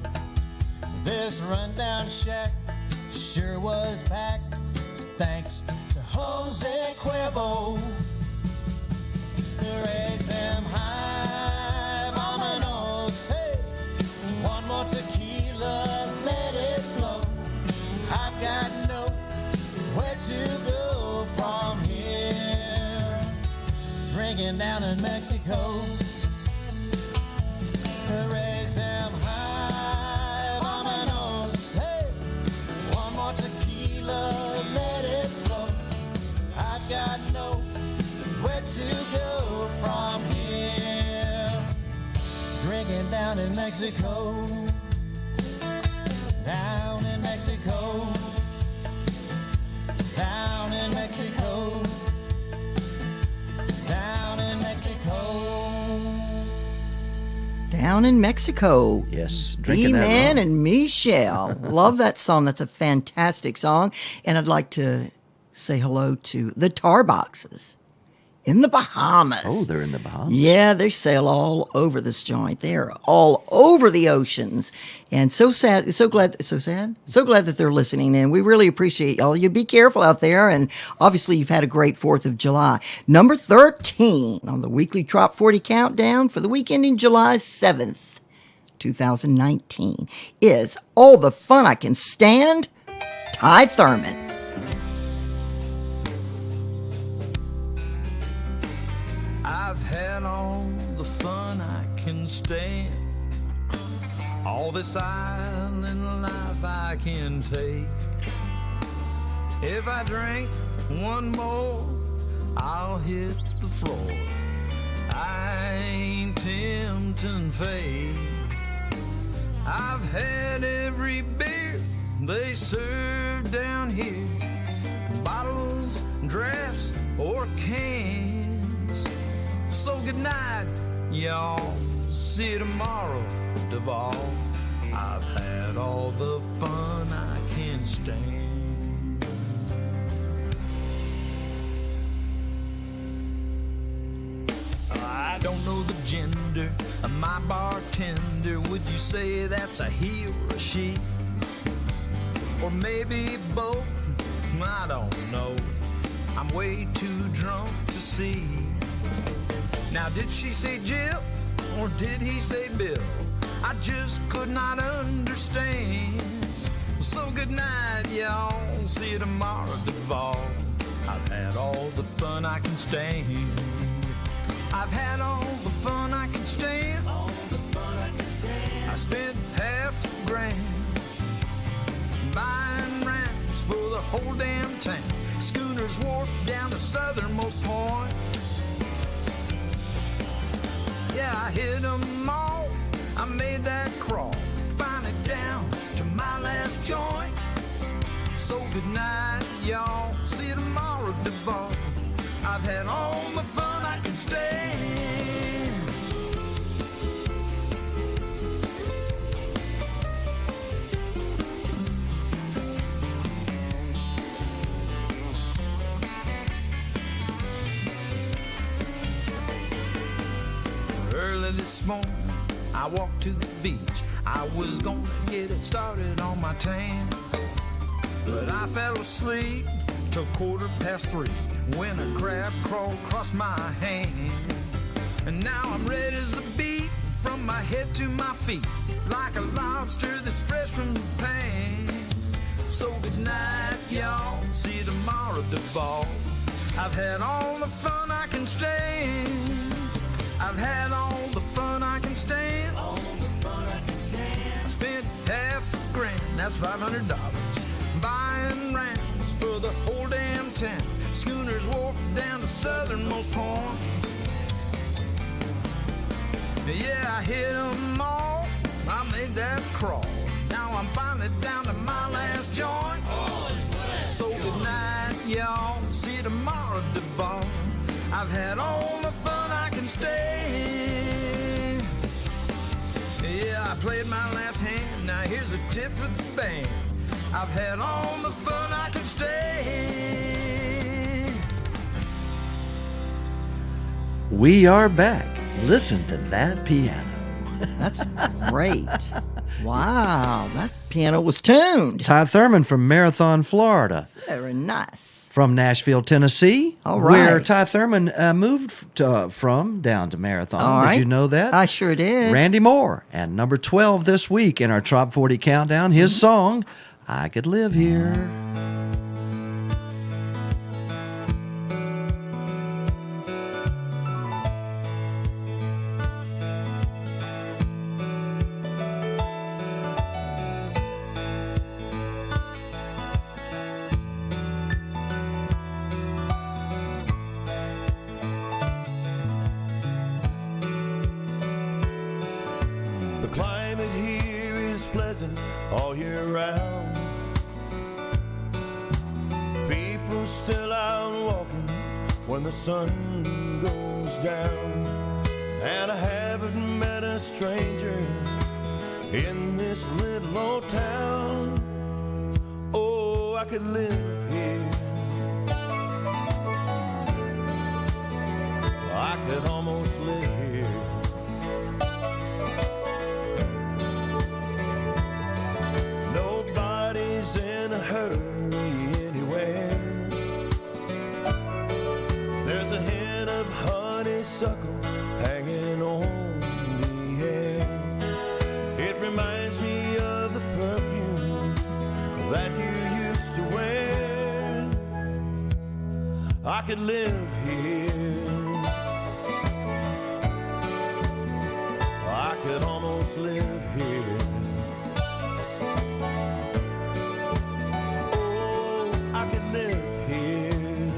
This rundown shack sure was packed, thanks to Jose Cuervo. Raise them high, vámonos, hey. One more tequila, let it flow. I've got nowhere to go from here. Drinking down in Mexico. Raise them high, vámonos, hey. One more tequila, let it flow. I've got nowhere to go from here. Drinking down in Mexico. Down in Mexico. Down in Mexico. Down in Mexico. Down in Mexico. Yes, drinking that B-Man rum. and Michelle. Love that song. That's a fantastic song. And I'd like to say hello to the Tar Boxes. in the Bahamas. Oh, they're in the Bahamas. Yeah, they sail all over this joint. They're all over the oceans. And so sad, so glad that they're listening in. We really appreciate y'all. You be careful out there. And obviously, you've had a great 4th of July. Number 13 on the weekly Trop 40 countdown for the week ending July 7th, 2019 is All the Fun I Can Stand, Ty Thurman. I've had all the fun I can stand, all this island life I can take. If I drink one more, I'll hit the floor. I ain't tempting fate. I've had every beer they serve down here, bottles, drafts, or cans. So good night, y'all. See you tomorrow, Duval. I've had all the fun I can stand. I don't know the gender of my bartender. Would you say that's a he or a she? Or maybe both? I don't know. I'm way too drunk to see. Now did she say Jill or did he say Bill? I just could not understand. So good night, y'all. See you tomorrow, Duval. I've had all the fun I can stand. I've had all the fun I can stand. All the fun I can stand. I spent $500 buying rounds for the whole damn town. Schooners wharf down the southernmost point. Yeah, I hit them all. I made that crawl, finally down to my last joint. So good night, y'all. See you tomorrow, Duval. I've had all the fun I can stand. Early this morning, I walked to the beach. I was gonna get it started on my tan, but I fell asleep till 3:15 when a crab crawled across my hand. And now I'm red as a beet from my head to my feet, like a lobster that's fresh from the pan. So good night, y'all. See you tomorrow, Duval. I've had all the fun I can stand. I've had all the fun I can stand. All the fun I can stand. I spent $500, that's $500, buying rounds for the whole damn town. Schooners wharf down the southernmost point. Yeah, I hit them all. I made that crawl. Now I'm finally down to my last joint. So good night, y'all. See you tomorrow, Duval. I've had all the fun I can stand. Yeah, I played my last hand. Now here's a tip for the band. I've had all the fun I can stand. We are back. Listen to that piano. That's great. Wow, that piano was tuned. Ty Thurman from Marathon, Florida. Very nice. From Nashville, Tennessee. All right. Where Ty Thurman moved from down to Marathon. All right. Did you know that? I sure did. Randy Moore. And number 12 this week in our Trop 40 Countdown, his song, I Could Live Here. The climate here is pleasant all year round. People still out walking when the sun goes down. And I haven't met a stranger in this little old town. Oh, I could live here. could almost live here. Nobody's in a hurry anywhere. There's a hint of honeysuckle hanging on the air. It reminds me of the perfume that you used to wear. I could live here. I could almost live here. Oh, I could live here.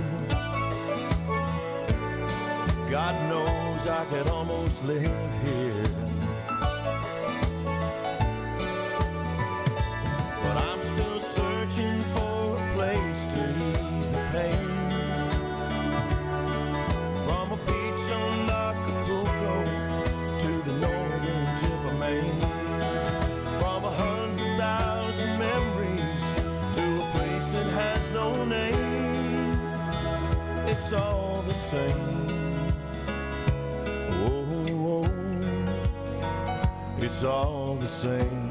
God knows I could almost live here. But I'm still searching for a place to ease the pain. From a beach on Acapulco to the northern tip of Maine. From 100,000 memories to a place that has no name. It's all the same. Oh, it's all the same.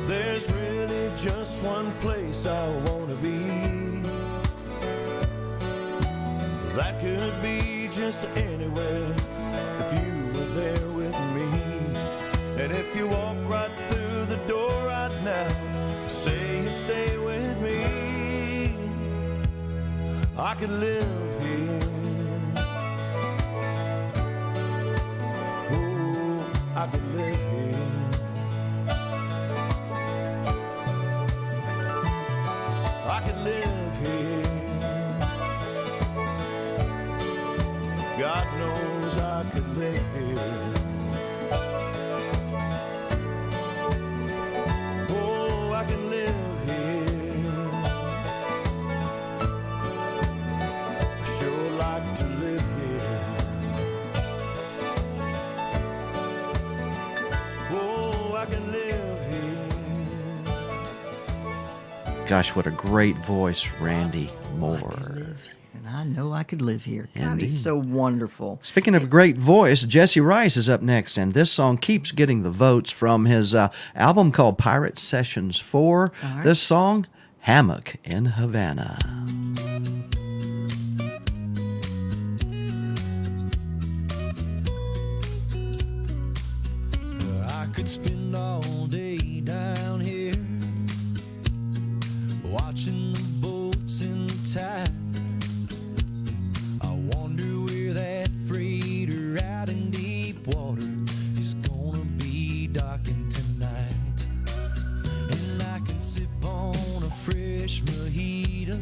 There's really just one place I wanna be. That could be just anywhere if you were there with me. And if you walk right through the door right now, say you stay with me, I could live here. Oh, I could live here. I could live here. God knows I could live here. Oh, I can live here. I sure like to live here. Oh, I can live here. Gosh, what a great voice, Randy Moore. And I know I could live here. God, Indeed. he's so wonderful. Speaking of great voice, Jesse Rice is up next, and this song keeps getting the votes from his album called Pirate Sessions 4. right. This song, Hammock in Havana. I could spend all day down here watching the boats in the tide. I wonder where that freighter out in deep water is gonna be docking tonight. And I can sip on a fresh mojito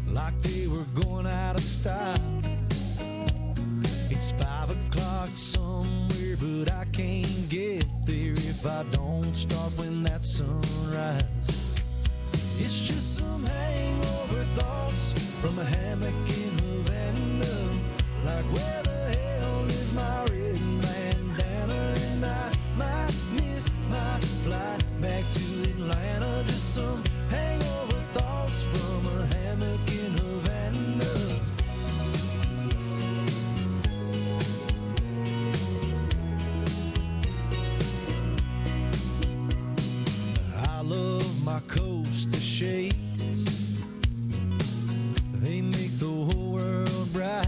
like they were going out of style. It's 5 o'clock somewhere, but I can't get there if I don't start when that sunrise. It's just some hangover thoughts from a hammock in Havana. Like where the hell is my red bandana? And I might miss my flight back to Atlanta. Just some hangover thoughts from a hammock in Havana. I love my coaster shades. They make the whole world bright.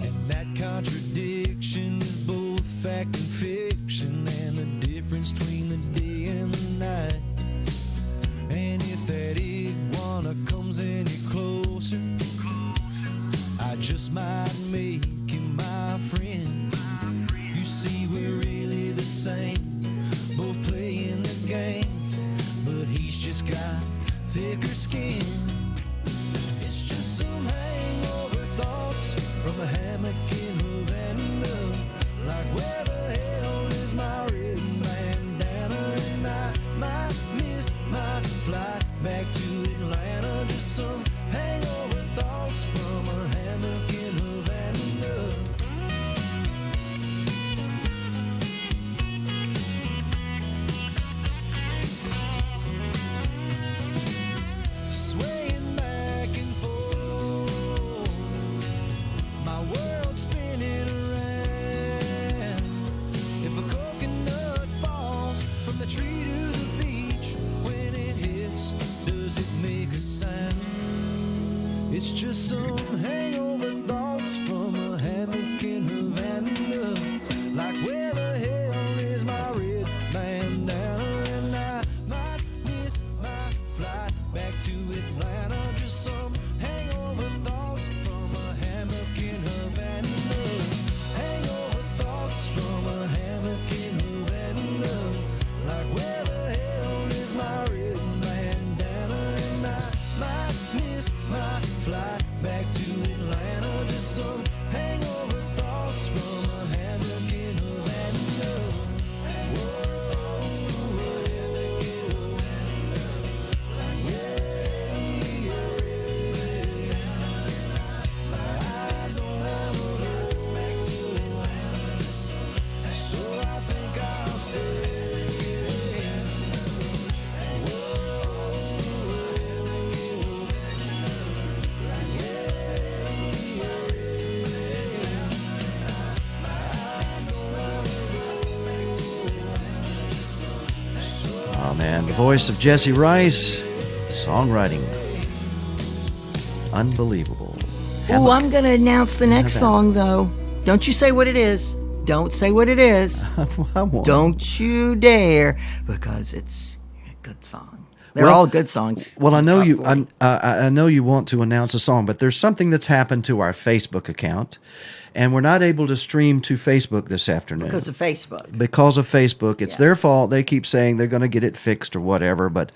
And that contradiction is both fact and fiction, and the difference between the day and the night. And if that iguana comes any closer, I just might make him my friend. You see, we're really the same, both playing the game, but he's just got thicker skin. It's just some hangover thoughts from a hammock in Havana. Like where the hell is my red bandana? And I might miss my flight back to Atlanta. Just some Oh, man. The voice of Jesse Rice. Songwriting. Unbelievable. Oh, I'm going to announce the next Have at it. song, though. Don't you say what it is. Don't say what it is. I won't. Don't you dare, because it's a good song. They're Well- all good songs. Well, I know Top you. 40. I know you want to announce a song, but there's something that's happened to our Facebook account, and we're not able to stream to Facebook this afternoon Because of Facebook. Because of Facebook. It's Yeah. their fault. They keep saying they're going to get it fixed or whatever, but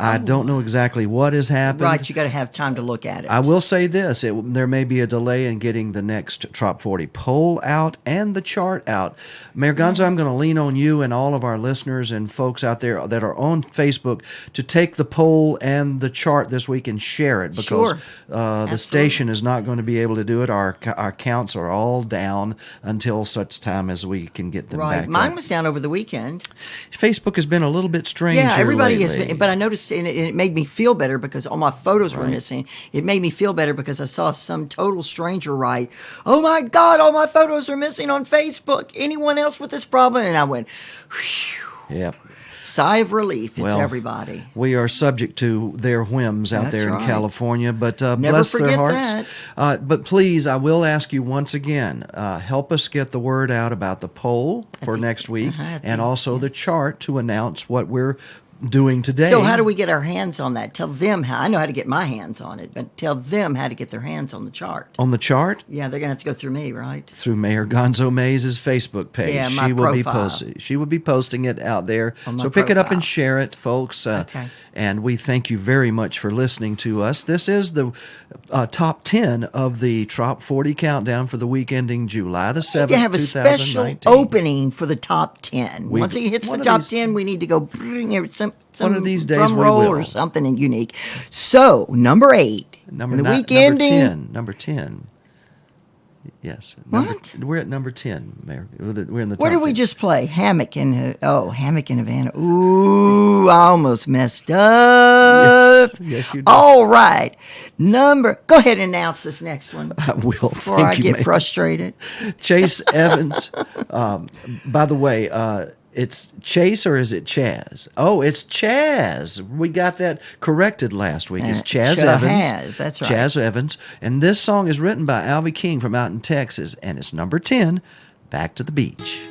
I don't know exactly what has happened. Right, you got to have time to look at it. I will say this: there may be a delay in getting the next Trop 40 poll out and the chart out. Mayor Gonzo, I'm going to lean on you and all of our listeners and folks out there that are on Facebook to take the poll and the chart this week and share it, because Sure. the station is not going to be able to do it. Our counts are all down until such time as we can get them Right. back Mine up. was down over the weekend. Facebook has been a little bit strange. Yeah, everybody has lately. been, but I noticed, and it made me feel better because all my photos were missing. It made me feel better because I saw some total stranger write, "Oh my God, all my photos are missing on Facebook. Anyone else with this problem?" And I went, whew, Yep. sigh of relief. It's Well, everybody. We are subject to their whims out That's there in right. California, but Never bless their forget hearts. But please, I will ask you once again, help us get the word out about the poll for next week, and also the chart to announce what we're doing today. So how do we get our hands on that? Tell them how. I know how to get my hands on it, but tell them how to get their hands on the chart. On the chart? Yeah, they're going to have to go through me, right? Through Mayor Gonzo Mays' Facebook page. Yeah, my she will be profile. she will be posting it out there. On my So pick it up profile. and share it, folks. Okay. And we thank you very much for listening to us. This is the top 10 of the Trop 40 countdown for the week ending July the 7th, We need to have a special 2019. opening for the top 10. We- Once it hits one the of top these- 10, we need to go bring some One of these days drum we roll will. or something unique. So, number 8. Number the nine- week ending. 10. Number 10. Yes. What? We're at number 10, Mayor. We're in the top What did we 10. just play? Hammock in Hammock in Havana. Ooh, I almost messed up. Yes, you did. All right. Go ahead and announce this next one I will. before Thank I you, get Mayor. frustrated. Chase Evans. By the way, it's Chase or is it Chaz? Oh, it's Chaz. We got that corrected last week. It's Chaz Evans. That's right. Chaz Evans. And this song is written by Alvy King from out in Texas, and it's number 10, Back to the Beach.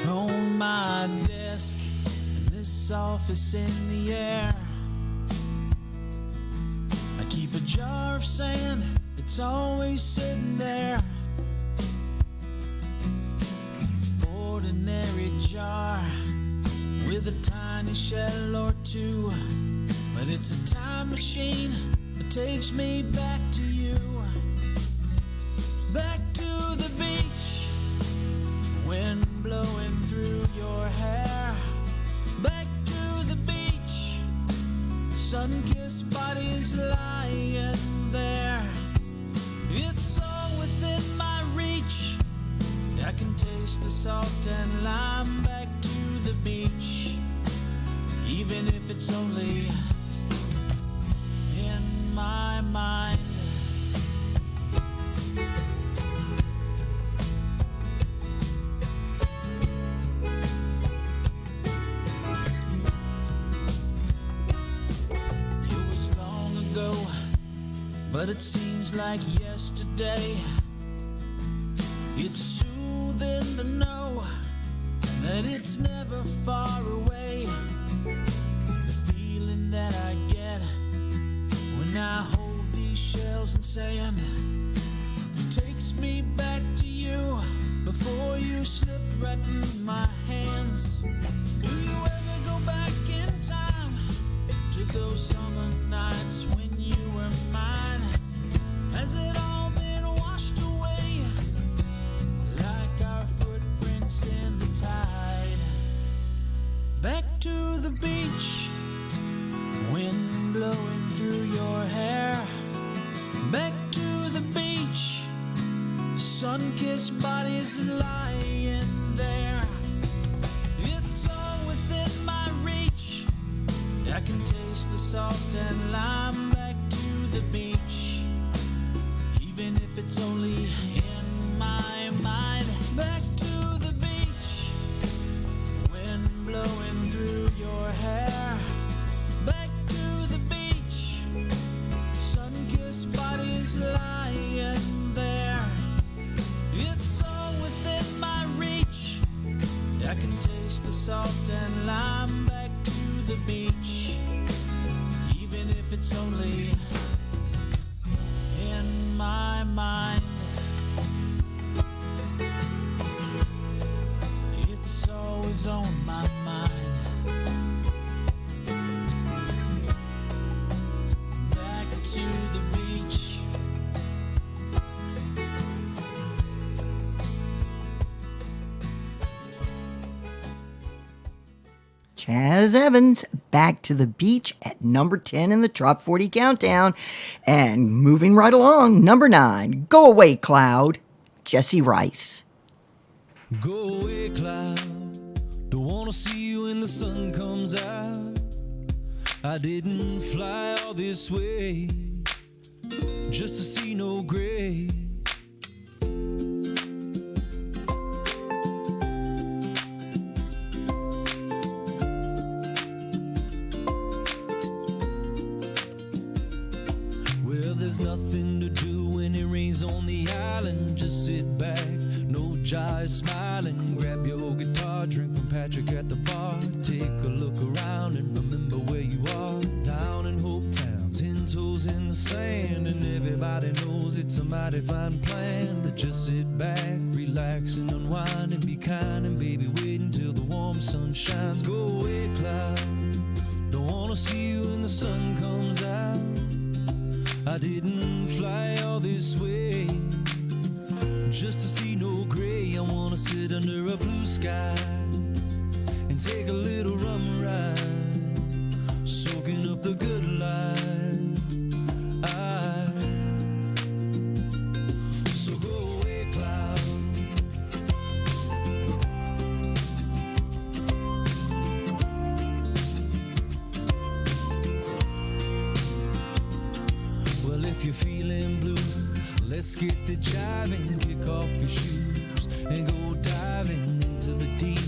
On my desk in this office in the air, I keep a jar of sand, it's always sitting there. Ordinary jar with a tiny shell or two, but it's a time machine that takes me back to you. Back to the beach, wind blowing through your hair. Back to the beach, sun-kissed bodies lying there. It's all within my reach, I can taste the salt and lime. Back to the beach, even if it's only in my mind. It was long ago, but it seems like yesterday. It's soothing to know that it's never far away. The feeling that I get when I hold these shells and sand takes me back to you before you slipped right through my hands. Do you ever go back in time to those summer nights when you were mine? Has it all been washed away like our footprints in the tide? Back to the beach, wind blowing through your hair. Back to the beach, sun-kissed bodies lying there. It's all within my reach, I can taste the salt and lime back to the beach, even if it's only in my mind. Back to the beach, wind blowing through your hair. Back to the beach, sun-kissed bodies lying there. It's all within my reach. I can taste the salt and lime back to the beach, even if it's only in my mind. It's always on my mind. Back to the beach. Chaz Evans, Back to the Beach at number 10 in the Top 40 Countdown. And moving right along, number 9, Go Away Cloud, Jesse Rice. Go away, cloud. Don't wanna see you when the sun comes out. I didn't fly all this way just to see no gray. Well, there's nothing to do when it rains on the island. Just sit back, no jive, smiling. Grab your guitar, drink from Patrick at the bar. Take a look around and remember where you are. Down in Hope Town, 10 toes in the sand. And everybody knows it's a mighty fine plan to just sit back, relax and unwind and be kind. And baby, wait until the warm sun shines. Go away, cloud. Don't wanna see you when the sun comes out. I didn't fly all this way just to see no gray. I wanna sit under a blue sky and take a little rum ride, soaking up the good life. So go away, cloud. Well, if you're feeling blue, let's get the jiving, kick off your shoes and go diving into the deep.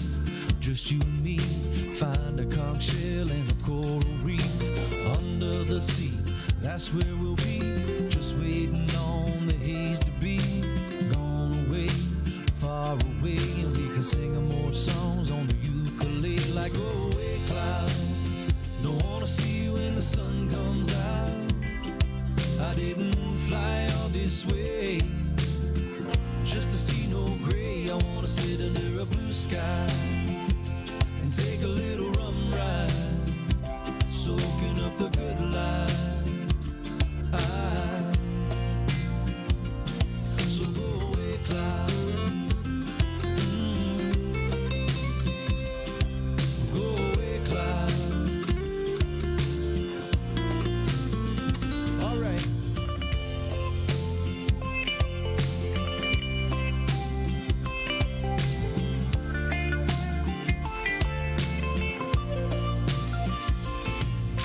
Just you and me, find a conch shell and a coral reef under the sea. That's where we'll be, just waiting on the haze to be gone away, far away, and we can sing more songs on the ukulele. Like go away, cloud. Don't wanna see you when the sun comes out. I didn't fly all this way just to see no gray. I wanna sit under a blue sky and take a little rum ride, soaking up the good life. So go away, cloud. Go away, cloud. All right.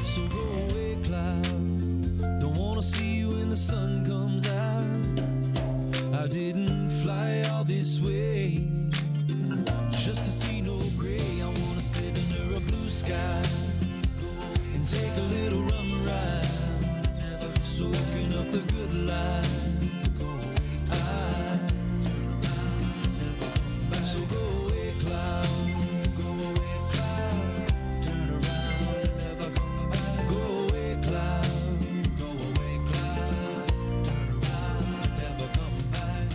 So go away, cloud. Don't wanna see you when the sun comes out. I didn't fly all this way just to see no gray. I wanna sit under a blue sky and take a little rum ride, soaking up the good life. So go away, cloud. Go away, cloud. Turn around and never come back. Go away, cloud. Go away, cloud. Turn around and never come back.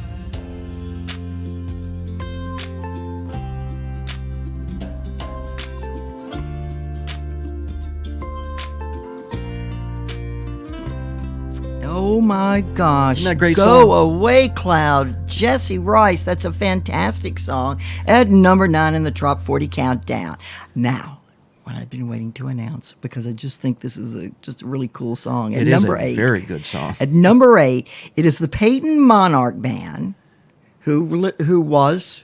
Oh my gosh. Isn't that a great Go song? Away Cloud, Jesse Rice. That's a fantastic song at number 9 in the Top 40 Countdown. Now, what I've been waiting to announce, because I just think this is just a really cool song. At It is number a 8, very good song. At number 8, it is the Peyton Monarch Band, who was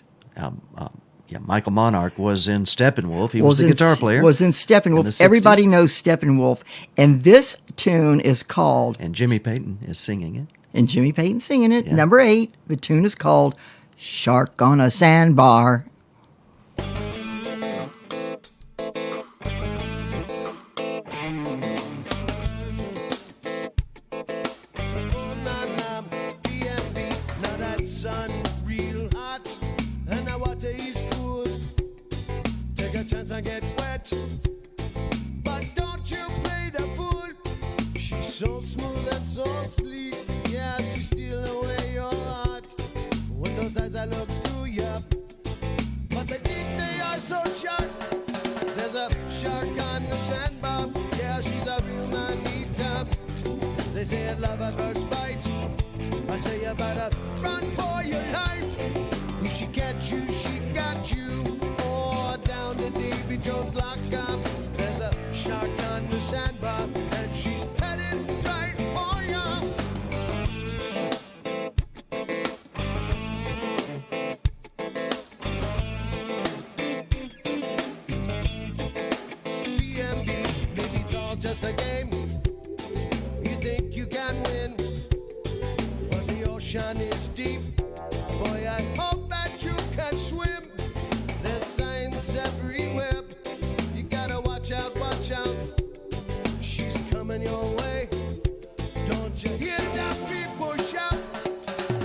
Yeah, Michael Monarch was in Steppenwolf. He was the guitar player. Was in Steppenwolf. in the 60s. Everybody knows Steppenwolf. And this tune is called... And Jimmy Payton is singing it. And Jimmy Payton singing it. Yeah. Number 8. The tune is called Shark on a Sandbar. Sun real hot and the water is cool. Take a chance and get wet, but don't you play the fool. She's so smooth and so sleek. Yeah, she steal away your heart with those eyes I look through ya. But the deep they are so sharp. There's a shark on the sandbar. Yeah, she's a real manita. They say it love at first bite. I say you better run for your life. Who she catch you, she got you. Oh, down to Davy Jones lockup. There's a shark on the sandbar, and she's headed right for you. BMB, maybe it's all just a game. You think you can win? Ocean is deep. Boy, I hope that you can swim. There's signs everywhere. You gotta watch out, watch out. She's coming your way. Don't you hear that people shout?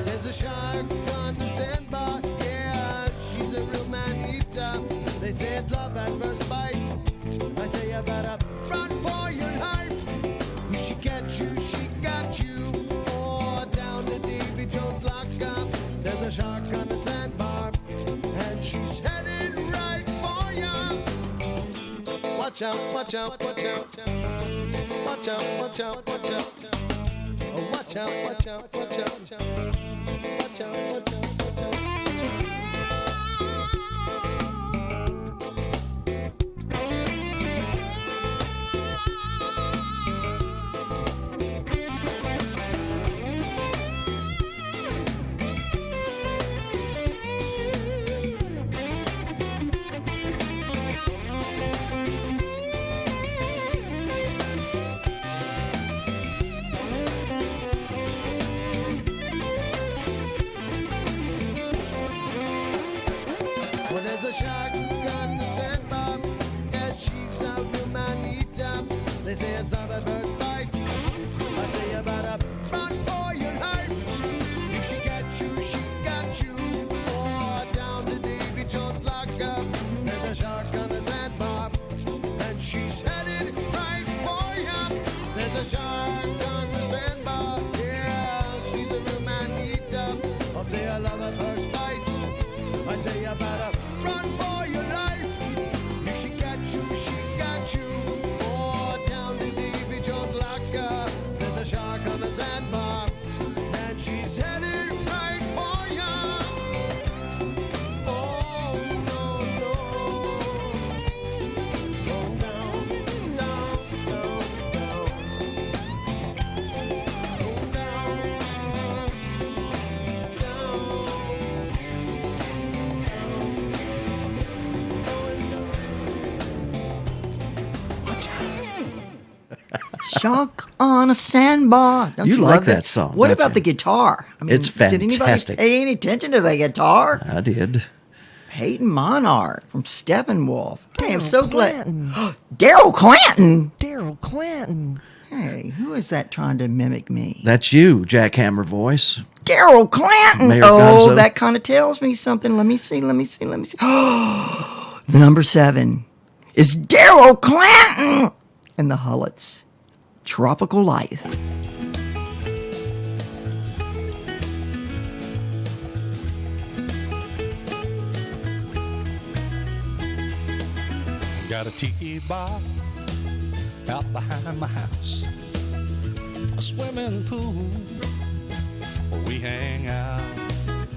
There's a shark on the sandbar. Yeah, she's a real man-eater. They say it's love at first bite. I say you better run for your life. Who she catch you, she got you. Jones lockup. There's a shark on the sandbar, and she's headed right for ya. Watch out, watch out, watch out. Watch out, watch out, watch out. Oh, watch out, watch out, watch out. Watch out, watch out, watch out. There's a shark on the sandbar, and she's a real manita. They say it's not at first bite. I say you better run for your life. If she got you, she got you. Oh, down to Davy Jones lockup. There's a shark on the sandbar, and she's headed right for ya. There's a shark on the sandbar. Yeah, she's a real manita. I'll say I love at first bite. I say you better run for your life. If she got you, she got you. Oh, down to Davy Jones locker. There's a shark on the sandbar, and she's headed right for ya. Oh, no, no. Go down, down, down, down. Go down, down. Shark on a Sandbar. Don't You you like love that song, What don't about you? the guitar? I It's Did anybody fantastic. pay any attention to the guitar? I did. Peyton Monarch from Steppenwolf. Hey, I'm Daryl so Clinton. glad. Daryl Clinton. Daryl Clinton. Hey, who is that trying to mimic me? That's you, jackhammer voice. Daryl Clinton. Mayor Oh, Gonzo. that kind of tells me something. Let me see. The number 7 is Daryl Clinton and the Hullets. Tropical Life. Got a tiki bar out behind my house, a swimming pool where we hang out.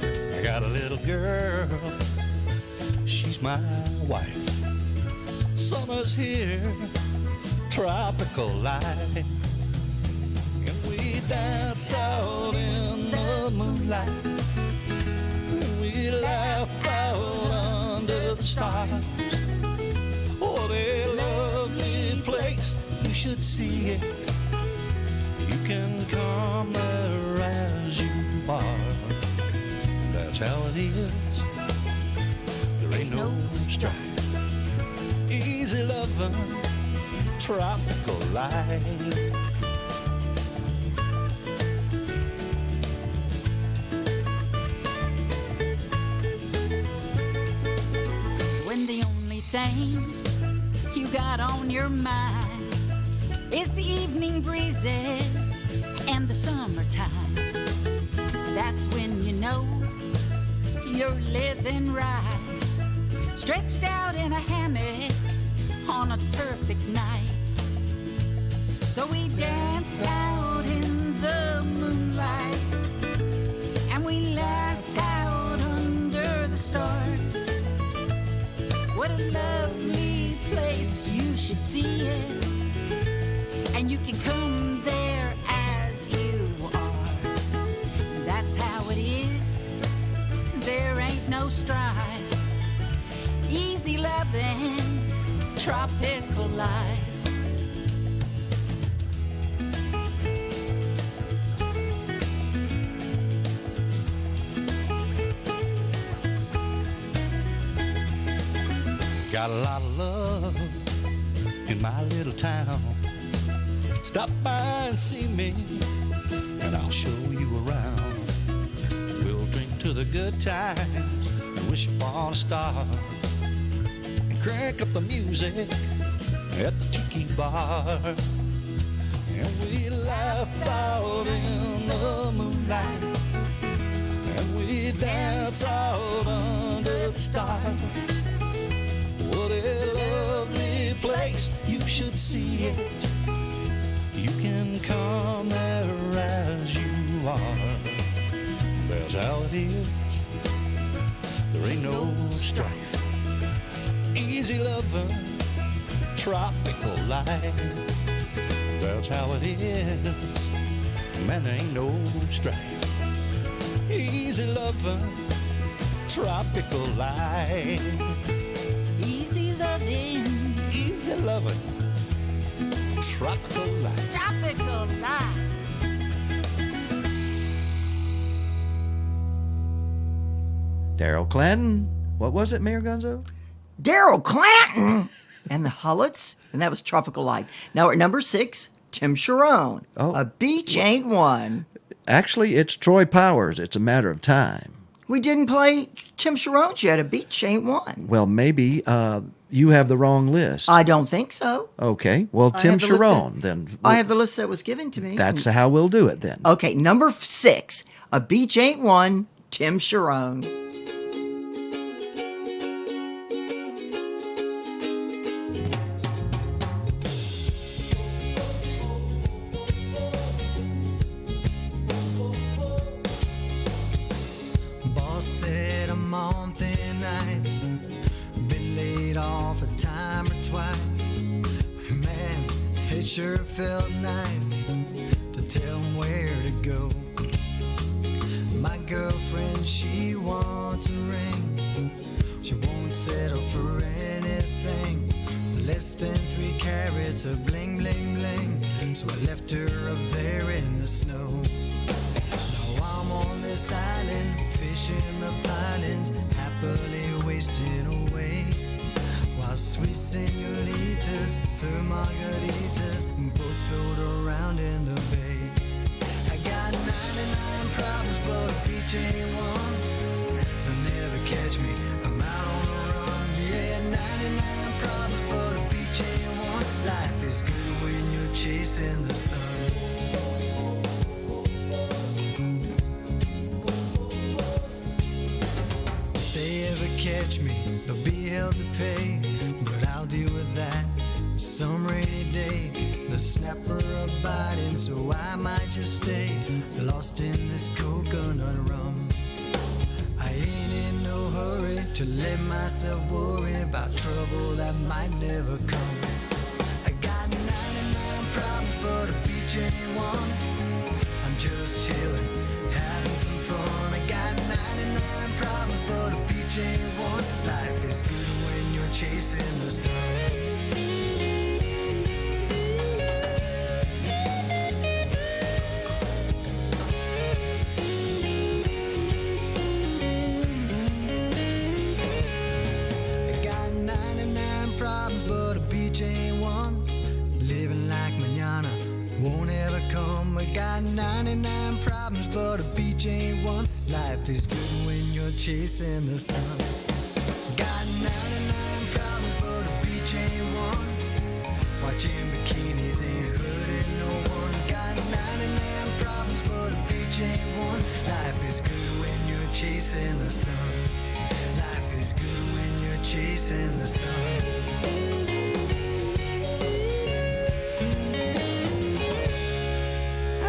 I got a little girl, she's my wife. Summer's here, tropical life, and we dance out in the moonlight, and we laugh out under the stars. What a lovely place, you should see it. You can come there as you are. That's how it is. There ain't no strife. Easy loving, tropical life. When the only thing you got on your mind is the evening breezes and the summertime, that's when you know you're living right. Stretched out in a hammock on a perfect night. So we danced out in the moonlight and we laughed out under the stars. What a lovely place, you should see it. And you can come there as you are. That's how it is, there ain't no strife. Easy loving, tropical life. Got a lot of love in my little town. Stop by and see me, and I'll show you around. We'll drink to the good times and wish upon a star. And crank up the music at the tiki bar. And we laugh out in the moonlight. And we dance out under the stars. What a lovely place, you should see it. You can come there as you are. That's how it is. There ain't no strife. Easy loving, tropical life. That's how it is. Man, there ain't no strife. Easy loving, tropical life. Easy loving, tropical life. tropical life. Daryl Clanton. What was it, Mayor Gonzo? Daryl Clanton and the Hullets, and that was Tropical Life. Now at number 6, Tim Sharon. Oh. A Beach Ain't One. Actually, it's Troy Powers. It's a matter of time. We didn't play Tim Sharon's yet. A Beach Ain't One. Well, maybe you have the wrong list. I don't think so. Okay. Well, I Tim have the list Sharon, that- then. I have the list that was given to me. That's how we'll do it then. Okay, number 6, A Beach Ain't One, Tim Sharon. Boss said I'm on thin ice. Been laid off a time or twice. Man, it sure felt nice to tell him where to go. My girlfriend, she wants a ring. She won't settle for anything less than 3 carats of bling, bling, bling. So I left her up there in the snow. Now I'm on this island, fishing the pilings, happily wasting away. While sweet senoritas serve margaritas and boats float around in the bay. I got 99 problems, but a beach ain't one. They'll never catch me, I'm out on the run. Yeah, 99 problems, but a beach ain't one. Life is good when you're chasing the sun. If they ever catch me, they'll be held to pay. But I'll deal with that some rainy day. The snapper are biting, so I might just stay lost in this coconut rum. I ain't in no hurry to let myself worry about trouble that might never come. I got 99 problems, but a beach ain't one. I'm just chilling, having some fun. I got 99 problems, but a beach ain't one. Life is good Got 99 problems, but a beach ain't one. Life is good when you're chasing the sun. Got 99 problems, but a beach ain't one. Watching bikinis ain't hurting no one. Got 99 problems, but a beach ain't one. Life is good when you're chasing the sun. Life is good when you're chasing the sun.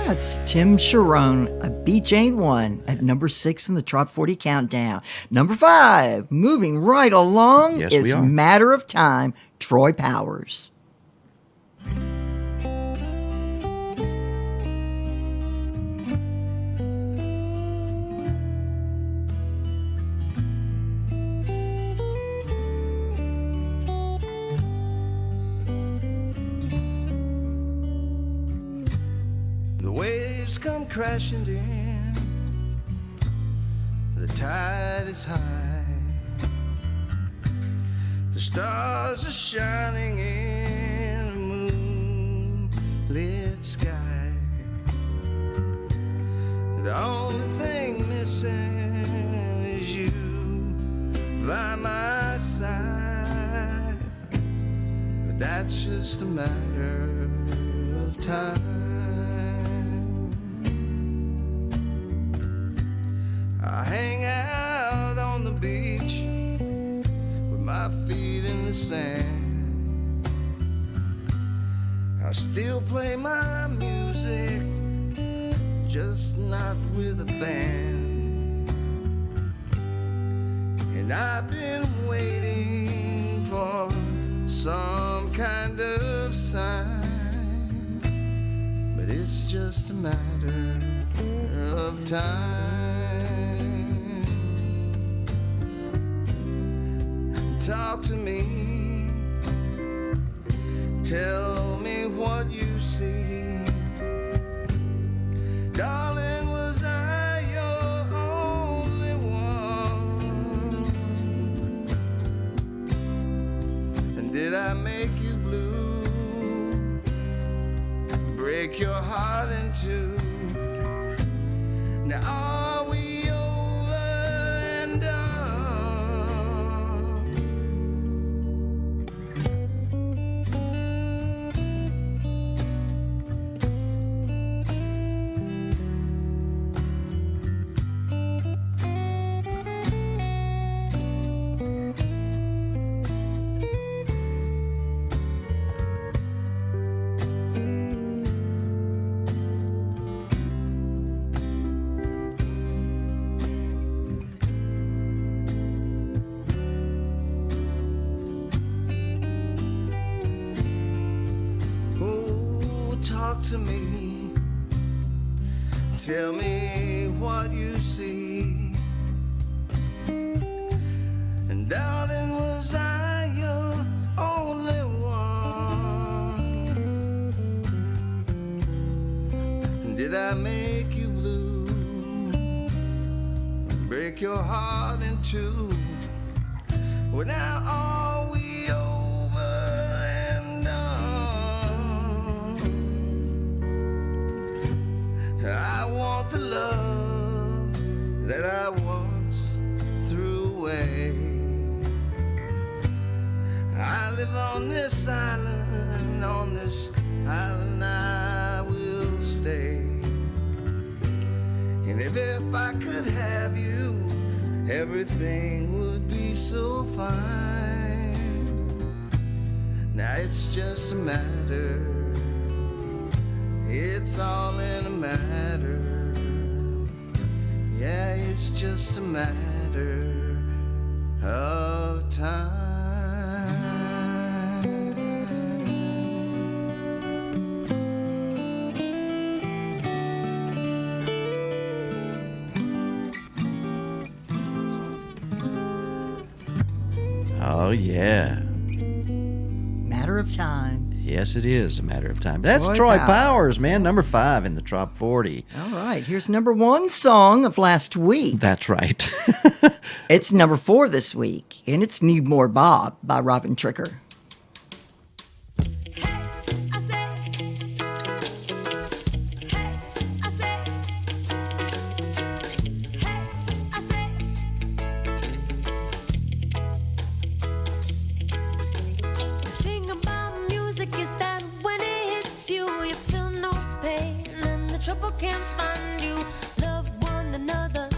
That's Tim Sharon, A Beach Ain't One, at number 6 in the Trop 40 Countdown. Number 5, moving right along, Yes, is we are. Matter of Time, Troy Powers. The waves come crashing in, the tide is high, the stars are shining in a moonlit sky. The only thing missing is you by my side, but that's just a matter of time. I hang out on the beach with my feet in the sand. I still play my music, just not with a band. And I've been waiting for some kind of sign, but it's just a matter of time. Talk to me, tell me what you see. Darling, was I your only one? And did I make you blue, break your heart in two? Now are we over and done? Talk to me, tell me what you see. And darling, was I your only one? And did I make you blue, break your heart in two? Well, now are we over and done? I want the love that I once threw away. I live on this island I will stay. And if I could have you, everything would be so fine. Now it's just a matter, it's all in a matter. Yeah, it's just a matter of time. Oh, yeah. Matter of Time. Yes, it is a matter of time. That's Troy Troy Powers. Powers, man. Number 5 in the Trop 40. All right, here's number 1 song of last week. That's right. It's number 4 this week, and it's Need More Bob by Robin Tricker. can find you. Love one another,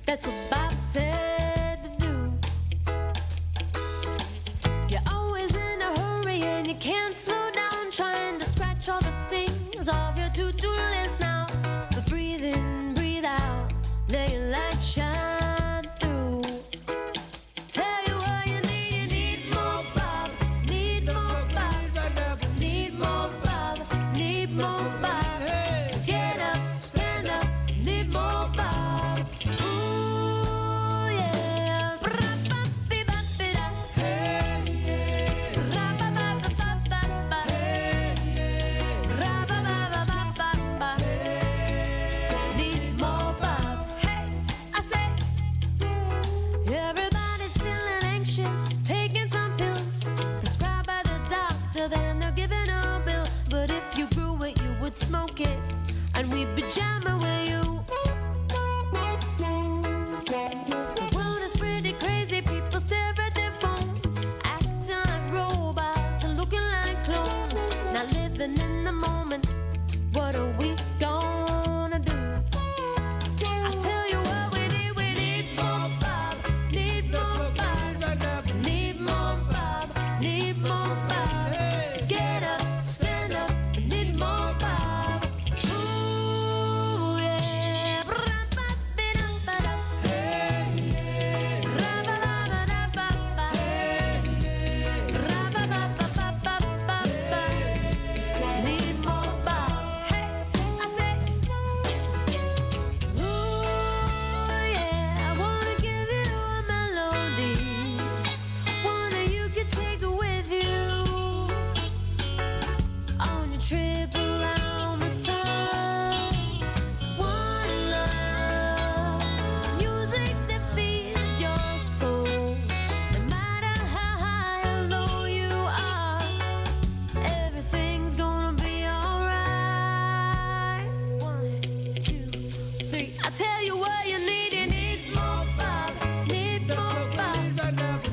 that's what Bob said to do. You're always in a hurry and you can't slow down, trying to scratch all the things off your to-do list now. But breathe in, breathe out, let your light shine through. Tell you what you need more Bob, need more Bob, need more Bob, need more Bob. Get up, stand up, need more Bob. Ooh yeah. Ra-ba-bi-ba-bi-da. Ra-ba-ba-ba-ba-ba. Ra-ba-ba-ba-ba-ba. Need more Bob. Hey, I say, everybody's feeling anxious, taking some pills prescribed by the doctor, then they're giving a bill. But if you grew it, you would smoke it, and we'd be jamming with you. The world is pretty crazy, people stare at their phones, acting like robots and looking like clones. Not living in the moment, what are we gonna do? I tell you what we need more Bob, need more Bob, need more Bob, need more Bob. Get up, stand up, need more Bob. Ooh yeah. Ra-ba-bi-da-ba-da. Ra-ba-ba-ba-da-ba-ba. Ra-ba-ba-ba-ba-ba-ba. Need more Bob. Hey, I say, ooh yeah. I wanna give you a melody, one that you can take with you on your trip around the sun. One love, music that feeds your soul. No matter how high or low you are, everything's gonna be alright. 1, 2, 3. I tell you what you need more Bob, need more Bob,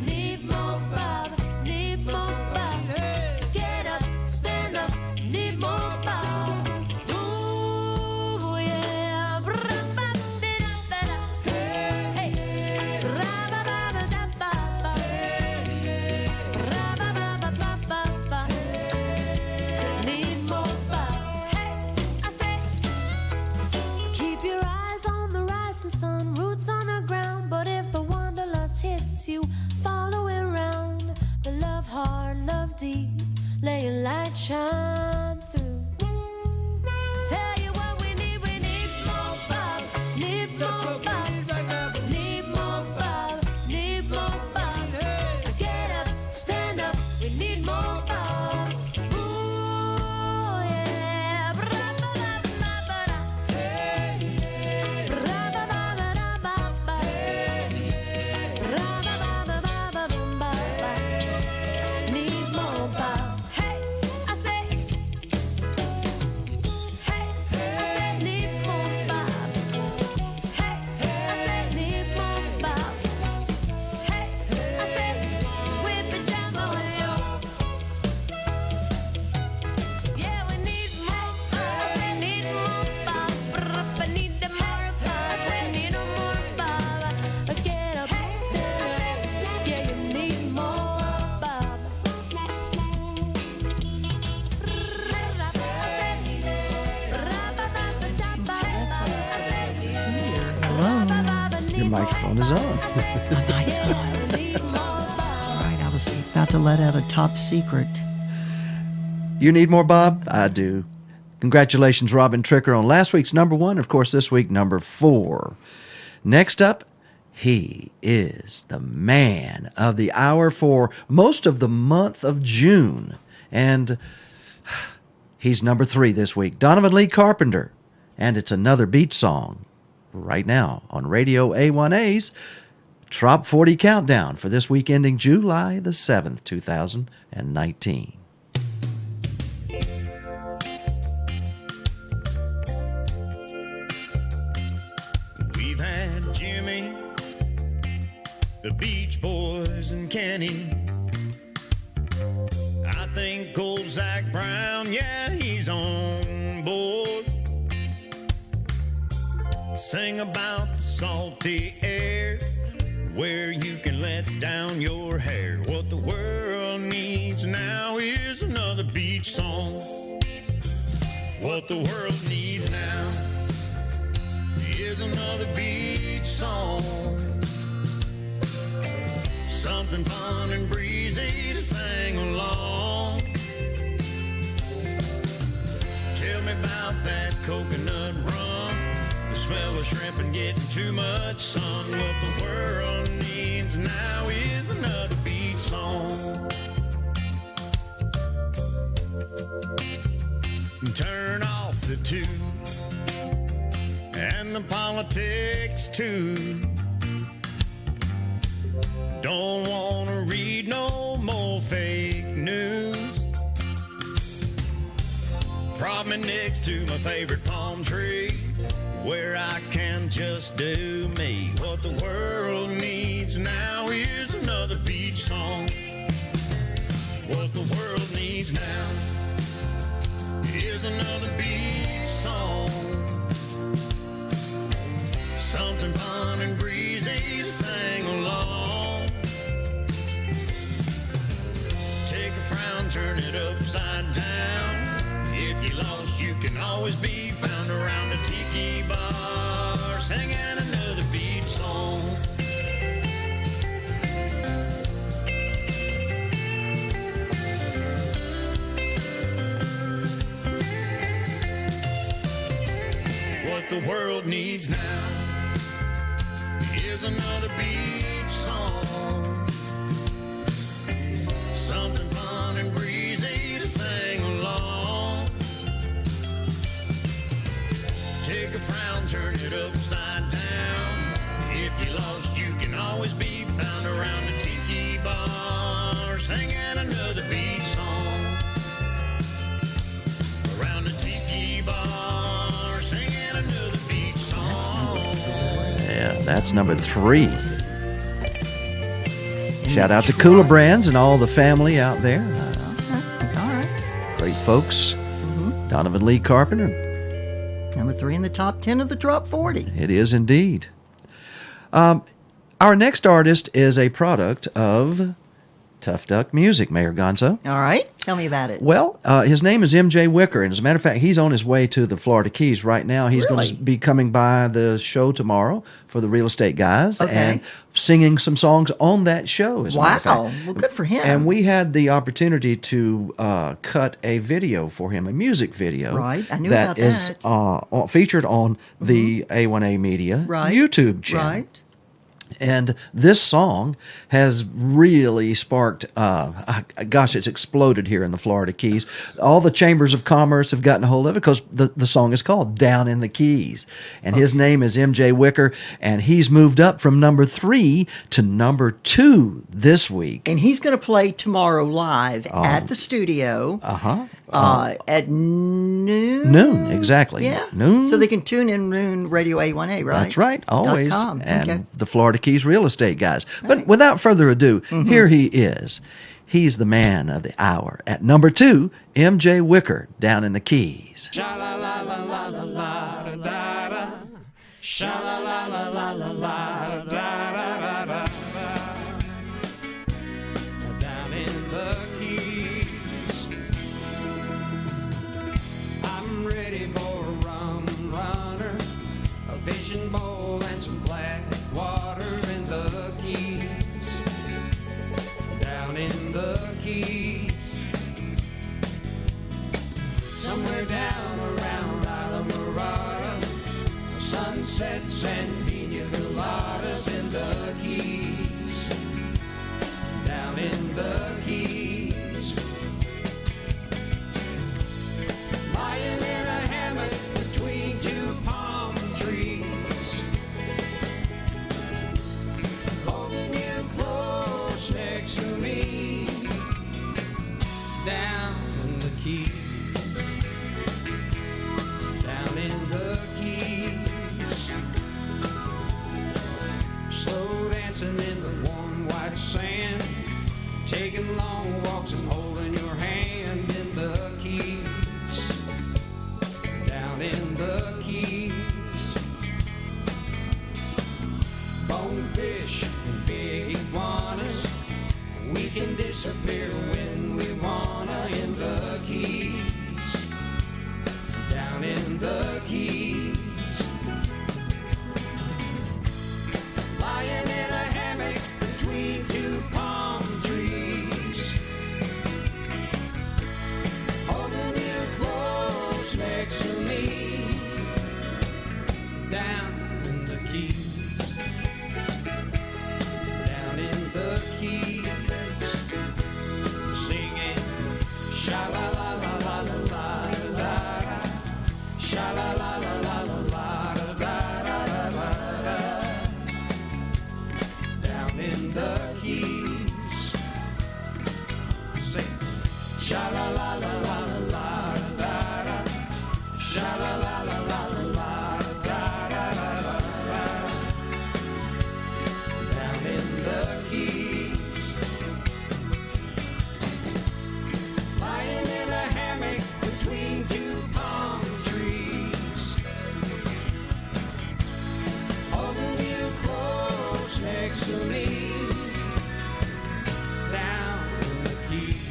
need more Bob, need more Bob. Get up, stand up, need more Bob. Ooh yeah. Ra-ba-bi-da-ba-da. Hey, ra-ba-ba-ba-da-ba-ba. Ra-ba-ba-ba-ba-ba. Need more Bob. Hey, I say, keep your eyes on the rising sun, roots on the ground. But if the wanderlust hits you, follow it round. But love hard, love deep, let your light shine through. Tell you what we need more Bob, need more Bob, need more Bob, need more Bob. Get up, stand up, we need more Bob. Ooh yeah. Ra-ba-ba-ba-ba-da. Ra-ba-ba-ba-da-ba-ba. Ra-ba-ba-ba-ba-ba-ba. Need more Bob. Hey, I say, hey, I said need more Bob. Hey, I said need more Bob. Hey, I said we're pajama with you. Yeah, we need more Bob. I said need more Bob. I need the more Bob. I said need more Bob. Get up, stand up. Yeah, you need more Bob. Your microphone is on. Mic's on. All right, I was about to let out a top secret. You need more, Bob? I do. Congratulations, Robin Tricker, on last week's number 1. Of course, this week, number 4. Next up, he is the man of the hour for most of the month of June. And he's number 3 this week, Donovan Lee Carpenter. And it's another beat song right now on Radio A1A's Trop 40 Countdown for this week ending July the 7th, 2019. We've had Jimmy, the Beach Boys, and Kenny. I think old Zach Brown, yeah, he's on board. Sing about the salty air where you can let down your hair. What the world needs now is another beach song. What the world needs now is another beach song. Something fun and breezy to sing along. Tell me about that coconut rum, the smell of shrimp and getting too much sun. What the world needs now is another beach song. Turn off the tube and the politics too. Don't want to read no more fake news. Prop me next to my favorite palm tree where I can just do me. What the world needs now is another beach song. What the world needs now is another beach song. Something fun and breezy to sing along. Take a frown, turn it upside down. If you lost, you can always be found around a tiki bar, singing another beach song. What the world needs now is another beach song. Something fun and breezy to sing along. Take a frown, turn it upside down. If you lost, you can always be found around a tiki bar, singing another beach song. Around a tiki bar, singing another beach song. Yeah, that's number 3. Shout out to Cooler Brands and all the family out there. All right. Great folks. Donovan Lee Carpenter. Number 3 in the top 10 of the Trop 40. It is indeed. Our next artist is a product of Tough Duck Music, Mayor Gonzo. All right. Tell me about it. Well, his name is MJ Wicker, and as a matter of fact, he's on his way to the Florida Keys right now. He's going to be coming by the show tomorrow for the real estate guys and singing some songs on that show. As a matter of fact. Well, good for him. And we had the opportunity to cut a video for him, a music video. Right, I knew that about is that. Featured on the A1A Media YouTube channel. Right. And this song has really sparked, it's exploded here in the Florida Keys. All the chambers of commerce have gotten a hold of it because the song is called Down in the Keys. And his name is MJ Wicker, and he's moved up from number 3 to number 2 this week. And he's going to play tomorrow live at the studio. At noon? Noon, exactly. Yeah. Noon. So they can tune in Noon Radio A1A, right? That's right, always. .com. And the Florida Keys real estate guys. But without further ado, here he is. He's the man of the hour. At number 2, MJ Wicker, Down in the Keys. Sha-la-la-la-la-la-da-da-da. Sha-la-la-la-la-la-da-da-da-da. Down in the Keys. I'm ready for a rum runner, a fishing bowl, and some flat water in the Keys. Down in the Keys. Somewhere down around Isla Mirada, sunsets and pina coladas in the Keys. Down in the Keys. Lying in a hammock between 2 palm trees, holding you close next to me. Down in the Keys. Down in the Keys. Slow dancing in the warm white sand, taking the Keys. Lying in a hammock between two palm trees. Holding you close next to me. Down in the Keys. Down in the Keys. Singing sha la la la la la la la la, sha la la la la la la la la la la. Down in the Keys. Sing sha la la la la la la la la, sha la la la la la la la la la la. Down in the Keys. Lying in a hammock between two palm trees. Holding you close next to me. Down in the Keys.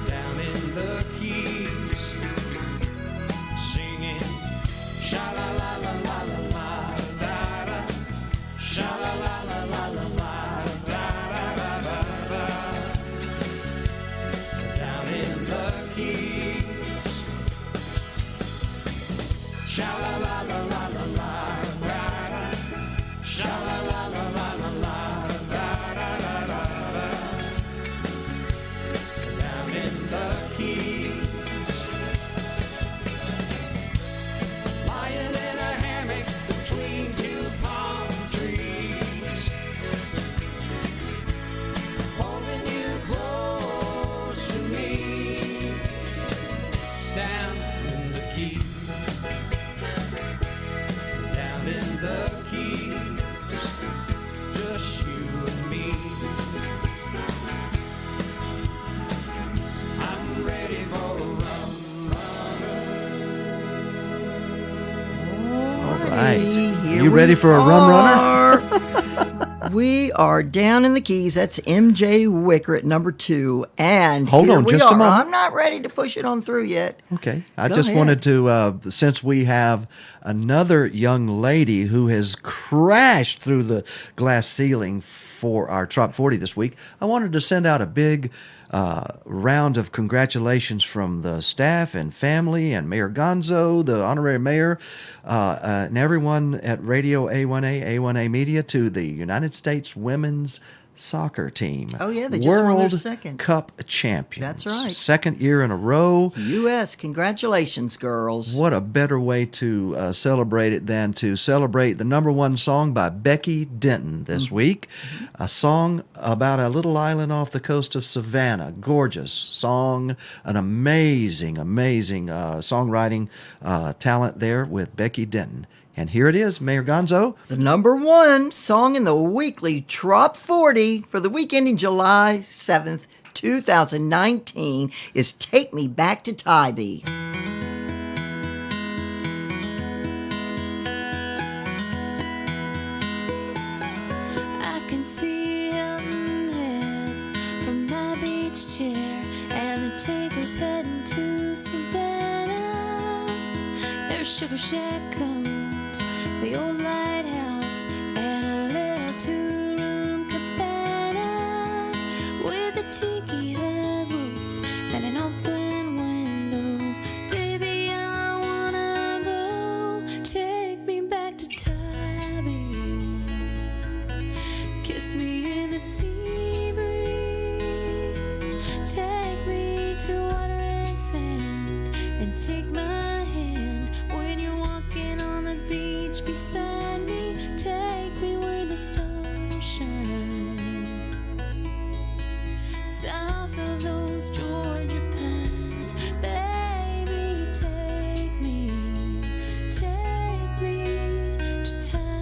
Down in the Keys. Singing sha la la la la la la da da, sha la la la la la la da da da da da. Down in the Keys. Sha la la la la la la da da, sha la la la la la la da da da da da. Down in the Keys. Lying in a hammock between two palm trees. Holding you close to me. Down in the Keys. Down in the Keys. Just you and me. I'm ready for a rum All right. Here You ready we for a rum runner? are. We are down in the Keys. That's MJ Wicker at number 2. And Hold here on we just a are. moment. I'm not ready to push it on through yet. Okay. I Go just ahead. wanted to, since we have another young lady who has crashed through the glass ceiling for our Trop 40 this week, I wanted to send out a big round of congratulations from the staff and family and Mayor Gonzo, the honorary mayor, and everyone at Radio A1A, A1A Media to the United States Women's Soccer Team. Oh, yeah, they just won their World second. Cup champions. That's right. Second year in a row. U.S., congratulations, girls. What a better way to celebrate it than to celebrate the number one song by Becky Denton this week. A song about a little island off the coast of Savannah. Gorgeous song. An amazing, amazing songwriting talent there with Becky Denton. And here it is, Mayor Gonzo. The number 1 song in the weekly Trop 40 for the week ending July 7th, 2019 is Take Me Back to Tybee. I can see Hilton Head from my beach chair, and the tankers heading to Savannah. There's Sugar Shack cones, the old lighthouse, and a little two-room cabana with a tiki hut roof and an open window. Baby, I wanna go. Take me back to Tybee. Kiss me in the sea breeze. Take me to water and sand, and take my hand when you're walking on the beach beside me. Take me where the stars shine, south of those Georgia pines. Baby, take me to Tybee.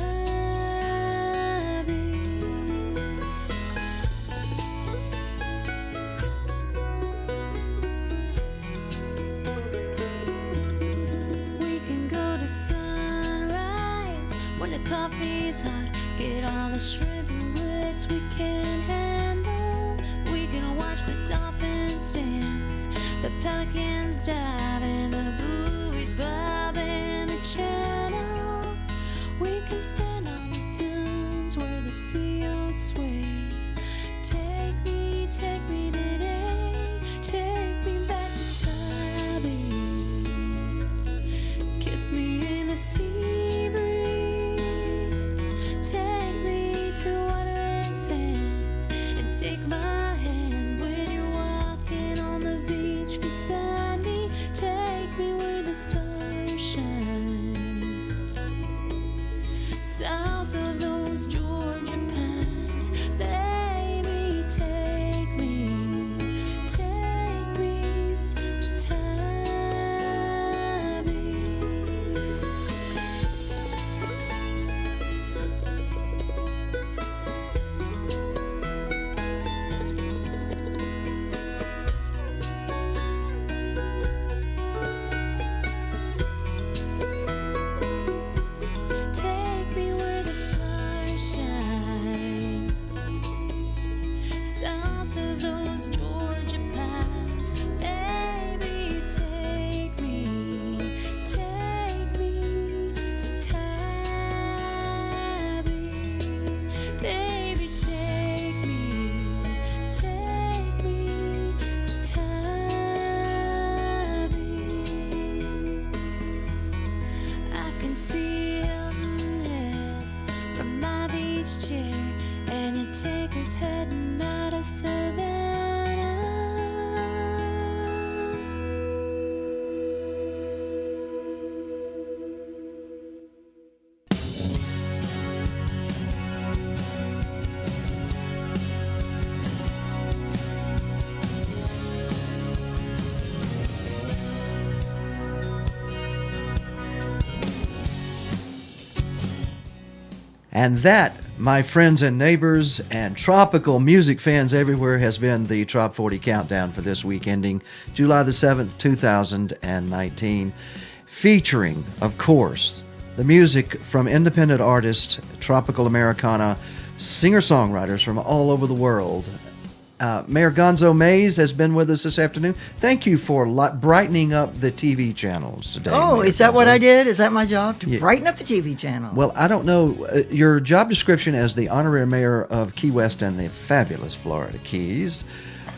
We can go to Sunrise where the coffee's hot. Get all the shrimp and grits we can handle. We can watch the dolphins dance, the pelicans dive into the And that, my friends and neighbors and tropical music fans everywhere, has been the Trop 40 Countdown for this week ending July the 7th, 2019, featuring, of course, the music from independent artists, tropical Americana, singer-songwriters from all over the world. Mayor Gonzo Mays has been with us this afternoon. Thank you for brightening up the TV channels today. Oh, Mayor is that Gonzo. what I did? Is that my job? To Yeah. brighten up the TV channel? Well, I don't know. Your job description as the honorary mayor of Key West and the fabulous Florida Keys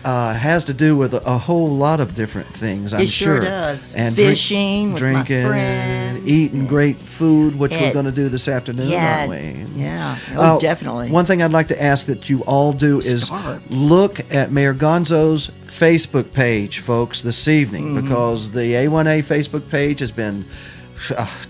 has to do with a whole lot of different things, I'm It sure sure. does. And Fishing with my drinking, friends. eating great food, which we're And- going to do this afternoon, Yeah, aren't we? yeah. Oh, definitely. One thing I'd like to ask that you all do is Starved. look at Mayor Gonzo's Facebook page, folks, this evening, because the A1A Facebook page has been,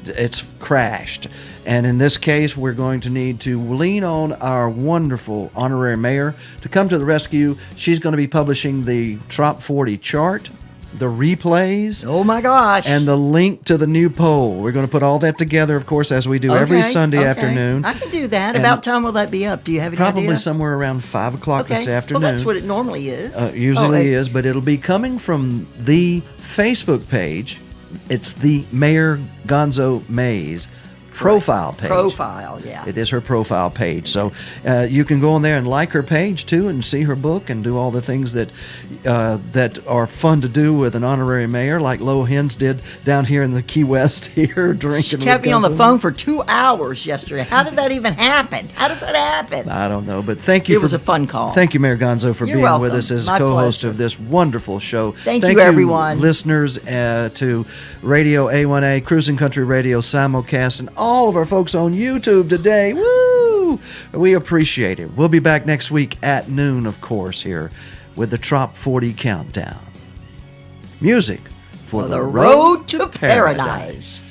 it's crashed. And in this case, we're going to need to lean on our wonderful honorary mayor to come to the rescue. She's going to be publishing the Trop 40 chart, the replays. Oh, my gosh. And the link to the new poll. We're going to put all that together, of course, as we do every Sunday afternoon. I can do that. And About time will that be up? Do you have any Probably idea? somewhere around 5 o'clock this afternoon. Well, that's what it normally is. Usually is, but it'll be coming from the Facebook page. It's the Mayor Gonzo Mays profile page. Profile, yeah. It is her profile page. So you can go on there and like her page too and see her book and do all the things that that are fun to do with an honorary mayor, like Lo Hens did down here in the Key West here drinking. She kept with me on the Gonzo. phone for 2 hours yesterday. How did that even happen? How does that happen? I don't know, but thank you. It was a fun call. Thank you, Mayor Gonzo, for You're being with welcome. us as My co-host pleasure. of this wonderful show. Thank you, everyone. Listeners to Radio A1A, Cruising Country Radio simulcast, and all of our folks on YouTube today. Woo! We appreciate it. We'll be back next week at noon, of course, here with the Trop 40 Countdown. Music for the road to paradise.